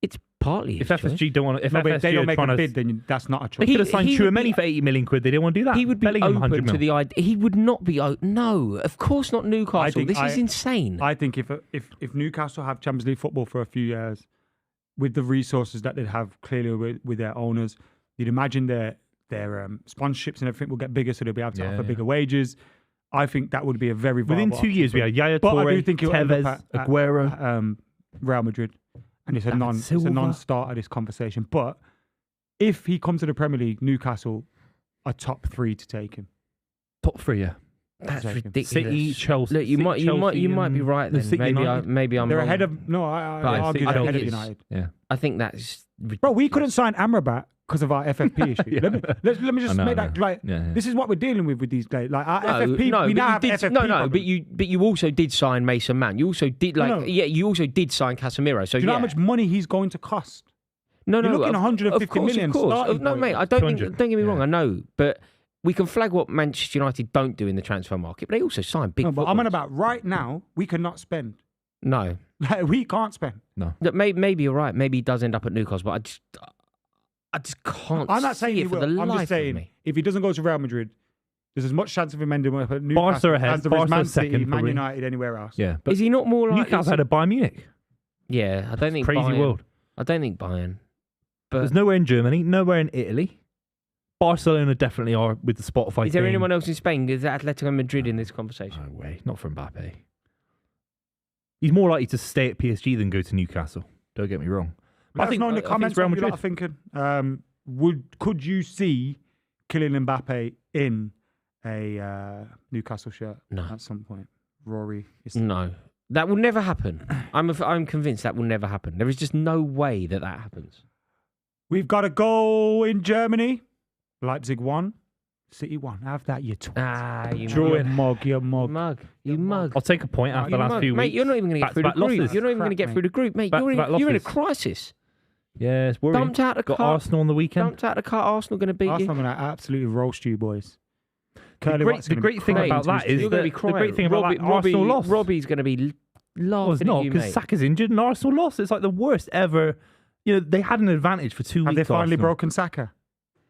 It's partly if FSG don't want to, if they don't make a bid, then that's not a choice. They could have signed Tchouaméni for 80 million quid. They didn't want to do that. He would be open to the idea. He would not be. No, of course not Newcastle. This is insane. I think if Newcastle have Champions League football for a few years, with the resources that they'd have clearly with their owners, you'd imagine their sponsorships and everything will get bigger, so they'll be able to offer bigger wages. I think that would be a very viable within 2 years. We had Yaya Toure, Tevez, Aguero, Real Madrid. And it's a non-starter, this conversation. But if he comes to the Premier League, Newcastle are top 3 to take him. Top 3, yeah. That's ridiculous. City, Chelsea. Look, you might be right then. Maybe I'm They're wrong. ahead of. No, I argue they're ahead of United. Yeah. I think that's ridiculous. Bro, we couldn't sign Amrabat because of our FFP issue. Let me just make that this is what we're dealing with these days. Like our FFP, we now have FFP. But you also did sign Mason Mount. You also did you also did sign Casemiro. So do you know how much money he's going to cost? No, you're looking 150 million. Of course. No, mate, I don't think. Don't get me wrong. I know, but we can flag what Manchester United don't do in the transfer market, but they also sign big. No, but I'm on footballers. about right now. We cannot spend. No, Like, we can't spend. Look, maybe you're right. Maybe he does end up at Newcastle, but I just can't. I'm not saying see he it for will. the I'm life just saying of me. if he doesn't go to Real Madrid, there's as much chance of him ending up at Barca Newcastle ahead, as there is Barca Man City, second, Man probably. United, anywhere else. Yeah, but Is he not more like Newcastle had a Bayern Munich. Yeah, I don't think Crazy Bayern, world. I don't think Bayern. But There's nowhere in Germany, nowhere in Italy. Barcelona definitely are with the Spotify. is there thing. anyone else in Spain? Is Atletico Madrid in this conversation? No way, not for Mbappe. He's more likely to stay at PSG than go to Newcastle. Don't get me wrong. Let us know in the it's comments Real what you lot Madrid. are thinking. Could you see Kylian Mbappe in a Newcastle shirt No. at some point? Rory is No, that will never happen. I'm convinced that will never happen. There is just no way that happens. We've got a goal in Germany. Leipzig 1, City 1. Have that, you twat. You Draw mug. it. You mug. You mug. I'll take a point after You the last mug. few Mate, weeks. you're not even going to get through the Back-to-back group. losses. You're not even going to get Crap, through the group, mate. You're Back-to-back in a losses. crisis. Yeah, it's worrying. Dumped out the Got car. Arsenal on the weekend. Dumped out the car. Arsenal going to beat Arsenal you. going to absolutely roast you, boys. The great thing about that is You're going to be the crying. great thing about that, Robbie, Arsenal lost. Robbie's going to be No, it's laughing not at you, because mate. Saka's injured and Arsenal lost. It's like the worst ever. You know, they had an advantage for 2 weeks. Have they finally Arsenal. broken Saka?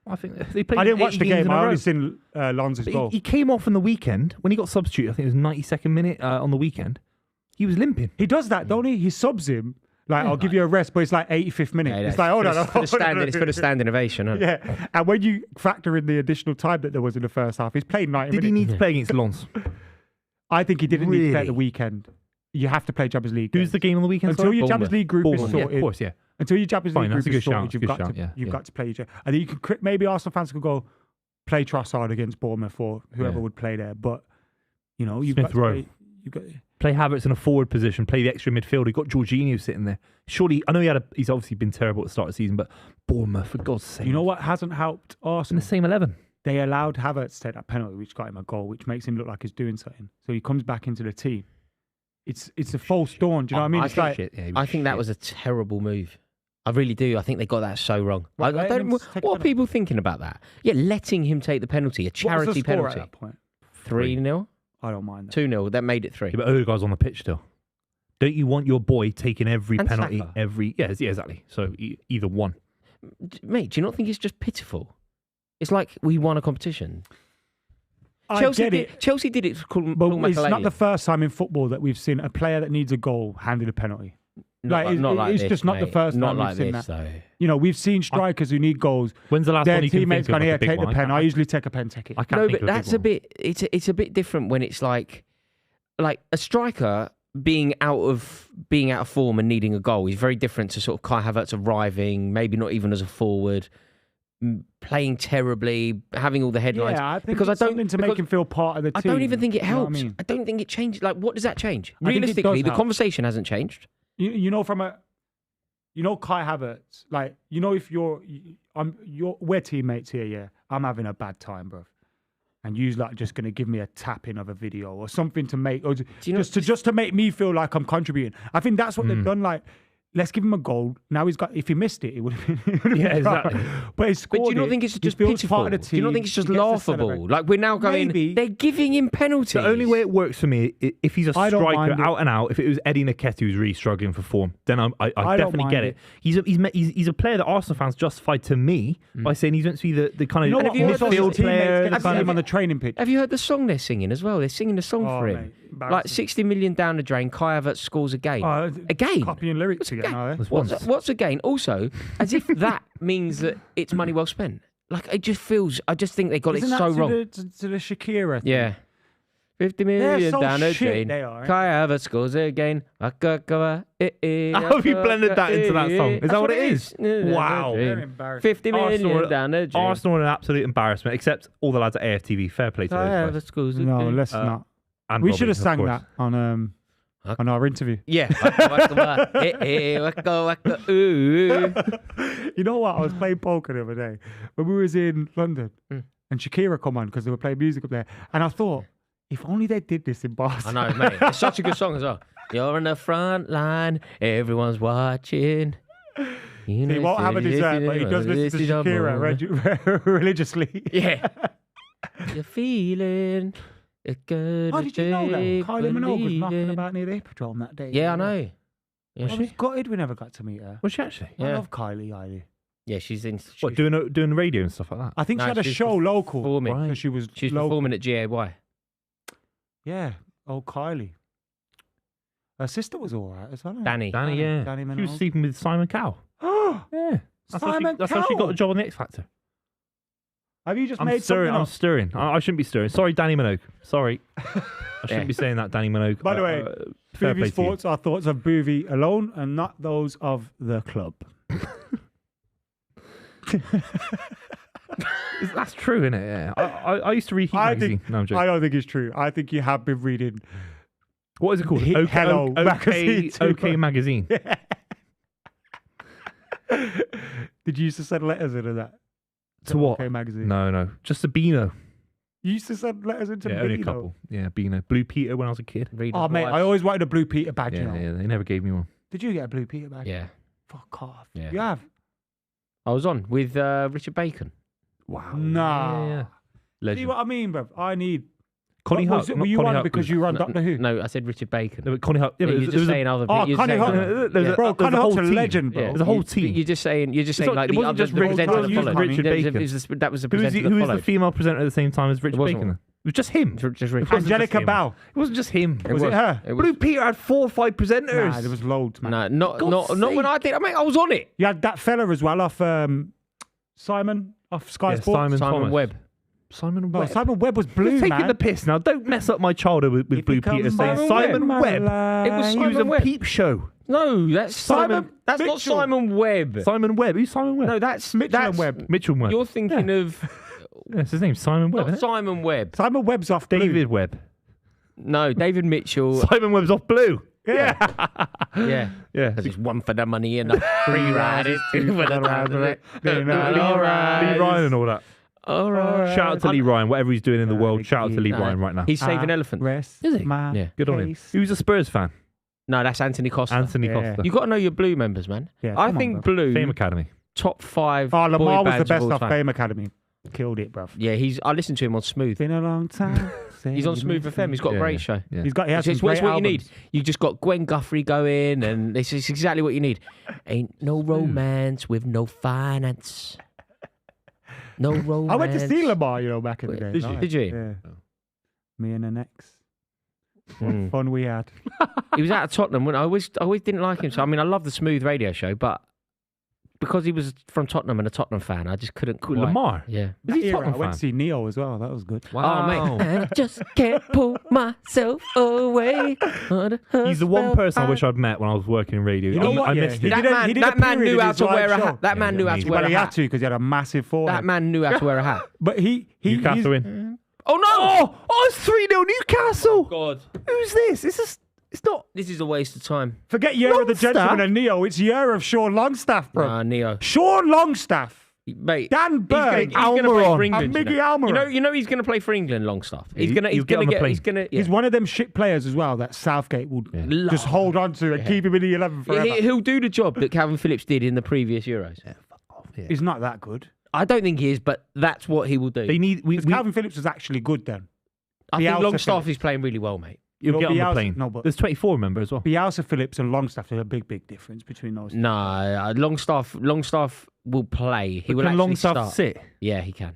I think they played. I didn't watch 80 the games game. in a I row. only seen Lonzo's But goal. he came off on the weekend when he got substituted. I think it was 92nd minute on the weekend. He was limping. He does that, don't he? He subs him. Like, I'll give you a rest, but it's like 85th minute. Yeah, it's like, hold on. for the standing. It's for the standing ovation. Isn't it? Yeah. And when you factor in the additional time that there was in the first half, he's played 90 Did he minutes. need to play against Lens? I think he didn't need to play at the Really? weekend. You have to play Champions League. Who's games. the game on the weekend? Until sorry? your Champions Bournemouth. League group is Bournemouth. Yeah, sorted. of course, yeah. Until your Champions Fine, League that's group a is good sorted, shout, you've good got shout, to yeah, you've yeah. got to play each other. And then you can maybe Arsenal fans could go play Trossard against Bournemouth or whoever Yeah. would play there. But you know, you've Smith got to Rowe. play, you've got Play Havertz in a forward position. Play the extra midfield. He got Jorginho sitting there. Surely, I know he's obviously been terrible at the start of the season, but Bournemouth, for God's sake. You know what hasn't helped In Arsenal? the same 11. They allowed Havertz to take that penalty, which got him a goal, which makes him look like he's doing something. So he comes back into the team. It's a false dawn. Do you know what I mean? It's like, I think that was a terrible move. I really do. I think they got that so wrong. What, I letting don't. him What take a are penalty? people thinking about that? Yeah, letting him take the penalty, a what was the charity score penalty. at that point? 3-0, I don't mind that. 2-0. That made it 3. Yeah, but Odegaard's on the pitch still. Don't you want your boy taking every And penalty? Saka. Yeah, exactly. So either one. Mate, do you not think it's just pitiful? It's like we won a competition. I Chelsea get did, it. Chelsea did it. Called But it's not the first time in football that we've seen a player that needs a goal handed a penalty. It's just not the first not time like we've seen this, that. though. You know, we've seen strikers who need goals. When's the last Their one you can teammates think of? gone, here, like a big take the one? pen. I usually take a pen, take it. I can't No, think but of a big that's a one. bit. It's a bit different when it's like a striker being out of form and needing a goal is very different to sort of Kai Havertz arriving, maybe not even as a forward, playing terribly, having all the headlines. Yeah, I think because it's something to make him feel part of the I team. don't even think it You know what helps. I mean? I don't think it changes. Like, what does that change? I think it does Realistically, the help. conversation hasn't changed. You know, Kai Havertz, like, you know, if we're teammates here, yeah, I'm having a bad time, bro. And you's like just gonna give me a tapping of a video or something to make, or just to make me feel like I'm contributing. I think that's what they've done. Like, let's give him a goal. Now he's got. If he missed it, it would have been. Yeah, exactly. But he scored. But do you not it. think it's He just feels pitiful? part of the Do you not team. think it's just He gets to laughable? celebrate. Like, we're now going, Maybe. they're giving him penalties. The only way it works for me, if he's a I don't striker mind it. out and out, if it was Eddie Nketiah who's really struggling for form, then I don't definitely get mind it. He's a player that Arsenal fans justified to me by saying he's meant to be the kind of You know what? you heard Most of his midfield player. teammates the get to kind see of- him on the training pitch. Have you heard the song they're singing as well? They're singing the song Oh, for mate, him. Like embarrassing. 60 million down the drain, Kai Havertz scores again. Again? Copying lyrics again, are they? That's once. What's again? Also, as if that means that it's money well spent. Like, it just feels, I just think they got Isn't it that so to wrong. to the Shakira thing? Yeah. 50 They're million so down the shit, drain. they are. Kai Havertz scores again. How have you blended that into that song? Is that what it is? Wow. Very embarrassing. 50 million down the drain. Arsenal are an absolute embarrassment, except all the lads at AFTV. Fair play to Kai those guys. Havertz scores No, again. let's not. And We Robbie, should have of sang course. that on our interview. Yeah. Waka, waka, ooh. You know what? I was playing poker the other day when we was in London, and Shakira come on because they were playing music up there, and I thought, if only they did this in I Barcelona. know, mate. It's such a good song as well. You're in the front line. Everyone's watching. He won't have a dessert, but he does listen to Shakira religiously. Yeah. You're feeling it good. Oh, did you know that? Kylie Minogue was knocking believing. about near the Hippodrome that day. Yeah, I know. Yeah, I was gutted we never got to meet her. Was she actually? I Yeah. love Kylie. yeah, she's in. What, doing radio and stuff like that? I think No, she had a she's show local performing. because she was She's local. performing at GAY. Yeah, old Kylie. Her sister was all right as well. isn't it? Danny. Danny, yeah. Danny She was Minogue. sleeping with Simon Cowell. Oh, Yeah. That's Simon how she got a Cowell. job on the X Factor. have you just I'm made stirring. something I'm up? stirring. I shouldn't be stirring. Sorry, Danny Minogue. Sorry. I shouldn't be saying that, Danny Minogue. By the way, fair play Buvey's to you. thoughts are thoughts of Buvey alone and not those of the club. That's true, isn't it? Yeah. I used to read Heat magazine. No, I'm joking. I don't think it's true. I think you have been reading. What is it called? Hello OK magazine too, OK bro. magazine. Did you used to send letters into that? To what? Okay, magazine. No. Just a Beano. You used to send letters into Yeah, only a Beano? couple. Yeah, Beano. Blue Peter when I was a kid. Reader's Oh, mate, Wife. I always wanted a Blue Peter badge, you know. Yeah, they never gave me one. Did you get a Blue Peter badge? Yeah, Fuck off. Yeah. You have? I was on with Richard Bacon. Wow. Nah. Yeah. See Legend. what I mean, bruv? I need... Connie What Huck. was it? not Were you Connie on Huck because was- you were on Doctor Who? No, I said Richard Bacon. No, but Connie Huck. Yeah, but you're there just was a- saying other. Oh, you're Connie saying Huck. other- There's yeah. a- Bro, there's Connie a whole Huck's a team. legend, bro. There's a whole team. You're just saying It's like not- it the wasn't other just the Richard- presenter it that wasn't followed. just Richard That was- Bacon. That was the Who was presenter that the followed. female presenter at the same time as Richard wasn't Bacon? one. It was just him. Just It Richard. wasn't just Angelica him. Bow. It wasn't just him. Was it her? It was- Blue Peter had 4 or 5 presenters. Nah, there was loads, man. No, not God's when I did. I mean, I was on it. You had that fella as well off Simon, off Sky Yeah, Sports. Simon Simon Thomas. Webb. Simon Bro, Webb. Simon Webb was You're blue, taking man. the piss now. Don't mess up my childhood with If Blue you come Peter saying Simon Simon Webb, Webb. my It was He life. was Simon a Webb. peep show. No, that's Simon. That's not Mitchell. Simon Webb. Simon Webb. Who's Simon Webb? No, that's Mitchell and that's Webb. Mitchell Webb. You're thinking of Yeah, it's his name. Simon Webb. not Isn't it? Simon Webb. Simon Webb's off blue. David Webb. No, David Mitchell. Simon Webb's off blue. Yeah. Yeah. Yeah. Because it's one for the money and the free ride is two for the ride. Lee Ryan and all that. All right. Shout out to Lee Ryan. Whatever he's doing in the world, shout out to Lee No, Ryan right now. He's saving elephant. Rest Is he? my Yeah. Good on him. case. He was a Spurs fan. No, that's Anthony Costa. Anthony Yeah. Costa. You got to know your Blue members, man. Yeah, I come on, think bro. Blue Fame Academy. top 5. Oh, boy Lamar was the bands best of all off time. Fame Academy. Killed it, bruv. Yeah, I listened to him on Smooth. Been a long time. He's on Smooth FM. He's got a great show. Yeah. He's got. He has It's some what great you need. albums. You just got Gwen Guthrie going, and this is exactly what you need. Ain't no romance with no finance. No romance. I went to see Lamar, back in the day. Did you? Nice. Did you? Yeah. Me and an ex. Mm. Fun we had. He was out of Tottenham. When I always didn't like him. So I mean, I love the Smooth radio show, but because he was from Tottenham and a Tottenham fan, I just couldn't quite. Lamar. Yeah. Is That he era, Tottenham I went fan? to see Neo as well. That was good. Oh, mate. I just can't pull myself away. He's the one person I wish I'd met when I was working in radio. You know what, I yeah, missed he him. did a- he did a That man period knew in how his to wear a live show. hat. That man knew how to wear But a he had hat. to because he had a massive forehead. That man knew how to wear a hat. But he Newcastle he's- win. Oh no! Oh, it's 3-0 Newcastle. God, Who's this? It's not. this is a waste of time. Forget Year of the Longstaff? Gentleman and Neo. It's Year of Sean Longstaff, bro. Neo, Sean Longstaff, mate. Dan Burn, He's gonna play for Almiron. England. and Miggy You Almiron. know he's going to play for England. Longstaff. He's He- going to. He's he'll get going on to the get. plane. He's going to. He's one of them shit players as well that Southgate will just hold on to and keep him in the 11 forever. He'll do the job that Calvin Phillips did in the previous Euros. He's not that good. I don't think he is, but that's what he will do. They need. Because Calvin Phillips was actually good then. I think Bielsa Longstaff Phillips. is playing really well, mate. You'll get on the Bielsa- plane. no, but- There's 24, remember, as well. Bielsa Phillips and Longstaff, there's a big difference between those. No, Longstaff will play. He will Can actually Longstaff start. sit? Yeah, he can.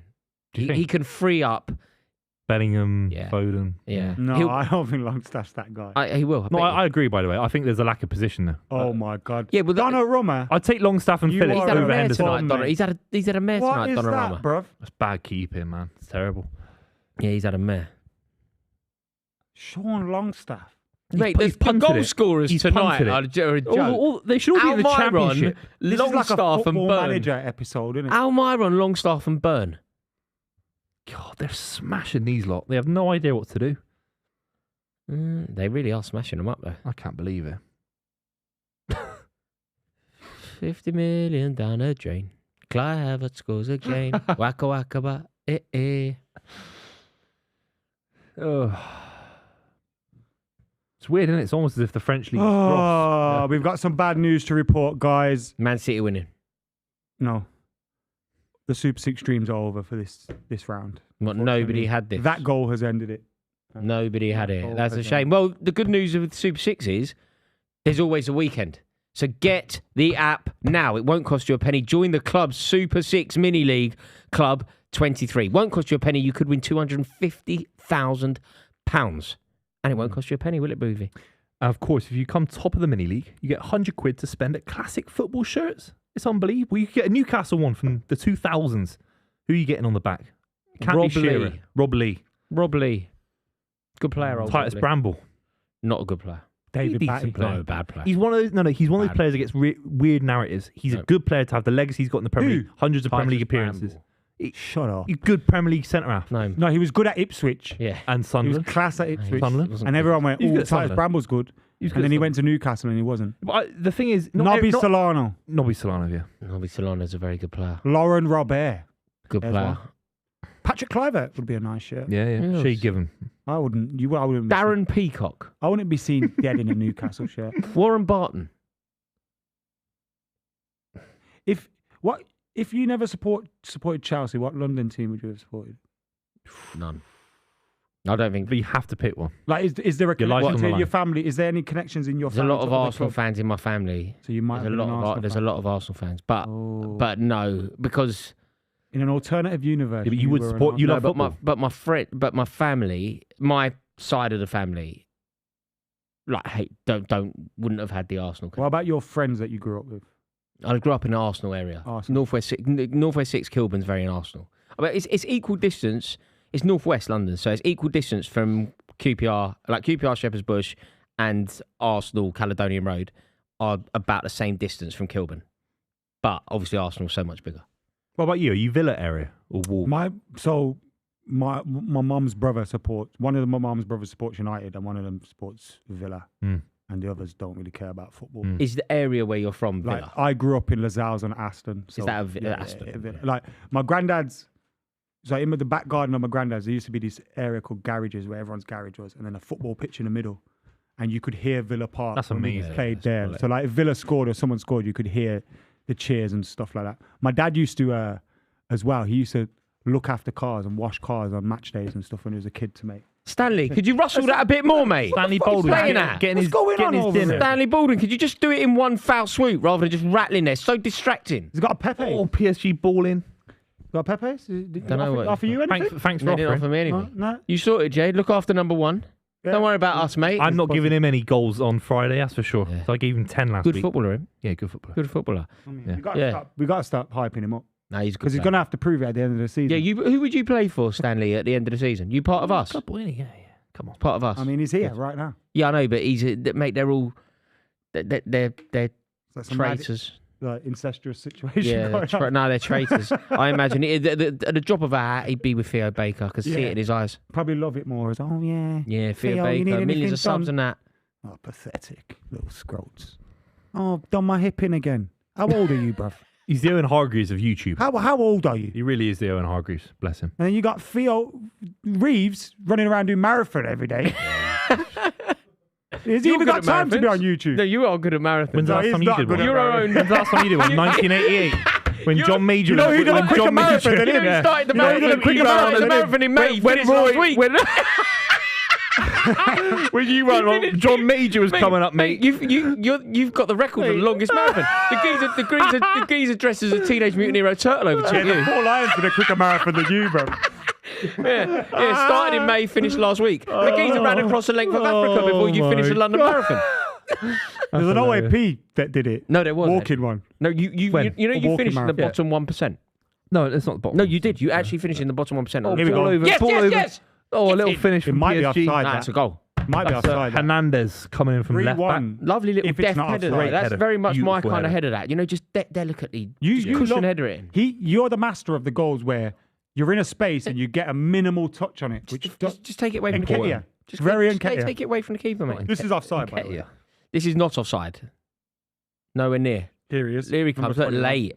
Do you He think? can free up. Bellingham, Yeah. Foden. Yeah. No, He'll- I don't think Longstaff's that guy. He will. No, bet you. I agree, by the way. I think there's a lack of position there. Oh my God. Yeah, but that- Donnarumma. I'd take Longstaff and You Phillips are He's had a over mare Henderson. tonight. mate. He's had a mare What tonight. is Donnarumma. that, bruv? That's bad keeping, man. It's terrible. Yeah, he's had a mare. Sean Longstaff. Mate, he's the punted goal it. scorers He's tonight punted it. are a joke. They should all be in the Almiron, championship. This is like a Longstaff and football Burn. manager episode, isn't it? Almiron, Longstaff and Burn. God, they're smashing these lot. They have no idea what to do. They really are smashing them up, though. I can't believe it. 50 million down a drain. Clive Havertz scores again. Waka waka ba. Eh. Oh. It's weird, isn't it? It's almost as if the French league is gross. Oh, we've got some bad news to report, guys. Man City winning. No. the Super 6 dreams are over for this round. What, nobody had this. That goal has ended it. Nobody had it. goal That's a has shame. Well, the good news with Super 6 is there's always a weekend. So get the app now. It won't cost you a penny. Join the club Super 6 Mini League Club 23. Won't cost you a penny. You could win £250,000. And it won't cost you a penny, will it, Buvey? Of course, if you come top of the mini league, you get £100 to spend at classic football shirts. It's unbelievable. You could get a Newcastle one from the 2000s. Who are you getting on the back? Can't Rob be Shearer. Lee. Rob Lee. Rob Lee. Good player, old Titus Rob Lee. Bramble. Not a good player. David Decent Batty. player. No, bad player. He's one of those. No, he's one of those Bad. players that gets weird narratives. He's a good player to have the legacy he's got in the Premier Who? League. Hundreds of Premier League Titus appearances. Bramble. Shut up. He's a good Premier League centre half. No. No, he was good at Ipswich. Yeah. And He was Sunderland. class at Ipswich. Sunderland. Wasn't And good. everyone went, He's oh, good at Titus Sunderland. Bramble's good. He's And then he went to Newcastle and he wasn't. But the thing is, Nobby Solano. Nobby Solano, yeah. Nobby Solano's a very good player. Lauren Robert. Good There's player. one. Patrick Kluivert would be a nice shirt. Yeah. Who Shea else? Given. I wouldn't. I wouldn't. Darren Peacock. I wouldn't be seen dead in a Newcastle shirt. Warren Barton. If you never supported Chelsea, what London team would you have supported? None. I don't think. But you have to pick one. Like, is there a Your life connection on the to line. your family? Is there any connections in your There's a family? lot of to other Arsenal clubs? fans in my family. So you might There's have a been an lot of Arsenal there's a fan. lot of Arsenal fans, but Oh. but no, because In an alternative universe, Yeah, but you would were an support- you Arsenal- love no, football. but my family, my side of the family, like wouldn't have had the Arsenal. What about your friends that you grew up with? I grew up in the Arsenal area. Arsenal. Northwest 6 Kilburn's very in Arsenal. But it's equal distance. It's northwest London, so it's equal distance from QPR, like QPR Shepherd's Bush and Arsenal Caledonian Road are about the same distance from Kilburn. But obviously Arsenal's so much bigger. What about you? Are you Villa area or Wolves? My mum's brother supports my mum's brothers supports United and one of them supports Villa, and the others don't really care about football. Is the area where you're from Like Villa? I grew up in Lasals and Aston. So, Is that Aston? Villa. Like my granddad's. So in the back garden of my granddad's, there used to be this area called garages where everyone's garage was, and then a football pitch in the middle, and you could hear Villa Park. That's when we amazing. played That's there. brilliant. So like if Villa scored or someone scored, you could hear the cheers and stuff like that. My dad used to as well. He used to look after cars and wash cars on match days and stuff when he was a kid to make. Stanley, could you rustle that a bit more, mate? Stanley What are you Baldwin playing at? getting What's his, going getting on his over dinner. there? Stanley Baldwin, could you just do it in one foul swoop rather than just rattling there? So distracting. He's got a Pepe. Oh, PSG balling. Got a Pepe? Did Don't know what- offer you anything? Thanks They for didn't offer offering. me anything. No. You sorted, Jade. Look after number one. Yeah. Don't worry about us, mate. I'm not giving him any goals on Friday, that's for sure. Yeah. So I gave him 10 last Good week. footballer, him. Yeah, good footballer. Good footballer. Yeah. We got to start hyping him up No, he's good. because he's player. going to have to prove it at the end of the season. Yeah, who would you play for, Stanley, at the end of the season? You part of us? Good boy, yeah. Come on. Part of us. I mean, he's here right now. Yeah, I know, but mate, they're all they're So some mad, traitors. like, incestuous situation. Yeah, going on. no, they're traitors. I imagine at the drop of a hat, he'd be with Theo Baker. I could see Yeah. it in his eyes. Probably love it more as, oh, yeah. Yeah, Theo Theo, you need Baker, millions anything of subs done? and that. Oh, pathetic little scroats. Oh, I've done my hip in again. How old are you, bruv? He's the Owen Hargreaves of YouTube. How old are you? He really is the Owen Hargreaves. Bless him. And then you got Theo Reeves running around doing marathon every day. Has he You're even good got at time to be on marathons. YouTube? No, you are good at marathons. When's the No, last he's time you not did good one? at Your own. When's the last time you did one? 1988. When John Major you know who was done a when quicker John marathon Major. than him? You know, he started the You know, he did a marathon. quicker He started marathon the than marathon in May. When Finished last Rory- week. When you run, well, John Major was coming up, mate. You've got the record for the longest marathon. The geezer dressed as a Teenage Mutant Hero Turtle overtook you. 4 lions for the quicker marathon than you, bro. Yeah, started in May, finished last week. The geezer ran across the length of Africa before you my finished the London Marathon. There's an OAP that did it. No, there wasn't. Walking one. No, you When? you Walking finished in the marathon. bottom 1%. No, that's not the bottom. No, you did. You actually finished in the bottom 1%. Oh, Here we ball go. over, Yes, ball yes, over. yes. Oh, a little It- finish It from might be PSG. offside. Nah, that. it's a goal. Might be offside. that. Hernandez coming in from left back. 3-1. Lovely little If it's deft not header. offside. There. That's Header. very much my Beautiful kind of header. header. That, you know, just delicately You cushion love- header it in. You're the master of the goals where you're in a space and you get a minimal touch on it, which Just take it away from the Nketiah. keeper. Just Very take Nketiah. it away from the keeper, mate. This is offside, by the way. This is not offside. Nowhere near. Here he is. Here he comes. Look,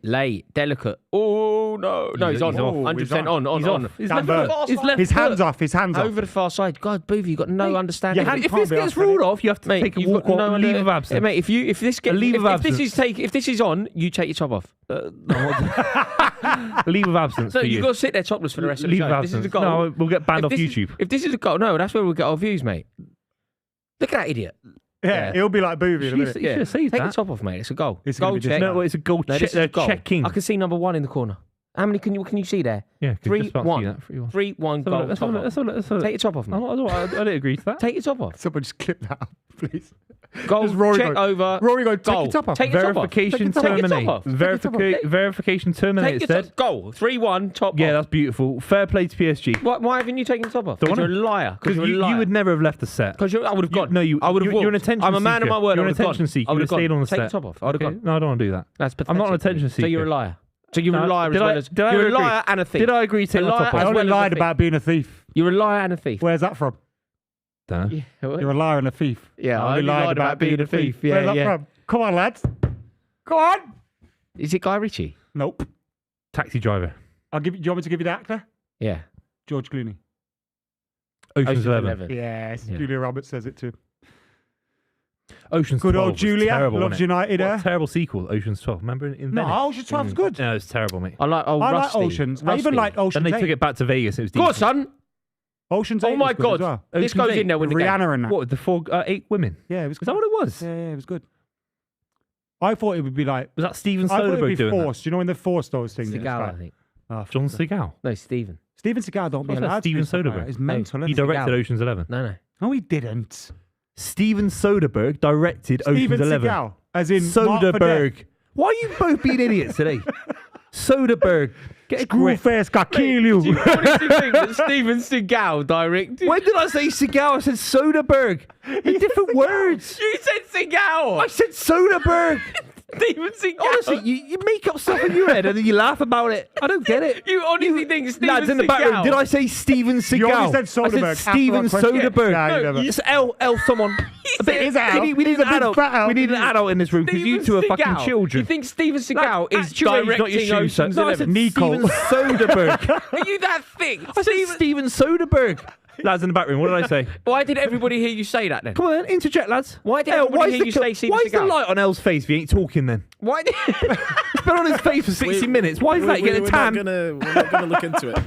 late, delicate. Oh no, he's on. He's off. 100% on. He's off. His Dan left Burn. foot. His hands off. His hands off. Over the far side. God, Buvey, you got no understanding. your hand If can't this be gets off, can ruled it? off, you have to Mate, take a you've walk got no off, leave idea. of absence. Yeah, mate, if this gets leave of if this is on, you take your top off. Leave of absence No, for you've you. got to sit there topless for the rest of the Leave show. of If this is a absence. goal. No, we'll get banned off YouTube. If this is a goal, no, that's where we'll get our views, mate. Look at that idiot. Yeah, he'll be like Buvey in a minute. You should have saved Take the that. top off, mate. It's a goal. It's goal gonna be check. just- No, it's a goal. No, check. this is a goal. Checking. I can see number 1 in the corner. How many can you see there? Yeah, 3-1. 3-1. 3-1 goal. Let's top have a off. look. Take your top off, mate. I didn't agree to that. Take your top off. Someone just clip that up, please. Goal. Just Rory Check go- over. Rory go, take goal. your top off. Take your top off. Verification Take your top terminated. off. Verification Take terminated. your Said. top. Goal. 3-1. Top Yeah, off. that's beautiful. Fair play to PSG. Why haven't you taken the top off? Don't Because you're wanna- a liar. Because Because you're a liar. you would never have left the set. Because I would have gone. I would have You're an walked. attention I'm a man of seeker. my word. You're I an would have attention gone. seeker. I would You have would have stayed gone. on the Take set. your top off. I would have Okay? gone. No, I don't want to do that. That's pathetic. I'm not an attention So you're a seeker. liar. So you're a No, liar as did I- well as... did I You're a agree? liar and a thief. Did I agree to take A my top liar off? I as only well as a lied thief. about being a thief. You're a liar and a thief. Where's that from? Dunno. Yeah, You're a liar and a thief. Yeah, I only lied about being a thief. Yeah, Where's that yeah. from? Come on, lads. Come on. Is it Guy Ritchie? Nope. Taxi driver. Do you want me to give you the actor? Yeah. George Clooney. Ocean's 11. Yes, Yeah. Julia Roberts says it too. Ocean's Good 12 old was Julia terrible, loves wasn't it? United. What a terrible sequel, Ocean's 12. Remember in No, Venice? Ocean's 12's good. No, it's terrible, mate. I like I like Rusty. Oceans. I Rusty. even like Then Ocean's they 8. took it back to Vegas. It was Go on, decent. son. Ocean's 8 Oh my was good God. as well. This Ocean's goes 8. in there with the Rihanna and that. What, the 8 women? Yeah, it was Is good. that what it was? Yeah, it was good. I thought it would be like... Was that Steven I thought it would Soderbergh be doing forced. You know when they force those things? Seagal, It's I like, think. oh, that? John Seagal. No, Stephen. Steven Seagal don't be What's that, allowed to Steven do stuff like Soderbergh? that. It's mental, He isn't it? directed Ocean's 11. No. No, he didn't. Steven Soderbergh directed Steven Ocean's 11. Seagal, as in Mark for Death. Soderbergh. Why are you both being idiots today? Soderbergh. Get a Screw grip. face, got kill you. Do you honestly think that Steven Seagal directed? When did I say Seagal? I said Soderbergh. They're different words. You said Seagal. I said Soderbergh. Steven Seagal. Honestly, you make up stuff in your head and then you laugh about it. I don't get it. You honestly think Steven Lads in the back room, did I say Steven Seagal? You only said I Soderbergh said Steven after I questioned- Soderbergh. Yeah, you No, never. It's L, someone. It is Al. We need He's a an big adult. fat Al. We need an adult in this room because you two are fucking children. You think Steven Seagal Like, is at your age, not your directing shoes, son. Ocean's No, I said 11? Nico. Steven Soderbergh. Are you that thick? I said Steven Soderbergh. Lads in the back room, what did I say? Why did everybody hear you say that then? Come on, interject, lads. Why did El, everybody why's hear you say Steven Why is the Seagal? light on El's face if he ain't talking then? Why did... It's been on his face for 60 minutes. Why is that getting a tan? We're not gonna look into it.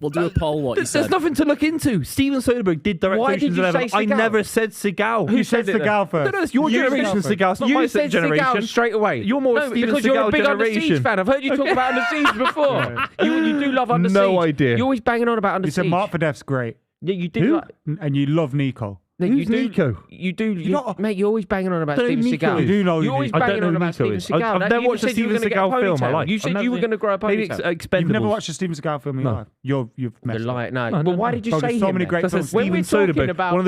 We'll do a poll. What you There's said. nothing to look into. Steven Soderbergh did direct Why did Ocean's you 11. say I Seagal? never said Seagal. You said said it then? Seagal first. No, it's your You generation, said- Seagal. It's not you my said generation. Seagal straight away. You're more no, Steven because you're a Seagal big Under generation. Siege fan. I've heard you talk about Under Siege before. You do love Under Siege. No idea. You're always banging on about Under You said Siege. Mark for Death's great. Yeah, you do. Who? Like, And you love Nico. no, Who's you do, Nico? You do. don't- Mate, you're always banging on about Don't know Steven who Nico Seagal. is. You do know You're who always Nico I don't banging know on who about Nico Steven is. Seagal. I've never You watched a said you were Steven gonna get Seagal film in my ponytail. life. You said I've you were never- going to grow a ponytail. Maybe it's Expendables. You've never watched a Steven Seagal film in your life. You've The messed up. light. No. No, But no, why no. did you Bro, say there's so him many then? great That's films. When Steven we're talking Soderbergh, about- one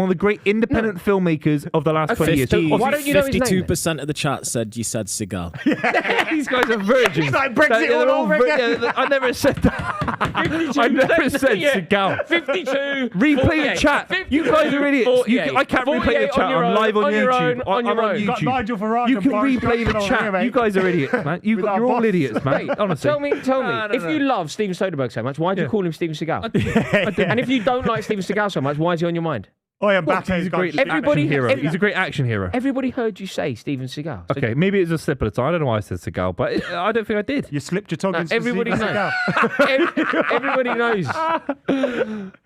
of the great independent filmmakers of the last 20 years. 50, Why don't you know his name then? 52% of the chat said you said Seagal. These guys are virgins. It's like Brexit They're all all over again. yeah, I never said that. I never said Seagal. 52. Replay the 48, chat. 52, You guys are idiots. 48, I can't replay the 48 chat. on your I'm own, live on your YouTube. own, on I'm your on own. You've got YouTube. Nigel Farage You and can Boris replay Johnson the over chat. here, mate. You guys are idiots, man. With our You're all boss. idiots, man. Mate, Honestly. tell me, No, if no. you love Steven Soderbergh so much, why do you Yeah. call him Steven Seagal? And if you don't like Steven Seagal so much, why is he on your mind? Oh, yeah, What? He's a great Everybody- action hero. every- He's a great action hero. Everybody heard you say Steven Seagal. So Okay, maybe it's a slip of the tongue. I don't know why I said Seagal, but I don't think I did. You slipped your tongue No, into everybody Steven knows. Seagal. Everybody knows.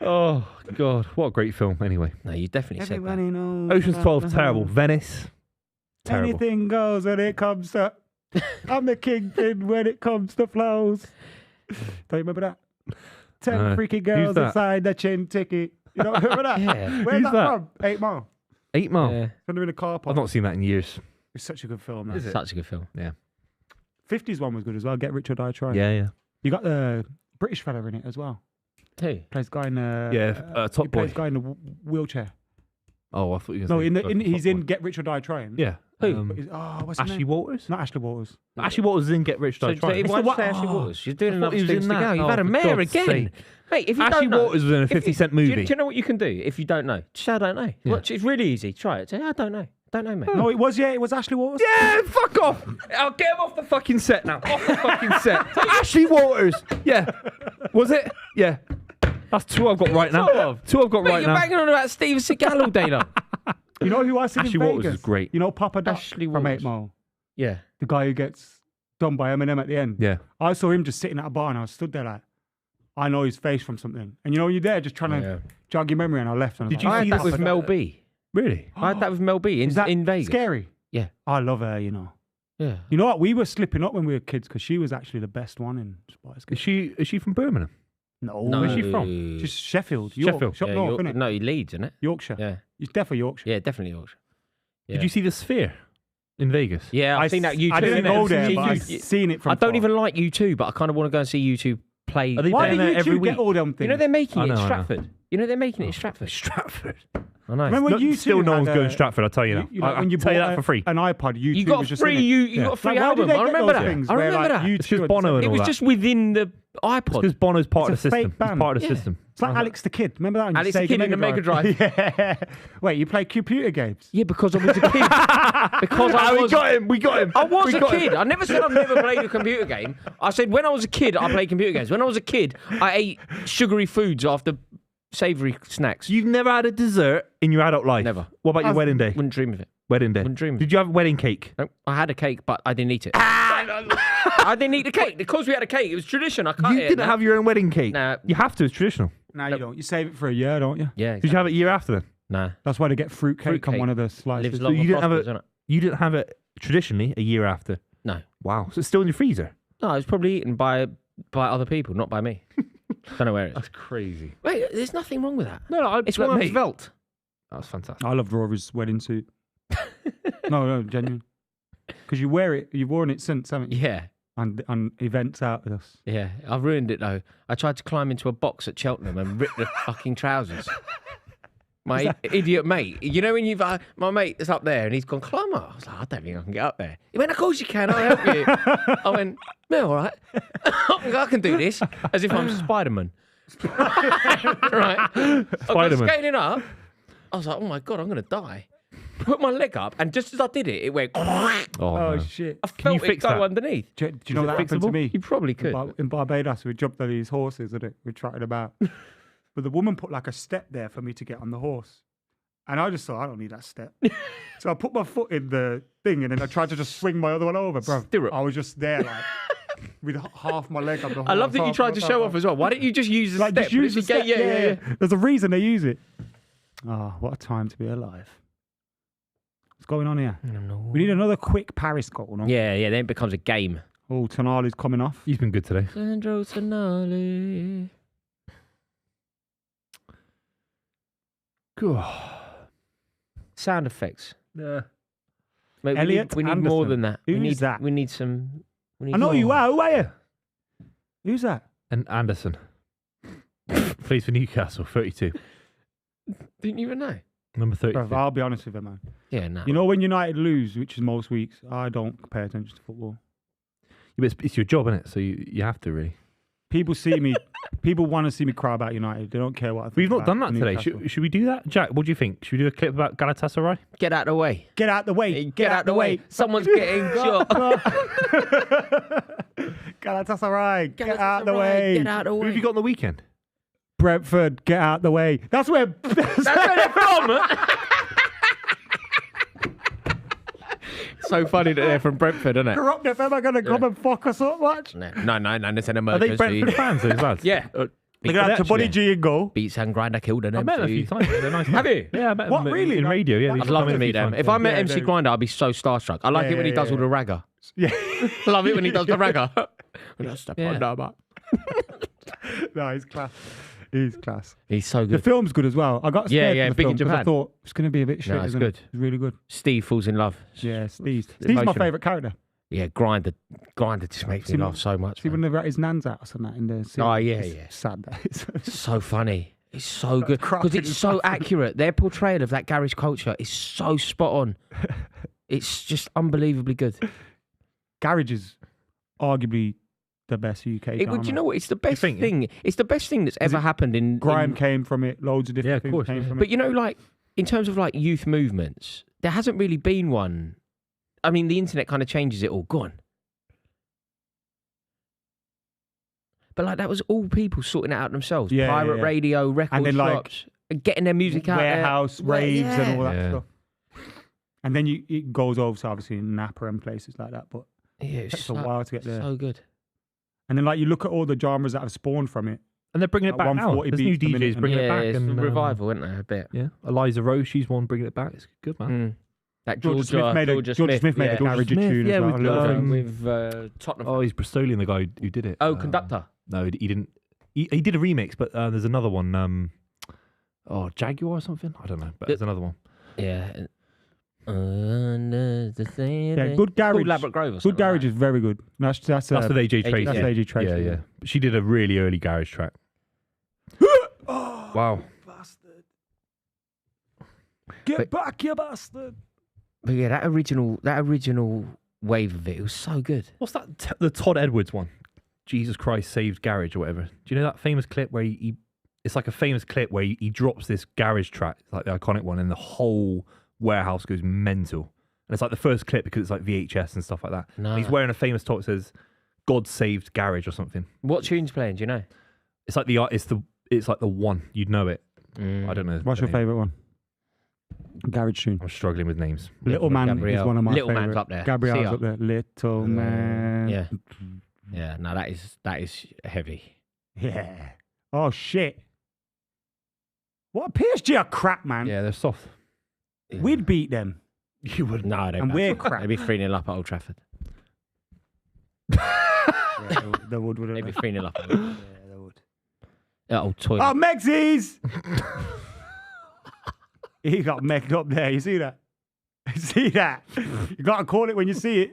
Oh, God. What a great film, anyway. No, you definitely said that. Everybody knows. Ocean's 12, terrible. Venice, terrible. Anything goes when it comes to... I'm the kingpin when it comes to flows. Don't you remember that? 10 freaky girls that? inside the chin ticket. You don't remember that? Yeah. Where's Who's that, that? from? 8 Mile. 8 Mile. Yeah, When they're in a car park. I've not seen that in years. It's such a good film. Is That. it? such a good film. 50s one was good as well. Get Rich or Die Trying. Yeah. You got the British fella in it as well. Who? Plays guy in the... Yeah, he Top Boy. plays guy in the wheelchair. Oh, I thought you were No, going to say he's Top in Boy. Get Rich or Die Trying. Yeah. Who? What's his Ashley name? Waters? Not Ashley Waters. Ashley Waters is in Get Rich, Die So, Trying. why did you the say one- Ashley Waters? You're doing I enough thought he was Steven in that. Seagal. You've Oh, had a for mare God's again. sake. Mate, if you Ashley don't know, Waters was in a 50 Cent movie. Do you know what you can do if you don't know? Just say I don't know. Yeah. Watch, it's really easy. Try it. Say I don't know. Don't know, mate. No, it was Ashley Waters. Yeah, fuck off. I'll get him off the fucking set now. Off the fucking set. Ashley Waters. Yeah. Was it? Yeah. That's 2 I've got right now. 2 I've got Mate, right you're now. banging on about Steven Seagal all day now. You know who I seen Ashley in Waters Vegas? is great. You know Papa Doc Ashley from Waters. 8 Mile? Yeah. The guy who gets done by Eminem at the end. Yeah. I saw him just sitting at a bar and I stood there like, I know his face from something. And you know, when you're there just trying to jog your memory, and I left. And I was Did you like, I see had this that with with- Mel B. Really? I had that with Mel B Is that in Vegas. scary? Yeah. I love her, you know. Yeah. You know what? We were slipping up when we were kids because she was actually the best one in Spice Girls. Is she from Birmingham? No. Where's she from? Just Sheffield. Sheffield. Shop Yeah, north, innit? no, Leeds, isn't it? Yorkshire. Yeah. It's definitely Yorkshire. Yeah, definitely Yorkshire. Yeah. Did you see the Sphere in Vegas? Yeah, I've seen that YouTube. I didn't innit? go there, You- but you- I've seen it from I don't far. even like U2, but I kind of want to go and see U2 play. Are they Why playing do there you every two week? get all them things? You know they're making I it in know, I know. Stratford. You know they're making it in Stratford. Stratford. I know. Remember when you Still two no had one's going to Stratford, I'll tell you now. like, I'll when you tell you bought that for free. an iPod, You YouTube got was just free. in it. You got a free Like, why did album. they I get remember those that. things I where, remember like, that. you It's two because had Bono and It all was that. just within the iPod. Because Bono's part of It's the a system. fake band. He's part of the Yeah. system. It's like Alex the Kid. Remember that? On Alex Sega the Kid in the Mega Drive. Yeah. Wait, you play computer games? Yeah, because I was a kid. Because I was. We got him. I was We a got him. kid. I never said I've never played a computer game. I said when I was a kid, I played computer games. When I was a kid, I ate sugary foods after savoury snacks. You've never had a dessert in your adult life? Never. What about your wedding day? Wouldn't dream of it. Wedding day. Wouldn't dream of Did you have wedding cake? No, I had a cake, but I didn't eat it. I didn't eat the cake. Because we had a cake, it was tradition. I cut You it. didn't have your own wedding cake. Nah. You have to. It's traditional. No, you don't. You save it for a year, don't you? Yeah. Did you have it a year after then? Nah. That's why they get fruit cake on Fruitcake. one of the slices. Lives So long you and didn't have prospers, it. innit? You didn't have it traditionally a year after. No. Wow. So it's still in your freezer. No, it was probably eaten by other people, not by me. Don't know where it is. That's crazy. Wait, there's nothing wrong with that. No, It's one of mate. Velt. That was fantastic. I loved Rory's wedding suit. No, genuine. Because you wear it. You've worn it since, haven't you? Yeah. On events out with us. Yeah, I've ruined it though. I tried to climb into a box at Cheltenham and rip the fucking trousers. My idiot mate. You know when you've my mate is up there and he's gone, climb up. I was like, I don't think I can get up there. He went, of course you can, I'll help you. I went, no, all right. I can do this. As if I'm Spider-Man. Right. I got Spider-Man. scaling up. I was like, oh my God, I'm going to die. Put my leg up and just as I did it, it went, I Oh, Oh, no. shit. felt you it fix go that? underneath. Do you know it that happened to fixable? me? You probably could. In Barbados, we jumped on these horses, and we trotted about. But the woman put like a step there for me to get on the horse. And I just thought, I don't need that step. So I put my foot in the thing, and then I tried to just swing my other one over, bro. Stirrup. I was just there, like, with half my leg on the horse. I love that you tried to show off as well. Why don't you just use the Like, step? just use the step. Yeah. There's a reason they use it. Oh, what a time to be alive. What's going on here? We need another quick Paris goal, no? Yeah, then it becomes a game. Oh, Tonali's coming off. He's been good today. Sandro Tonali. Sound effects. Yeah. Mate, Elliot we need more Anderson. than that. Who we need is that? We need some. We need I know more. you are. Who are you? Who's that? And Anderson. Plays for Newcastle, 32. Didn't even know. Number 32. Bruv, I'll be honest with you, man. Yeah, no. You know when United lose, which is most weeks, I don't pay attention to football. Yeah, but it's your job, isn't it? So you have to really. People see me. People want to see me cry about United. They don't care what I think. We've not about done that today. Newcastle. Should we do that? Jack, what do you think? Should we do a clip about Galatasaray? Get out of the way. Get out the way. Get out the way. Someone's getting shot. Galatasaray. Get out the way. Get out the Who way. have you got on the weekend? Brentford. Get out the way. That's where. That's where they're from. So funny that they're from Brentford, isn't it? Corrupt FM are going to come and fuck us up much. No, it's an Are they emergency. Brentford fans, those lads? Yeah. They're going to have to Buddy G and go. Beats and Grinder killed an I've met them a few MC. times. They're nice. Have you? Yeah, I met What, them really? in Like, radio. Yeah, they I'd used love come to in a meet few them. times. If I met Yeah, MC they- Grinder, I'd be so starstruck. I like Yeah, it when he yeah, does yeah. all the ragger. Yeah. Love it when he does the ragger. When I step on that, but No, he's class. He's class. he's so The good. film's good as well. I got Yeah, scared yeah, for the big in film 'cause I Japan. thought it's going to be a bit shit. No, it's isn't good. It? It's really good. Steve falls in love. Yeah, Steve. Steve's my emotional. favourite character. Yeah, Grinder just makes me See, laugh so much. See man. when they're at his nan's house and that in the scene. Oh, yeah, It's yeah. sad that is. It's so funny. It's so good crap because in it's his so mouth. accurate. Their portrayal of that garage culture is so spot on. It's just unbelievably good. Garage is arguably the best UK It, drama. do you know what? It's the best think? thing. It's the best thing that's ever happened in Grime came from it. Loads of different Yeah, of things course, came yeah. from But it. you know, like in terms of like youth movements, there hasn't really been one. I mean, the internet kind of changes it all. Go on. But like that was all people sorting it out themselves. Yeah, Pirate yeah. radio, record And then, like, shops, getting their music out Warehouse, there. raves, and all that Yeah. stuff. And then it goes over to obviously Napa and places like that. But Yeah, it it's takes a while to get there. so good. And then like you look at all the genres that have spawned from it. And they're bringing it At back now. 140 There's new beats per minute DJs and- bringing it Yeah, back. it's And, a revival, isn't there? A bit. Yeah, Eliza Rose, she's one bringing it back. It's good, man. Mm. That Georgia Smith made a garage yeah. tune yeah, as well. with, a little um, thing. with Tottenham. Oh, he's Bristolian, the guy who did it. Conductor. No, he didn't. He did a remix, but there's another one. Jaguar or something. I don't know, but there's another one. Yeah. Under the sand. Yeah, good garage. Called Ladbroke Grove or Good something garage like is very good. That's That's with AJ Tracy. That's yeah. AJ Tracy. Yeah, yeah. But she did a really early garage track. Wow. Bastard. Get back, you bastard. But yeah, that original wave of it was so good. What's that? The Todd Edwards one. Jesus Christ saved garage or whatever. Do you know that famous clip where he it's like a famous clip where he drops this garage track, like the iconic one, and the whole warehouse goes mental. And it's like the first clip because it's like VHS and stuff like that. No. And he's wearing a famous top that says "God saved garage" or something. What tune's playing? Do you know? It's like it's like the one, you'd know it. I don't know. What's the your name. favourite one? Garage tune. I'm struggling with names. Little Man is Gabrielle. one of my Little favourite. Man's up there. Gabrielle's See ya. up there. Little Man. Yeah. Yeah. No, that is heavy. Yeah. Oh, shit. What? PSG are crap, man. Yeah, they're soft. Yeah. We'd beat them. You would. No, they're And bad. we're crap. They'd be 3-0 up at Old Trafford. Yeah, they would, wouldn't They'd be they? 3-0 up. At Yeah, they would. Old Toilet. Oh, Megsies! He got megged up there. You see that? You see that? You got to call it when you see it.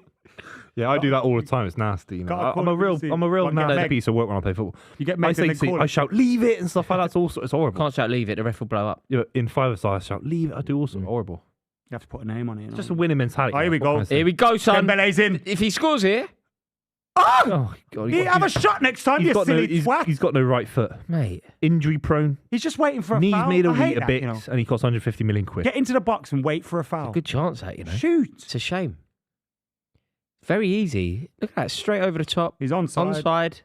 Yeah, I do that all the time. It's nasty. You know? Gotta I'm a call it real, when you see it. I'm a real One get nasty megged. piece of work when I play football. You get I megged and then call I it. shout, "Leave it" and stuff like that. It's also it's horrible. Can't shout leave it. The ref will blow up. Yeah, in five-a-side, I shout, "Leave it." I do also horrible. You have to put a name on it. You It's know? just a winning mentality. Oh, here we What can go. I say? Here we go, son. Dembele's in. If he scores here, Oh God, He have a shot next time, you silly twat. he's got no right foot. mate. Injury prone. He's just waiting for a Knees foul. made I of hate Weetabix, that, you know. and he costs 150 million quid. Get into the box and wait for a foul. Good chance, that, you know. Shoot. It's a shame. Very easy. Look at that. Straight over the top. He's onside. Onside.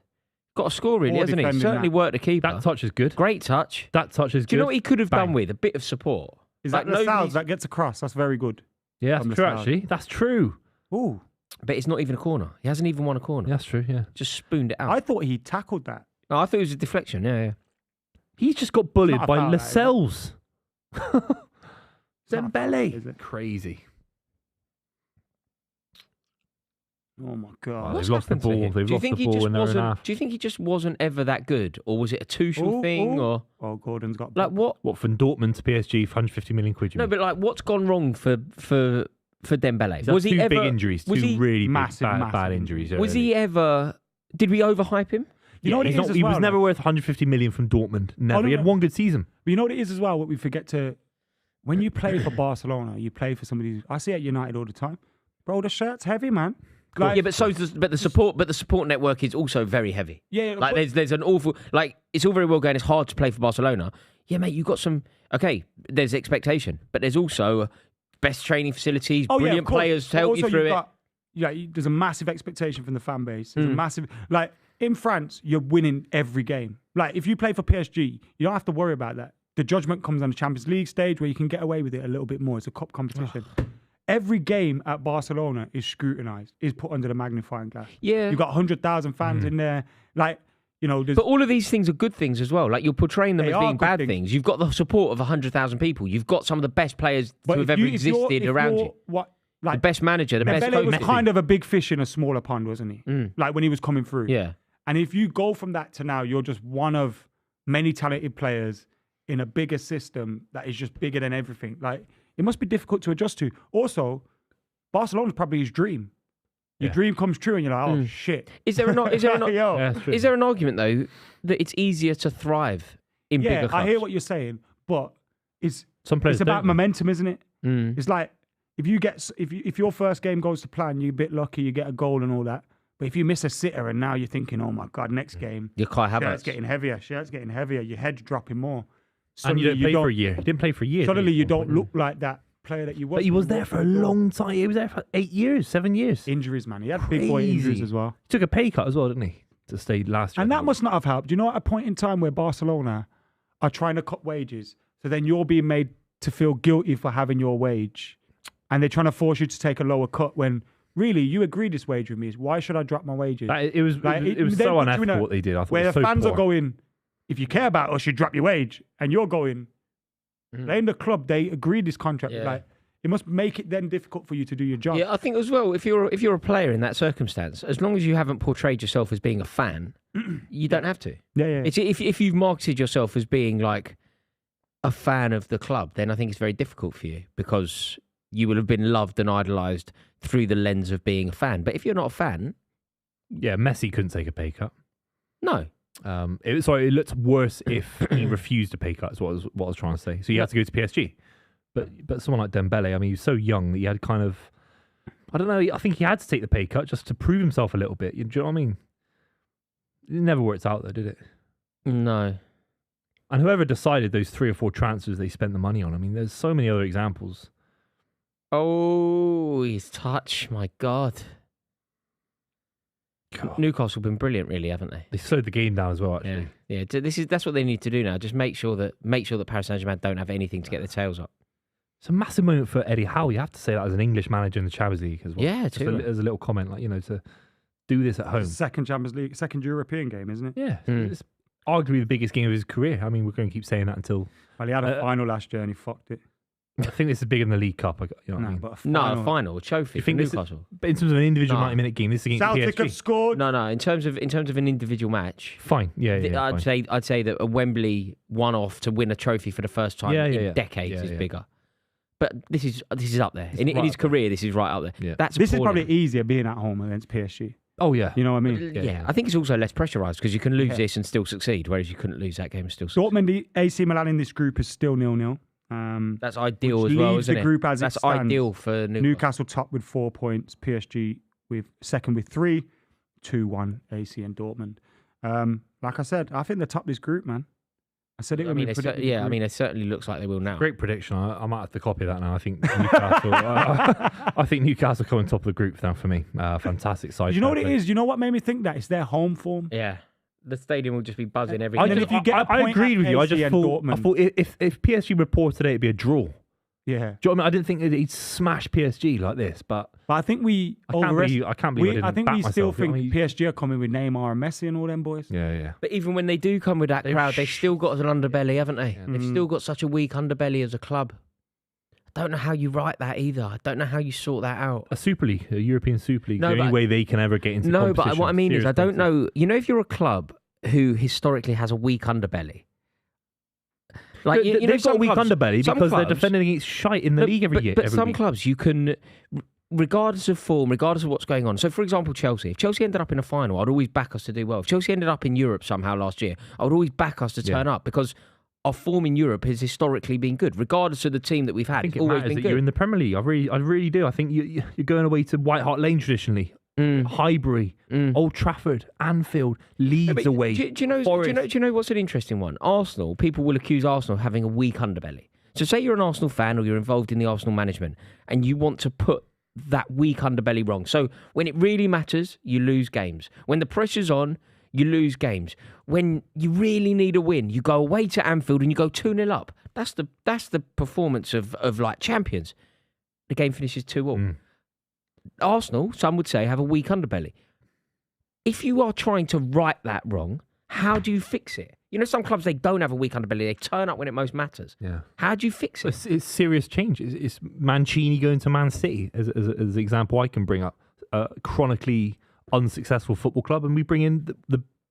Got a score really, Poor hasn't he? defending Certainly that. worked the keeper. That touch is good. Great touch. That touch is Do you know good. what he could have done Bang. with? A bit of support. Is Like, that Lascelles nobody's- that gets across? That's very good. Yeah, from that's the true. start. Actually, that's true. Ooh. But it's not even a corner. He hasn't even won a corner. Yeah, that's true. Yeah, Just spooned it out. I thought he tackled that. No, I thought it was a deflection. Yeah. he's just got bullied not a by foul, that, is it? Lascelles. It's not a foul, is Dembele. it? Crazy. Oh my Oh, god. they've lost the happened to ball. him? They've Do you lost think the he ball just in their own wasn't? half. Do you think he just wasn't ever that good, or was it a Tuchel Ooh, thing, ooh. or Oh, Gordon's got like what? What from Dortmund to PSG for 150 million quid? You No, mean? but like what's gone wrong for Dembele? He's had Was he two ever? big injuries? was Two he- really Massive, big, massive bad injuries. injuries. Was he ever? Did we overhype him? You know what it is as He well, was never like- worth 150 million from Dortmund. Never. no, He had no. one good season. But you know what it is as well? What we forget to, when you play for Barcelona, you play for somebody. I see at United all the time, bro. The shirt's heavy, man. Like, Yeah, but the support network is also very heavy. yeah, Like but- there's an awful like it's all very well going. It's hard to play for Barcelona. Yeah, mate, you got some. Okay, there's expectation, but there's also best training facilities, oh, yeah, brilliant of course. players to But help also you through you've it. got- yeah, there's a massive expectation from the fan base. There's a Mm. massive like in France, you're winning every game. Like if you play for PSG, you don't have to worry about that. The judgment comes on the Champions League stage where you can get away with it a little bit more. It's a cup competition. Every game at Barcelona is scrutinised, is put under the magnifying glass. Yeah, You've got 100,000 fans in there. Like, you know, there's but all of these things are good things as well. Like you're portraying them They as are being good bad things. things. You've got the support of 100,000 people. You've got some of the best players but to have if ever you- if you're- existed if around you're you. What The like best manager, the best Dembele was coach. kind of a big fish in a smaller pond, wasn't he? Mm. Like when he was coming through. Yeah. And if you go from that to now, you're just one of many talented players in a bigger system that is just bigger than everything. Like it must be difficult to adjust to. Also, Barcelona's probably his dream. Your Yeah. dream comes true, and you're like, oh Mm. shit. Is there an is there an, Yo. Yeah, that's true. is there an argument though that it's easier to thrive in Yeah, bigger clubs? I hear what you're saying, but it's Some players it's about don't. momentum, isn't it? Mm. It's like if your first game goes to plan, you're a bit lucky, you get a goal and all that. But if you miss a sitter and now you're thinking, oh my god, next game, You're Kai shirt's Havertz. getting heavier, your head's dropping more. And you suddenly didn't play for a year. He didn't play for a year. Suddenly did he? you don't look like that player that you was. But he was there for a long time. He was there for 8 years, 7 years. Injuries, man. He had big boy injuries Crazy. as well. He took a pay cut as well, didn't he? To stay last year. And that must not have helped. You know, at a point in time where Barcelona are trying to cut wages, so then you're being made to feel guilty for having your wage, and they're trying to force you to take a lower cut when really you agreed this wage with me. Why should I drop my wages? It was Like, it was they so put you in unethical a- what they did. I thought where it was the so fans poor. are going, if you care about us, you drop your wage, and you're going, blame the club. They agreed this contract. Yeah. Like, it must make it then difficult for you to do your job. Yeah, I think as well, if you're a player in that circumstance, as long as you haven't portrayed yourself as being a fan, you don't have to. Yeah. It's if you've marketed yourself as being like a fan of the club, then I think it's very difficult for you because you will have been loved and idolised through the lens of being a fan. But if you're not a fan, Yeah, Messi couldn't take a pay cut. no. It looked worse if he refused a pay cut. Is what I was trying to say. So he had to go to PSG. But someone like Dembele, I mean, he was so young that he had kind of, I don't know. I think he had to take the pay cut just to prove himself a little bit. Do you know what I mean? It never worked out though, did it? No. And whoever decided those 3 or 4 transfers they spent the money on, I mean, there's so many other examples. Oh, his touch, my God. God. Newcastle have been brilliant, really, haven't they? They slowed the game down as well, actually. Yeah. That's what they need to do now. Just make sure that Paris Saint-Germain don't have anything to get their tails up. It's a massive moment for Eddie Howe. You have to say that as an English manager in the Champions League as well. Yeah, Just too. as a little comment, like, to do this at home. Second Champions League, second European game, isn't it? Yeah, Mm. it's arguably the biggest game of his career. I mean, we're going to keep saying that until Well, he had a final last year and he fucked it. I think this is bigger than the League Cup. You know what I No, mean? but a No, final. a final, a trophy You for think this- Newcastle. But in terms of an individual No. 90-minute game, this is against Celtic have PSG. scored. No. In terms of an individual match, Fine, yeah, I'd say that a Wembley one-off to win a trophy for the first time in decades is bigger. But this is up there in right his up there. career. This is right up there. Yeah. That's This is appalling. probably easier being at home against PSG. Oh yeah, You know what I mean? Yeah, I think it's also less pressurised because you can lose Yeah. this and still succeed, whereas you couldn't lose that game and still succeed. Dortmund, the AC Milan in this group is still 0-0. That's ideal which as well, leaves isn't the it? group as it That's stands. ideal for Newcastle. Newcastle top with 4 points, PSG with second with 3, 2-1 AC and Dortmund. Like I said, I think they're top this group, man. I said it. I when mean, we predicted the yeah, I group. mean, it certainly looks like they will now. great prediction. I might have to copy that now. I think Newcastle. I think Newcastle come on top of the group now for me. Fantastic side. Do you know what it is? You know what made me think that? It's their home form. Yeah, the stadium will just be buzzing every I, And then day. if you get a I point agreed at with you. I AC just and thought, Dortmund- if PSG reported today, it'd be a draw. Yeah. Do you know what I mean? I didn't think that he'd smash PSG like this, but But I think we I can't believe I didn't I think back we still myself. You know think what I mean? PSG are coming with Neymar and Messi and all them boys. Yeah. But even when they do come with that crowd, they've still got an underbelly, haven't they? They've still got such a weak underbelly as a club. I don't know how you write that either. I don't know how you sort that out. A Super League, a European Super League, No, the only but- way they can ever get into No, competition. but what I mean is, serious I don't competition. know. You know, if you're a club who historically has a weak underbelly, like They've got a some weak clubs- underbelly some because they're clubs- defending against shite in the league every year. But every some week. clubs, you can, regardless of form, regardless of what's going on. So, for example, Chelsea. If Chelsea ended up in a final, I'd always back us to do well. If Chelsea ended up in Europe somehow last year, I would always back us to turn up because our form in Europe has historically been good, regardless of the team that we've had. I think It's it always matters been that good. you're in the Premier League. I really do. I think you're going away to White Hart Lane traditionally, Highbury, Old Trafford, Anfield, Leeds But away. Do you know what's an interesting one? Arsenal, people will accuse Arsenal of having a weak underbelly. So say you're an Arsenal fan or you're involved in the Arsenal management and you want to put that weak underbelly wrong. So when it really matters, you lose games. When the pressure's on, you lose games. When you really need a win, you go away to Anfield and you go 2-0 up. That's the performance of like champions. The game finishes 2-2. Arsenal, some would say, have a weak underbelly. If you are trying to right that wrong, how do you fix it? You know, some clubs, they don't have a weak underbelly. They turn up when it most matters. Yeah. How do you fix it? It's serious change. It's Mancini going to Man City as an example I can bring up. A chronically unsuccessful football club, and we bring in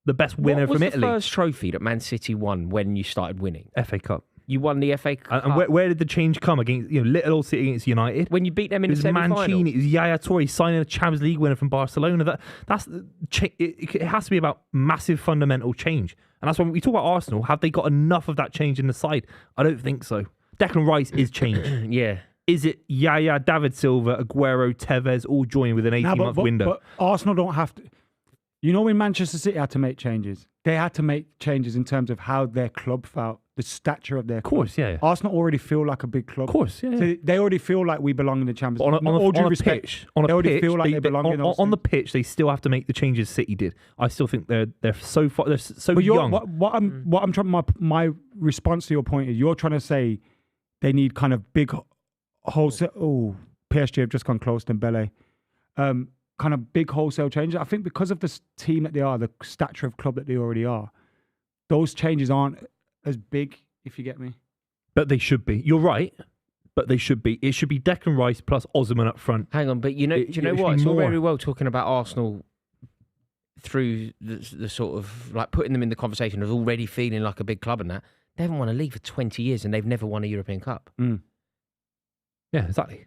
the best winner What was from Italy. the first trophy that Man City won when you started winning? FA Cup. You won the FA Cup. And where did the change come against little old City against United? When you beat them in It the was semi-final. Mancini, it was Yaya Toure signing a Champions League winner from Barcelona. It has to be about massive fundamental change, and that's when we talk about Arsenal. Have they got enough of that change in the side? I don't think so. Declan Rice is change. Yeah. Is it Yaya, David Silva, Aguero, Tevez all joining with an 18-month window? But Arsenal don't have to. You know, when Manchester City had to make changes, they had to make changes in terms of how their club felt. the stature of their Of course, club. yeah. Arsenal already feel like a big club. Of course, yeah. So they already feel like we belong in the Champions League. On All due a respect, pitch, they already feel like they belong in those on the things. pitch, they still have to make the changes City did. I still think they're so far, they're so But young. what I'm trying, my response to your point is you're trying to say they need kind of big wholesale. Oh, PSG have just gone close to Dembele. Kind of big wholesale changes. I think because of the team that they are, the stature of club that they already are, those changes aren't as big. If you get me. But they should be. You're right. But they should be. It should be Declan Rice plus Osman up front. Hang on, but do you know should what? be It's all more. very well talking about Arsenal through the sort of like putting them in the conversation of already feeling like a big club and that. They haven't won a league for 20 years and they've never won a European Cup. Yeah, exactly.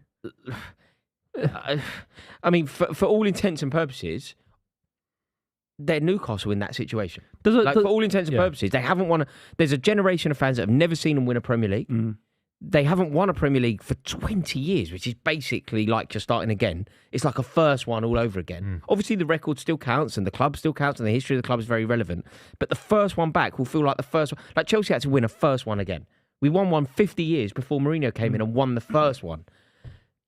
I mean, for all intents and purposes, they're Newcastle in that situation. For all intents and purposes, they haven't won. There's a generation of fans that have never seen them win a Premier League. They haven't won a Premier League for 20 years, which is basically like just starting again. It's like a first one all over again. Obviously, the record still counts and the club still counts and the history of the club is very relevant. But the first one back will feel like the first one. Like Chelsea had to win a first one again. We won one 50 years before Mourinho came in and won the first one.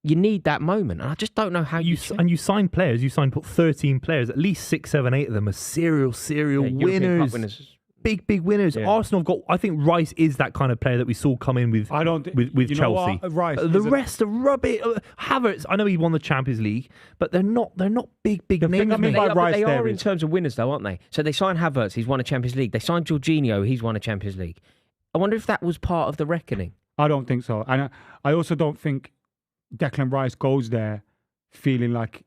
You need that moment, and I just don't know how you sign players. You signed 13 players. At least 6, 7, 8 of them are serial European Cup winners. Big winners. Yeah. Arsenal have got. I think Rice is that kind of player that we saw come in with. With you know Chelsea. what? Rice. The rest are rubbish. Havertz. I know he won the Champions League, but they're not big The names. thing I mean They by are, Rice they there are in is- terms of winners, though, aren't they? So they signed Havertz, he's won a Champions League. They signed Jorginho, he's won a Champions League. I wonder if that was part of the reckoning. I don't think so, and I also don't think Declan Rice goes there feeling like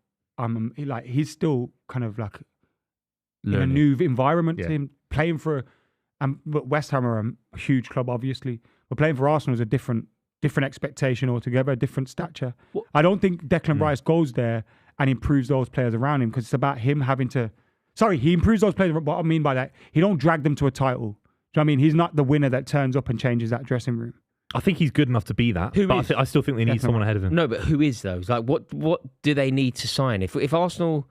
he's still kind of like in a new environment to him, playing for. But West Ham are a huge club, obviously. But playing for Arsenal is a different expectation altogether, a different stature. I don't think Declan Rice goes there and improves those players around him because it's about him having to. Sorry, he improves those players. What I mean by that, he don't drag them to a title. Do you know what I mean? He's not the winner that turns up and changes that dressing room. I think he's good enough to be that. Who but is? I still think they need someone ahead of him. No, but who is those? Like, what do they need to sign? If Arsenal,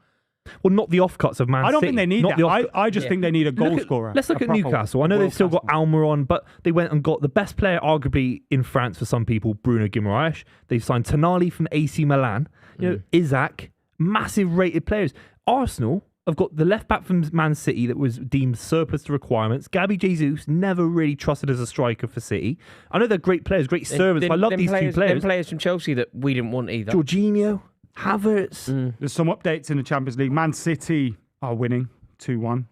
Well, not the offcuts of Man City. I don't think they need Not that. the I just think they need a goal scorer. Let's look a at proper Newcastle. I know they've still got world-class Almiron, but they went and got the best player, arguably in France for some people, Bruno Guimaraes. They've signed Tonali from AC Milan. You know, Isaac, massive rated players. Arsenal have got the left back from Man City that was deemed surplus to requirements. Gabby Jesus, never really trusted as a striker for City. I know they're great players, great servants. But I love these two players. Them players from Chelsea that we didn't want either. Jorginho, Havertz. There's some updates in the Champions League. Man City are winning 2-1.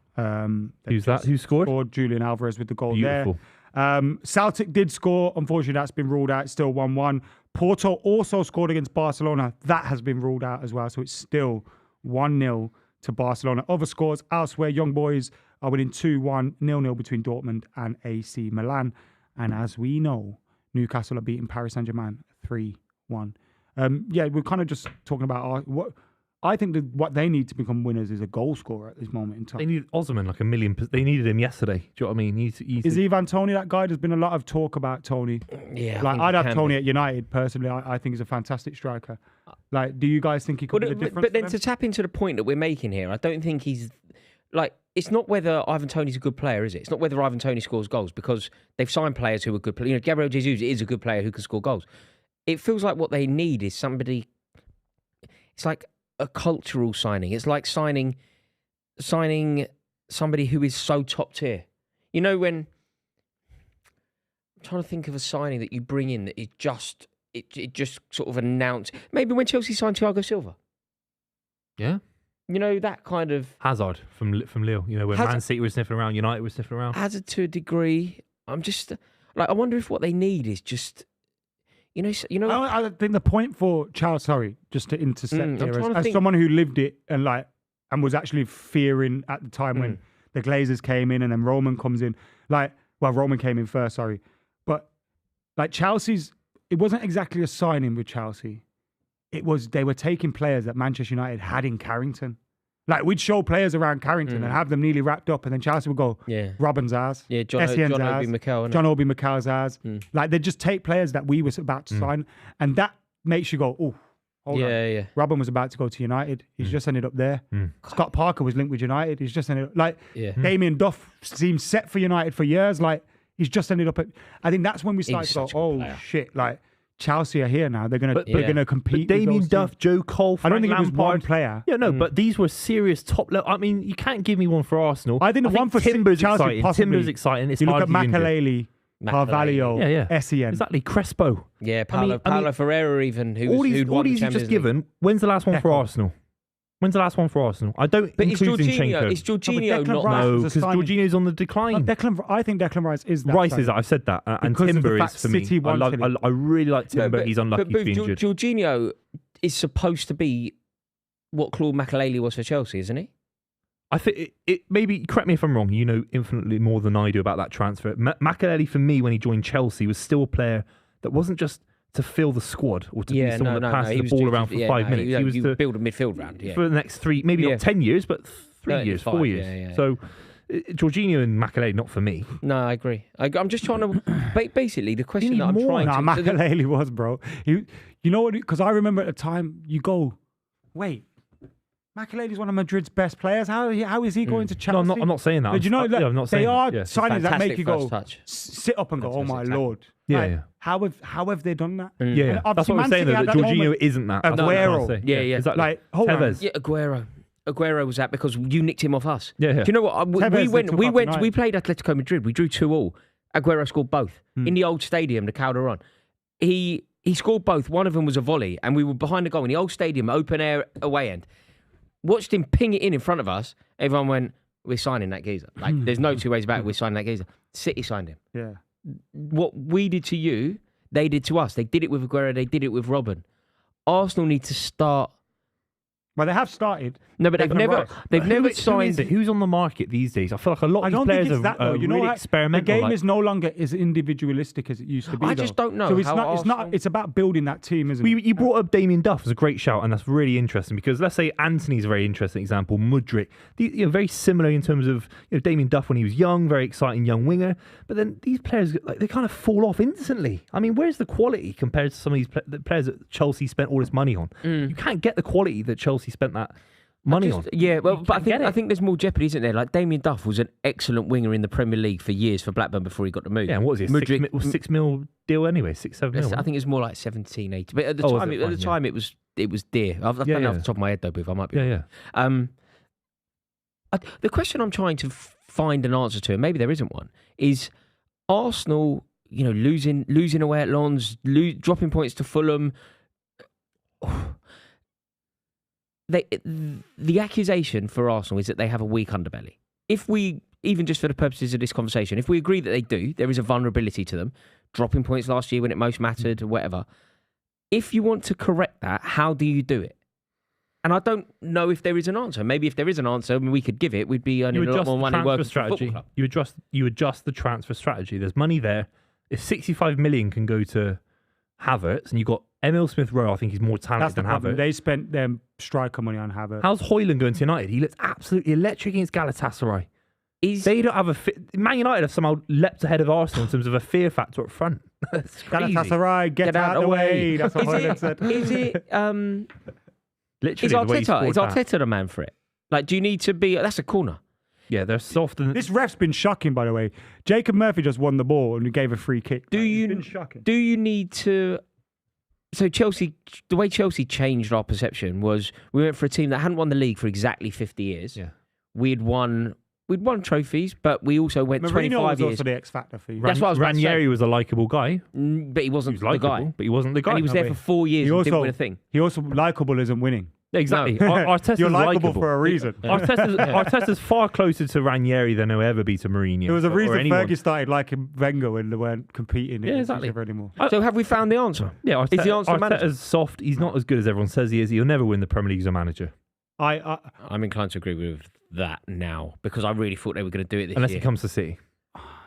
Who's that? Who scored? Or Julian Alvarez with the goal Beautiful. there. Celtic did score. Unfortunately, that's been ruled out. It's still 1-1. Porto also scored against Barcelona. That has been ruled out as well. So it's still 1-0 to Barcelona. Other scores elsewhere. Young Boys are winning 2-1, 0-0 between Dortmund and AC Milan. And as we know, Newcastle are beating Paris Saint-Germain 3-1. We're kind of just talking about what I think what they need to become winners is a goal scorer at this moment in time. They need Osman like a million. They needed him yesterday. Do you know what I mean? Is Ivan Toney that guy? There's been a lot of talk about Toney. Yeah, like I'd have Toney at United personally. I think he's a fantastic striker. Like, do you guys think he could be the difference? But then to tap into the point that we're making here, I don't think he's like. It's not whether Ivan Toney's a good player, is it? It's not whether Ivan Toney scores goals because they've signed players who are good players. You know, Gabriel Jesus is a good player who can score goals. It feels like what they need is somebody. It's like a cultural signing. It's like signing somebody who is so top tier. You know, when I'm trying to think of a signing that you bring in that is just it just sort of announced. Maybe when Chelsea signed Thiago Silva. Yeah. You know, that kind of Hazard from Lille. You know, when Man City was sniffing around, United was sniffing around. Hazard to a degree. I'm just like, I wonder if what they need is just. You know. I think the point for Charles, sorry, just to intercept here, as think... someone who lived it and was actually fearing at the time when the Glazers came in and then Roman comes in, Roman came in first, sorry, but like Chelsea's, it wasn't exactly a signing with Chelsea. It was they were taking players that Manchester United had in Carrington. Like, we'd show players around Carrington and have them nearly wrapped up, and then Chelsea would go, Robin's ours. Yeah, John Obi Mikel. John Obi Mikel's ours. Like, they'd just take players that we was about to sign, and that makes you go, oh, hold on. Yeah. Robin was about to go to United. He's just ended up there. Scott Parker was linked with United. He's just ended up, Damien Duff seemed set for United for years. Like, He's just ended up at. I think that's when we started to go, such a good oh player. shit, like Chelsea are here now. They're gonna compete. But with Damien those Duff, teams. Joe Cole, I don't Frank think it was one Lampard. player. Yeah, no, but these were serious top level. I mean, you can't give me one for Arsenal. I think the one for Timber's Chelsea, exciting. possibly. Timber's exciting. It's You look hard at to injure. Makaleli, Carvalho, Yeah. Sen. Exactly, Crespo. Yeah, Paulo Ferreira even, all these who'd won the you've Champions just League. given. When's the last one for Deco. Arsenal? When's the last one for Arsenal? I don't But it's include Jorginho. Zinchenko. It's Jorginho, Declan not Rice No, was a because signing. Jorginho's on the decline. I think Declan Rice is that. Rice signing. is. I've said that, and Because of the Timber fact is for me. City wanted him. I really like Timber. He's unlucky to be injured. Jorginho is supposed to be what Claude Makelele was for Chelsea, isn't he? I think it maybe, correct me if I'm wrong, you know infinitely more than I do about that transfer. Makelele, for me, when he joined Chelsea, was still a player that wasn't just to fill the squad or to be someone that passes the ball around for 5 minutes. He was to build a midfield round, for the next 3, maybe not 10 years, but 3 years, 5, 4 years. So Jorginho and Makelele, not for me. No, I agree. I'm just trying to... Basically, the question that I'm trying Nah, to... Makaleli was, bro. You know what? Because I remember at the time, you go, wait, Makaleli's one of Madrid's best players. How is he going to Chelsea? No, I'm not saying that. But you know, I'm not saying they are that. Yeah. signings that make you go first touch. sit up and go, oh my Fantastic lord. Yeah, Like, yeah. How have they done that? Yeah, And that's what obviously I'm Man saying, City though, had that that Jorginho moment. isn't that. That's what I'm Aguero. trying to say. Yeah. Exactly. Like, hold on. Tevez. Yeah, Aguero was that because you nicked him off us. Yeah. Do you know what? Tevez, they took We up went. the We night. played Atletico Madrid. We drew 2-2. Aguero scored both in the old stadium, the Calderon. He scored both. One of them was a volley, and we were behind the goal in the old stadium, open air away end. Watched him ping it in front of us. Everyone went, "We're signing that geezer." Like, there's no two ways about it. We're signing that geezer. City signed him. Yeah. What we did to you, they did to us. They did it with Aguero. They did it with Robben. Arsenal need to start. Well, they have started. No, but they've Declan never. Rice. They've Who never is signed. it? Who's on the market these days? I feel like a lot I of these don't think players it's are, that though. are You know really what? experimental. The game like- is no longer as individualistic as it used to be. I just though. don't know So it's how not. It's not. Arsenal- It's about building that team, isn't Well, it? you brought up Damien Duff as a great shout, and that's really interesting because let's say Anthony's a very interesting example. Mudryk, very similar in terms of Damien Duff when he was young, very exciting young winger. But then these players, like, they kind of fall off instantly. I mean, where's the quality compared to some of these the players that Chelsea spent all this money on? You can't get the quality that Chelsea spent that money on. Yeah, well, but can't get I it. think there's more jeopardy, isn't there? Like Damien Duff was an excellent winger in the Premier League for years for Blackburn before he got the move. Yeah, and what was it? Mudryk- 6 mil deal anyway, 6, 7 mil. I think it's more like 17, 18. But at the Oh, was time, it? at Fine, the yeah. time, it was dear. I don't know off the top of my head though, Booth. I might be. Yeah. The question I'm trying to find an answer to, and maybe there isn't one, is Arsenal, losing away at Lens, dropping points to Fulham. The accusation for Arsenal is that they have a weak underbelly. If we, even just for the purposes of this conversation, if we agree that they do, there is a vulnerability to them, dropping points last year when it most mattered or whatever. If you want to correct that, how do you do it? And I don't know if there is an answer. Maybe if there is an answer and we could give it, we'd be earning You a lot adjust more the money working transfer for a football strategy. club. You adjust the transfer strategy. There's money there. If 65 million can go to Havertz, and you've got Emil Smith-Rowe, I think he's more That's talented the than problem. Havertz. They spent their striker money on Havertz. How's Højlund going to United? He looks absolutely electric against Galatasaray. They don't have Man United have somehow leapt ahead of Arsenal in terms of a fear factor up front. That's crazy. Galatasaray, get out the way. That's what Højlund said. Is it? Literally, Is the way he scored that. Arteta the man for it? Like, do you need to be? That's a corner. Yeah, they're soft. And This ref's been shocking, by the way. Jacob Murphy just won the ball and he gave a free kick. Do It's you? been shocking. Do you need to? So Chelsea, the way Chelsea changed our perception was we went for a team that hadn't won the league for exactly 50 years. Yeah. We'd won trophies, but we also went Mourinho 25 was years. also the X factor for you. That's what I was about to say. Ranieri was a likable guy. But he He wasn't was the likable, guy. but he wasn't the guy. And he was there for 4 years and didn't win a thing. He also likable isn't winning. Exactly. No. Arteta's You're likable likable for a reason. Arteta's far closer to Ranieri than he'll ever be to Mourinho. There was a or reason anyone. Fergie started liking Wenger when they weren't competing against exactly. each other anymore. So have we found the answer? Yeah, Is the answer manager? Arteta's soft. He's not as good as everyone says he is. He'll never win the Premier League as a manager I'm inclined to agree with that now because I really thought they were going to do it this unless year. he comes to City.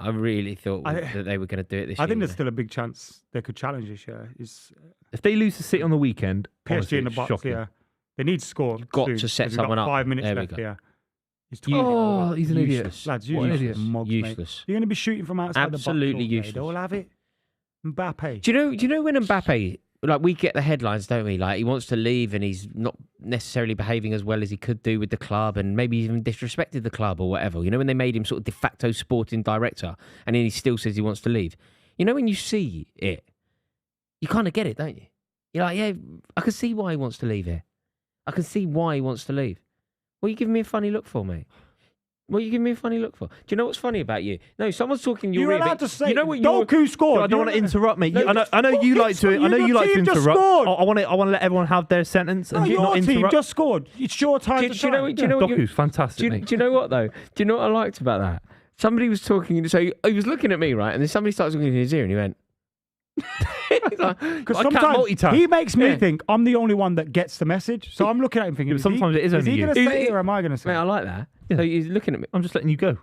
I really thought that they were going to do it this year. I think there's still a big chance they could challenge this year. It's If they lose to City on the weekend, honestly, PSG in the it's box shocking. here. They need to score. You've got soon, to set 'cause we've got someone up. 5 minutes There we left go. here. He's Oh, he's an idiot. Useless. Lads, What an you idiot. mugs, mate. Useless. You're going to be shooting from outside Absolutely the box. useless. They'll have it. Mbappe. Do you know when Mbappe like we get the headlines, don't we? Like he wants to leave and he's not necessarily behaving as well as he could do with the club, and maybe even disrespected the club or whatever. You know, when they made him sort of de facto sporting director, and then he still says he wants to leave. You know, when you see it, you kind of get it, don't you? You're like, yeah, I can see why he wants to leave here. I can see why he wants to leave. What are you giving me a funny look for, mate? What are you giving me a funny look for? Do you know what's funny about you? No, someone's talking your ear. You're allowed to say, you know what Doku scored. I don't want to interrupt, mate. No, I know you like to. I know you like to interrupt. I want to let everyone have their sentence and your not team interrupt. just scored. It's your time to shine. Do you know what? Doku's fantastic, mate. Do you know what though? Do you know what I liked about that? Somebody was talking. So he was looking at me, right, and then somebody started looking in his ear, and he went. Because I can't sometimes multitask. he makes me think I'm the only one that gets the message. So I'm looking at him thinking, Yeah, sometimes it is only he you. going to say it or am I going to say Mate, I it? like that. Yeah. So he's looking at me. I'm just letting you go.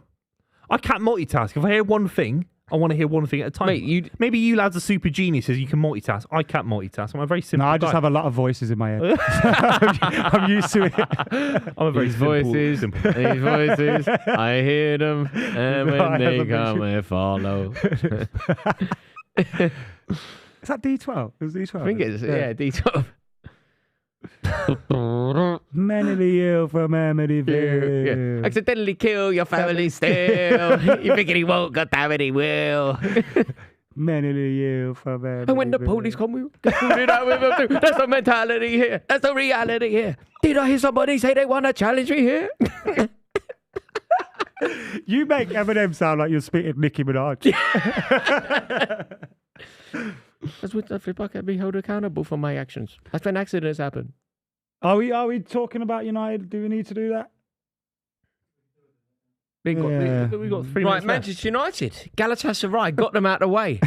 I can't multitask. If I hear one thing, I want to hear one thing at a time. Mate, maybe you lads are super geniuses. You can multitask. I can't multitask. I'm a very simple No, I just guy. have a lot of voices in my head. I'm used to it. I'm a very These simple. voices, simple. these voices, I hear them, and when I they haven't come, I follow. Is that D12? It was D12. I think it's, D12. Mentally ill from Amityville. Yeah. Accidentally kill your family still. You figure he won't, God damn it, he will. Mentally ill from Amityville. And when the police come, we get it out with them too. That's the mentality here. That's the reality here. Did I hear somebody say they want to challenge me here? You make Eminem sound like you're spitting Nicki Minaj. That's what if I can be held accountable for my actions. That's when accidents happen. Are we talking about United? Do we need to do that? We got 3 Right, minutes left. Manchester United. Galatasaray got them out of the way.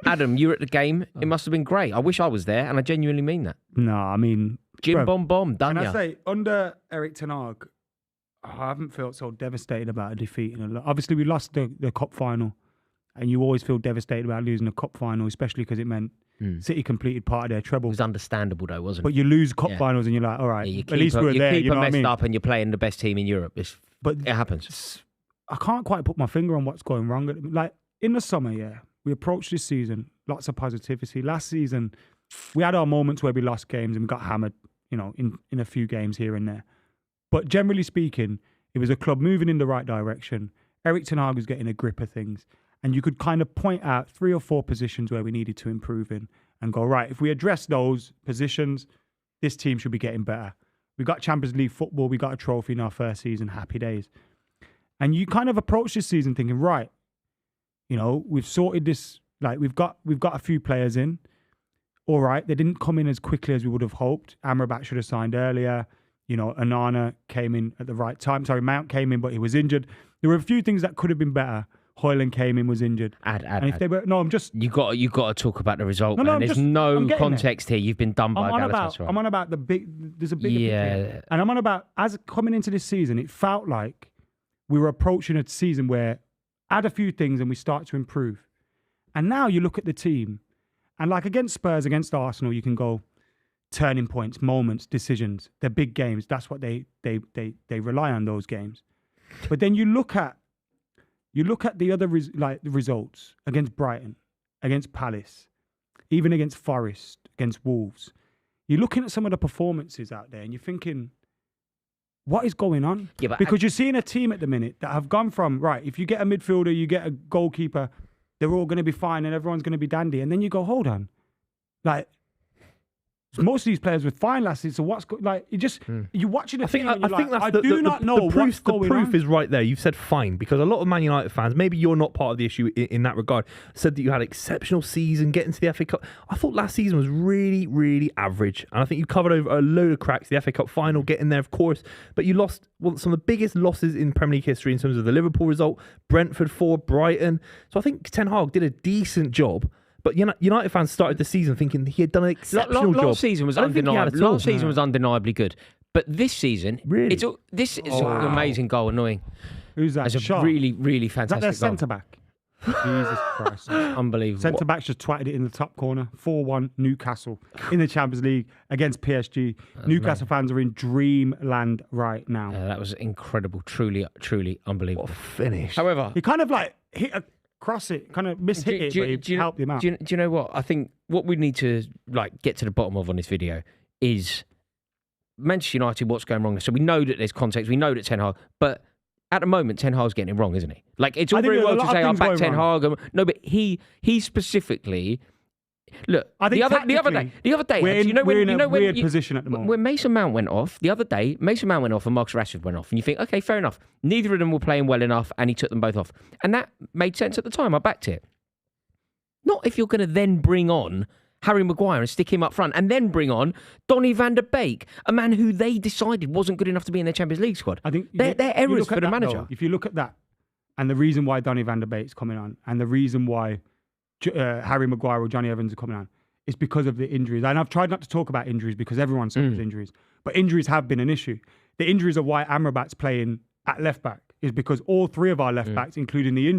Adam, you were at the game. It must have been great. I wish I was there, and I genuinely mean that. No, I mean... Jim bruv, Bomb, done Can ya. I say, under Eric Ten Hag, I haven't felt so devastated about a defeat in a lot. Obviously, we lost the cup final, and you always feel devastated about losing a cup final, especially because it meant City completed part of their It treble. was understandable, though, wasn't But it? you lose cup Yeah. finals, and you're like, all right, Yeah, at least we're there. You know what I messed mean? up, and you're playing the best team in Europe. But It happens. I can't quite put my finger on what's going wrong. Like in the summer, we approached this season, lots of positivity. Last season, we had our moments where we lost games and we got hammered, in a few games here and there. But generally speaking, it was a club moving in the right direction. Eric Ten Hag was getting a grip of things. And you could kind of point out 3 or 4 positions where we needed to improve in and go, right, if we address those positions, this team should be getting better. We got Champions League football. We got a trophy in our first season. Happy days. And you kind of approach this season thinking, right, we've sorted this. Like we've got a few players in. All right, they didn't come in as quickly as we would have hoped. Amrabat should have signed earlier. Onana came in at the right time. Sorry, Mount came in, but he was injured. There were a few things that could have been better. Hoyland came in, was injured. They were I'm just. You got to talk about the result, No, man. I'm There's just- no I'm getting context here. You've been done by Galatasaray. I'm on about the big. There's a bigger picture here. And I'm on about as coming into this season, it felt like we were approaching a season where add a few things and we start to improve. And now you look at the team, and like against Spurs, against Arsenal, you can go turning points, moments, decisions. They're big games. That's what they rely on, those games. But then you look at the other the results against Brighton, against Palace, even against Forest, against Wolves. You're looking at some of the performances out there, and you're thinking, what is going on? Yeah, but Because you're seeing a team at the minute that have gone from, right, if you get a midfielder, you get a goalkeeper, they're all going to be fine and everyone's going to be dandy. And then you go, hold on. Like, most of these players were fine last season. So what's you're watching the team and you're like, I do not know what's going on. The proof is right there. You've said fine because a lot of Man United fans, maybe you're not part of the issue in that regard, said that you had an exceptional season getting to the FA Cup. I thought last season was really, really average. And I think you covered over a load of cracks. The FA Cup final, getting there, of course. But you lost some of the biggest losses in Premier League history in terms of the Liverpool result, Brentford 4, Brighton. So I think Ten Hag did a decent job. But United fans started the season thinking he had done an exceptional job. Last season was undeniably good. But this season, Really? This is an amazing goal, annoying. Who's that? It's a Shaw? really, really Is that fantastic their goal. centre-back? Jesus Christ. Unbelievable. Centre-back's just twatted it in the top corner. 4-1 Newcastle in the Champions League against PSG. Newcastle fans are in dreamland right now. That was incredible. Truly, truly unbelievable. What a finish. However, He kind of like hit cross it, kind of mishit it, but he helped him out. Do you know what? I think what we need to get to the bottom of on this video is Manchester United, what's going wrong. So we know that there's context, we know that Ten Hag, but at the moment, Ten Hag's getting it wrong, isn't he? Like, it's all very well to say, I back Ten Hag. No, but he specifically... Look, I think the other day, we're in a weird position at the moment. When Mason Mount went off the other day, Mason Mount went off and Marcus Rashford went off, and you think, okay, fair enough. Neither of them were playing well enough, and he took them both off, and that made sense at the time. I backed it. Not if you're going to then bring on Harry Maguire and stick him up front, and then bring on Donny van der Beek, a man who they decided wasn't good enough to be in their Champions League squad. I think they're errors for the manager. Though, if you look at that, and the reason why Donny van der Beek's coming on, and the reason why Harry Maguire or Johnny Evans are coming on, it's because of the injuries. And I've tried not to talk about injuries because everyone suffers injuries. But injuries have been an issue. The injuries of why Amrabat's playing at left back is because all three of our left backs, including the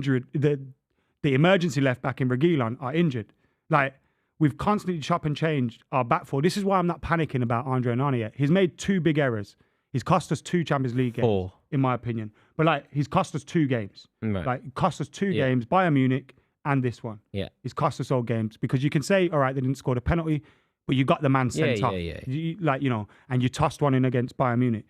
emergency left back in Reguilon, are injured. Like, we've constantly chop and changed our back four. This is why I'm not panicking about Andre Onana yet. He's made 2 big errors. He's cost us 2 Champions League games, in my opinion. But he's cost us 2 games. Right. Like, cost us 2 games, Bayern Munich and this one. Yeah. It's cost us all games because you can say, all right, they didn't score the penalty, but you got the man sent off. And you tossed one in against Bayern Munich.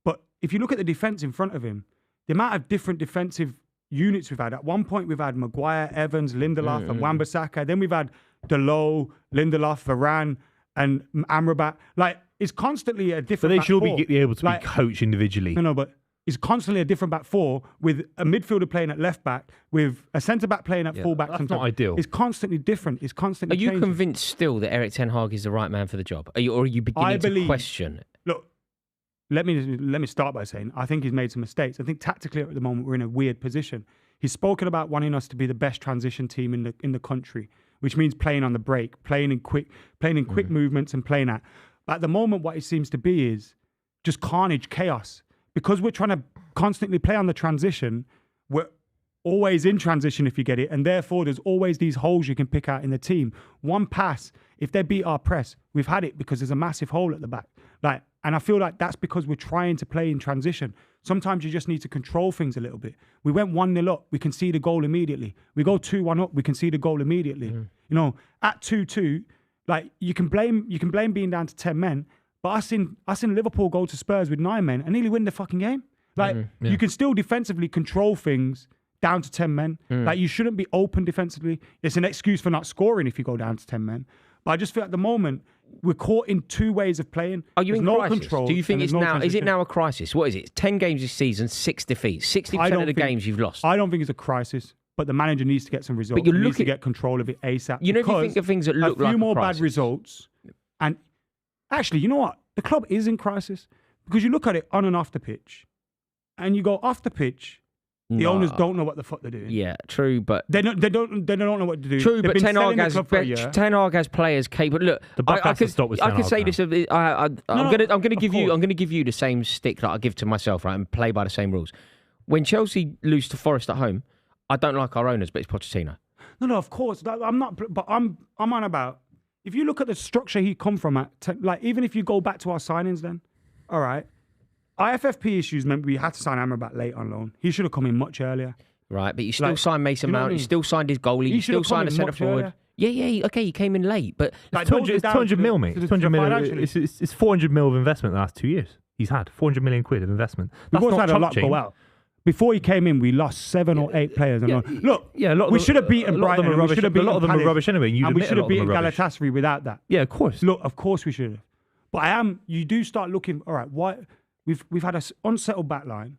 But if you look at the defence in front of him, the amount of different defensive units we've had. At one point, we've had Maguire, Evans, Lindelof, and Wan-Bissaka. Then we've had Delot, Lindelof, Varane, and Amrabat. Like, it's constantly a different. But they should be able to be coached individually. No, but it's constantly a different back four with a midfielder playing at left back, with a centre back playing at full back. That's not ideal. It's constantly different. It's constantly. Are you changing. convinced still that Erik Ten Hag is the right man for the job? Or are you beginning to question? Look, let me start by saying I think he's made some mistakes. I think tactically at the moment we're in a weird position. He's spoken about wanting us to be the best transition team in the country, which means playing on the break, playing in quick movements, and playing at. But at the moment, what it seems to be is just carnage, chaos. Because we're trying to constantly play on the transition, we're always in transition if you get it, and therefore there's always these holes you can pick out in the team. One pass, if they beat our press, we've had it because there's a massive hole at the back. And I feel like that's because we're trying to play in transition. Sometimes you just need to control things a little bit. We went 1-0 up, we concede a goal immediately. We go 2-1 up, we concede a goal immediately. At 2-2, you can blame being down to 10 men. But I seen Liverpool go to Spurs with 9 men and nearly win the fucking game. You can still defensively control things down to 10 men. You shouldn't be open defensively. It's an excuse for not scoring if you go down to 10 men. But I just feel at the moment we're caught in 2 ways of playing. Are you There's in no crisis? control. Do you think it's now? Is it now a crisis? What is it? 10 games this season, 6 defeats, 60% of the games you've lost. I don't think it's a crisis. But the manager needs to get some results. But he needs to get control of it ASAP. You know, if you think of things that look like a few more bad results, and actually, you know what? The club is in crisis because you look at it on and off the pitch, and you go off the pitch. The owners don't know what the fuck they're doing. Yeah, true, but they don't know what to do. True, but Ten Hag has players capable. Look, I could say this. I'm going to give you the same stick that I give to myself, right, and play by the same rules. When Chelsea lose to Forest at home, I don't like our owners, but it's Pochettino. No, of course, I'm not. But I'm on about. If you look at the structure he come from, even if you go back to our signings, then all right. IFFP issues meant we had to sign Amrabat late on loan. He should have come in much earlier. Right, but you still signed Mason Mount. You still signed his goalie. You still signed a centre forward. Yeah, okay, he came in late, but it's 200 mil, mate. It's 200 mil. It's 400 mil of investment in the last 2 years. He's had 400 million quid of investment. We've also had a lot go out. Before he came in, we lost 7 or 8 players. We should have beaten Brighton. A lot of them are rubbish anyway. And we should have beaten Galatasaray without that. Yeah, of course. Look, of course we should have. But you do start looking, all right, why? We've had an unsettled back line.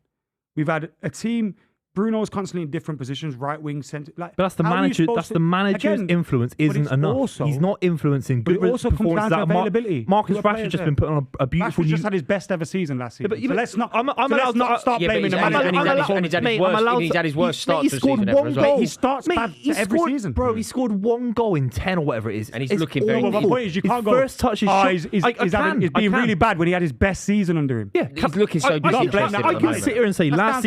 We've had a team. Bruno's constantly in different positions, right wing, centre. But that's the manager. That's the manager's influence isn't enough. He's not influencing good performances. Availability. Marcus Rashford's just been put on a beautiful. Rashford's just had his best ever season last season. Yeah, but let's not start blaming the manager. He's had his worst start to the season ever as well. He starts bad every season. Bro, he scored 1 goal in 10 or whatever it is, and he's looking very. The point is, you can't go. First touch is he's being really bad when he had his best season under him. Yeah, he's looking so disinterested. I can sit here and say last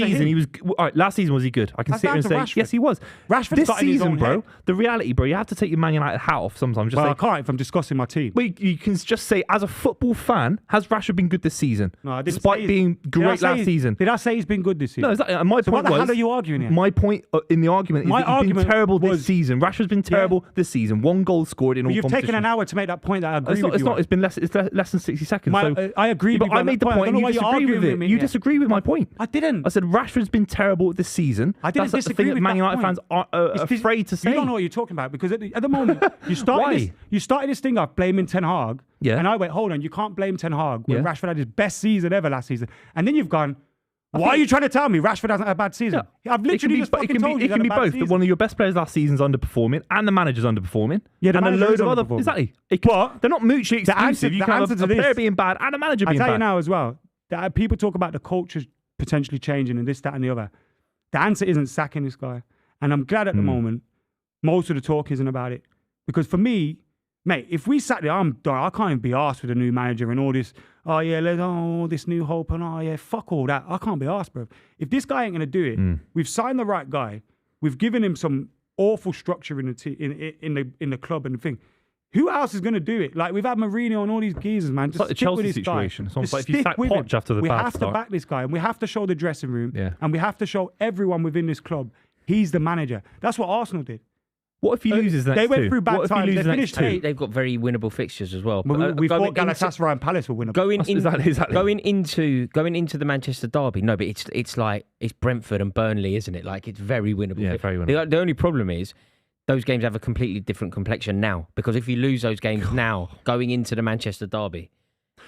Last season, was he good? I can That's sit here and down say, to yes, he was. Rashford's This got in his season, own bro, head. the reality, bro, you have to take your Man United hat off sometimes. Just Well, say, I can't if I'm discussing my team. well, you can just say, as a football fan, has Rashford been good this season? No, I didn't Despite say being Did I great say last season. Did I say he's been good this season? No, exactly. And my So point what the was, hell are you arguing here? my point in the argument is My that he's been argument terrible this was- season. Rashford's been terrible this season. 1 goal scored in all You've competitions. taken an hour to make that point that I agree It's not. with It's you not. on. It's been less than 60 seconds. So, I agree but with you I on made that the point. point, I and don't know you why you're disagree arguing with it. me You here. disagree with my point. I didn't. I said Rashford's been terrible this season. I didn't That's the disagree thing that with Man that United point. fans are It's dis- afraid to say. You don't know what you're talking about because at the moment you started this thing off blaming Ten Hag. Yeah. And I went, hold on, you can't blame Ten Hag when Yeah. Rashford had his best season ever last season. And then you've gone, why are you trying to tell me Rashford hasn't had a bad season? I've literally just fucking told you it can be both. That Season. one of your best players last season's underperforming, and the manager's underperforming. Yeah, the and a manager load is of other. underperforming. Exactly. But They're not mutually the answer- exclusive. You the can have answer a to this- player being bad and a manager I being tell you bad. now as well, that people talk about the culture potentially changing and this, that, and the other. The answer isn't sacking this guy. And I'm glad at the moment, most of the talk isn't about it. Because for me, mate, if we sat there, I'm done. I can't even be arsed with a new manager and all this, this new hope and fuck all that. I can't be arsed, bro. If this guy ain't going to do it, we've signed the right guy. We've given him some awful structure in the club and the thing. Who else is going to do it? Like, we've had Mourinho and all these geezers, man. Just like the stick with Chelsea this situation. guy. It's almost Just like if you stick sack with him. Poch after the we bad have start. to back this guy, and we have to show the dressing room, Yeah. and we have to show everyone within this club he's the manager. That's what Arsenal did. What if he loses the next They went two? through bad What if he times. loses They the next finished two? eighth. They've got very winnable fixtures as well. We Going thought into- Galatasaray and Palace were winnable. Going in, Exactly. going into the Manchester derby. No, but it's like it's Brentford and Burnley, isn't it? Like it's very winnable. Yeah, very winnable. The only problem is those games have a completely different complexion now because if you lose those games now, going into the Manchester derby,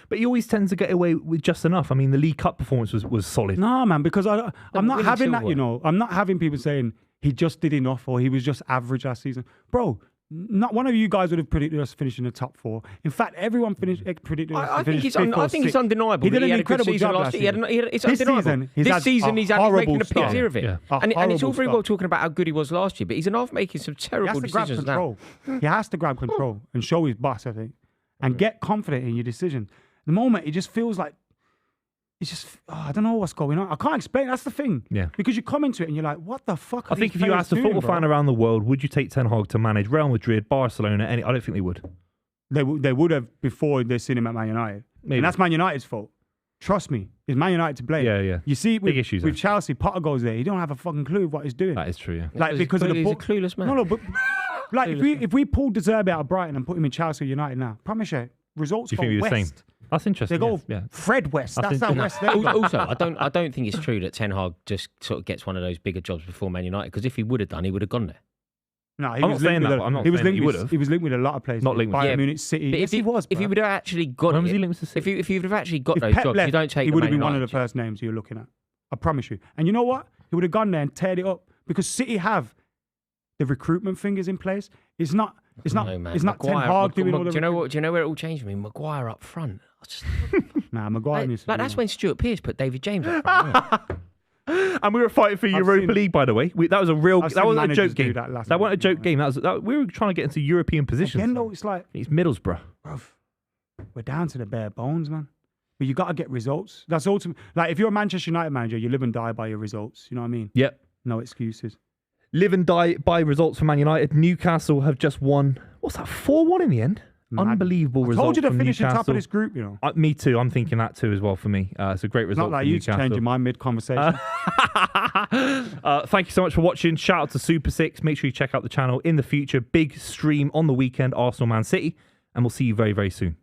But he always tends to get away with just enough. I mean, the League Cup performance was solid. No, man, because I'm not winning having that, silver. you know. I'm not having people saying he just did enough or he was just average last season. Bro, not one of you guys would have predicted us finishing the top 4. In fact, everyone predicted us I to finish think it's 5th or I think it's 6th. undeniable. He did that an had a good incredible season job last last year. season. It's This undeniable. season, he's This had season a he's making horrible a big start. deal of it. Yeah. A And it's horrible all very start. well talking about how good he was last year, but he's enough making some He terrible has to grab decisions now. control. He has to grab control and show his boss, I think, and get confident in your decisions. The moment, it just feels like it's just, I don't know what's going on. I can't explain. That's the thing. Yeah. Because you come into it and you're like, what the fuck are I think these if you players asked a doing, football bro? fan around the world, would you take Ten Hag to manage Real Madrid, Barcelona? I don't think they would. They would have before they've seen him at Man United. Maybe. And that's Man United's fault. Trust me. It's Man United to blame. Yeah, yeah. You see, Big issues with there. Chelsea, Potter goes there. He don't have a fucking clue of what he's doing. That is true, yeah. Like, because of the he's ball. a clueless man. No, but like if we pulled De Zerbi out of Brighton and put him in Chelsea United now, promise you, results Do you go think it'd be the west. same? That's interesting. They go yeah. Fred West. That's how think- West they go. Also, I don't think it's true that Ten Hag just sort of gets one of those bigger jobs before Man United. Because if he would have done, he would have gone there. No, I'm not saying that, but I'm not saying that he would have. He was linked with a lot of places. Not linked with- Bayern Yeah, Munich, City. But Yes, he was. if he bruv. would have actually got When was it, he linked to City? if he would have actually got If those Pep jobs, left, you don't take. he the would have Man been one of the United job. first names you're looking at. I promise you. And you know what? He would have gone there and teared it up because City have the recruitment fingers in place. It's not. No, man. It's not Ten Maguire- Hag doing all the. Do you know what? Do you know where it all changed for me? Maguire up front. I just, Nah, Maguire needs to like do that's that. when Stuart Pearce put David James up front. And we were fighting for Europa seen- League, by the way. That was a real. I've That seen wasn't a managers joke do game. that last That wasn't a week, joke game. We were trying to get into European positions. Again, though, it's like, It's Middlesbrough. bruv, we're down to the bare bones, man. But you got to get results. That's ultimate. Like, if you're a Manchester United manager, you live and die by your results. You know what I mean? Yep. No excuses. Live and die by results for Man United. Newcastle have just won. What's that? 4-1 in the end. Mad. Unbelievable I result. told you to from finish on top of Newcastle. this group, you know. Me too. I'm thinking that too as well for me. It's a great It's result. not like for you Newcastle. changing my mid-conversation. Thank you so much for watching. Shout out to Super 6. Make sure you check out the channel in the future. Big stream on the weekend, Arsenal Man City. And we'll see you very, very soon.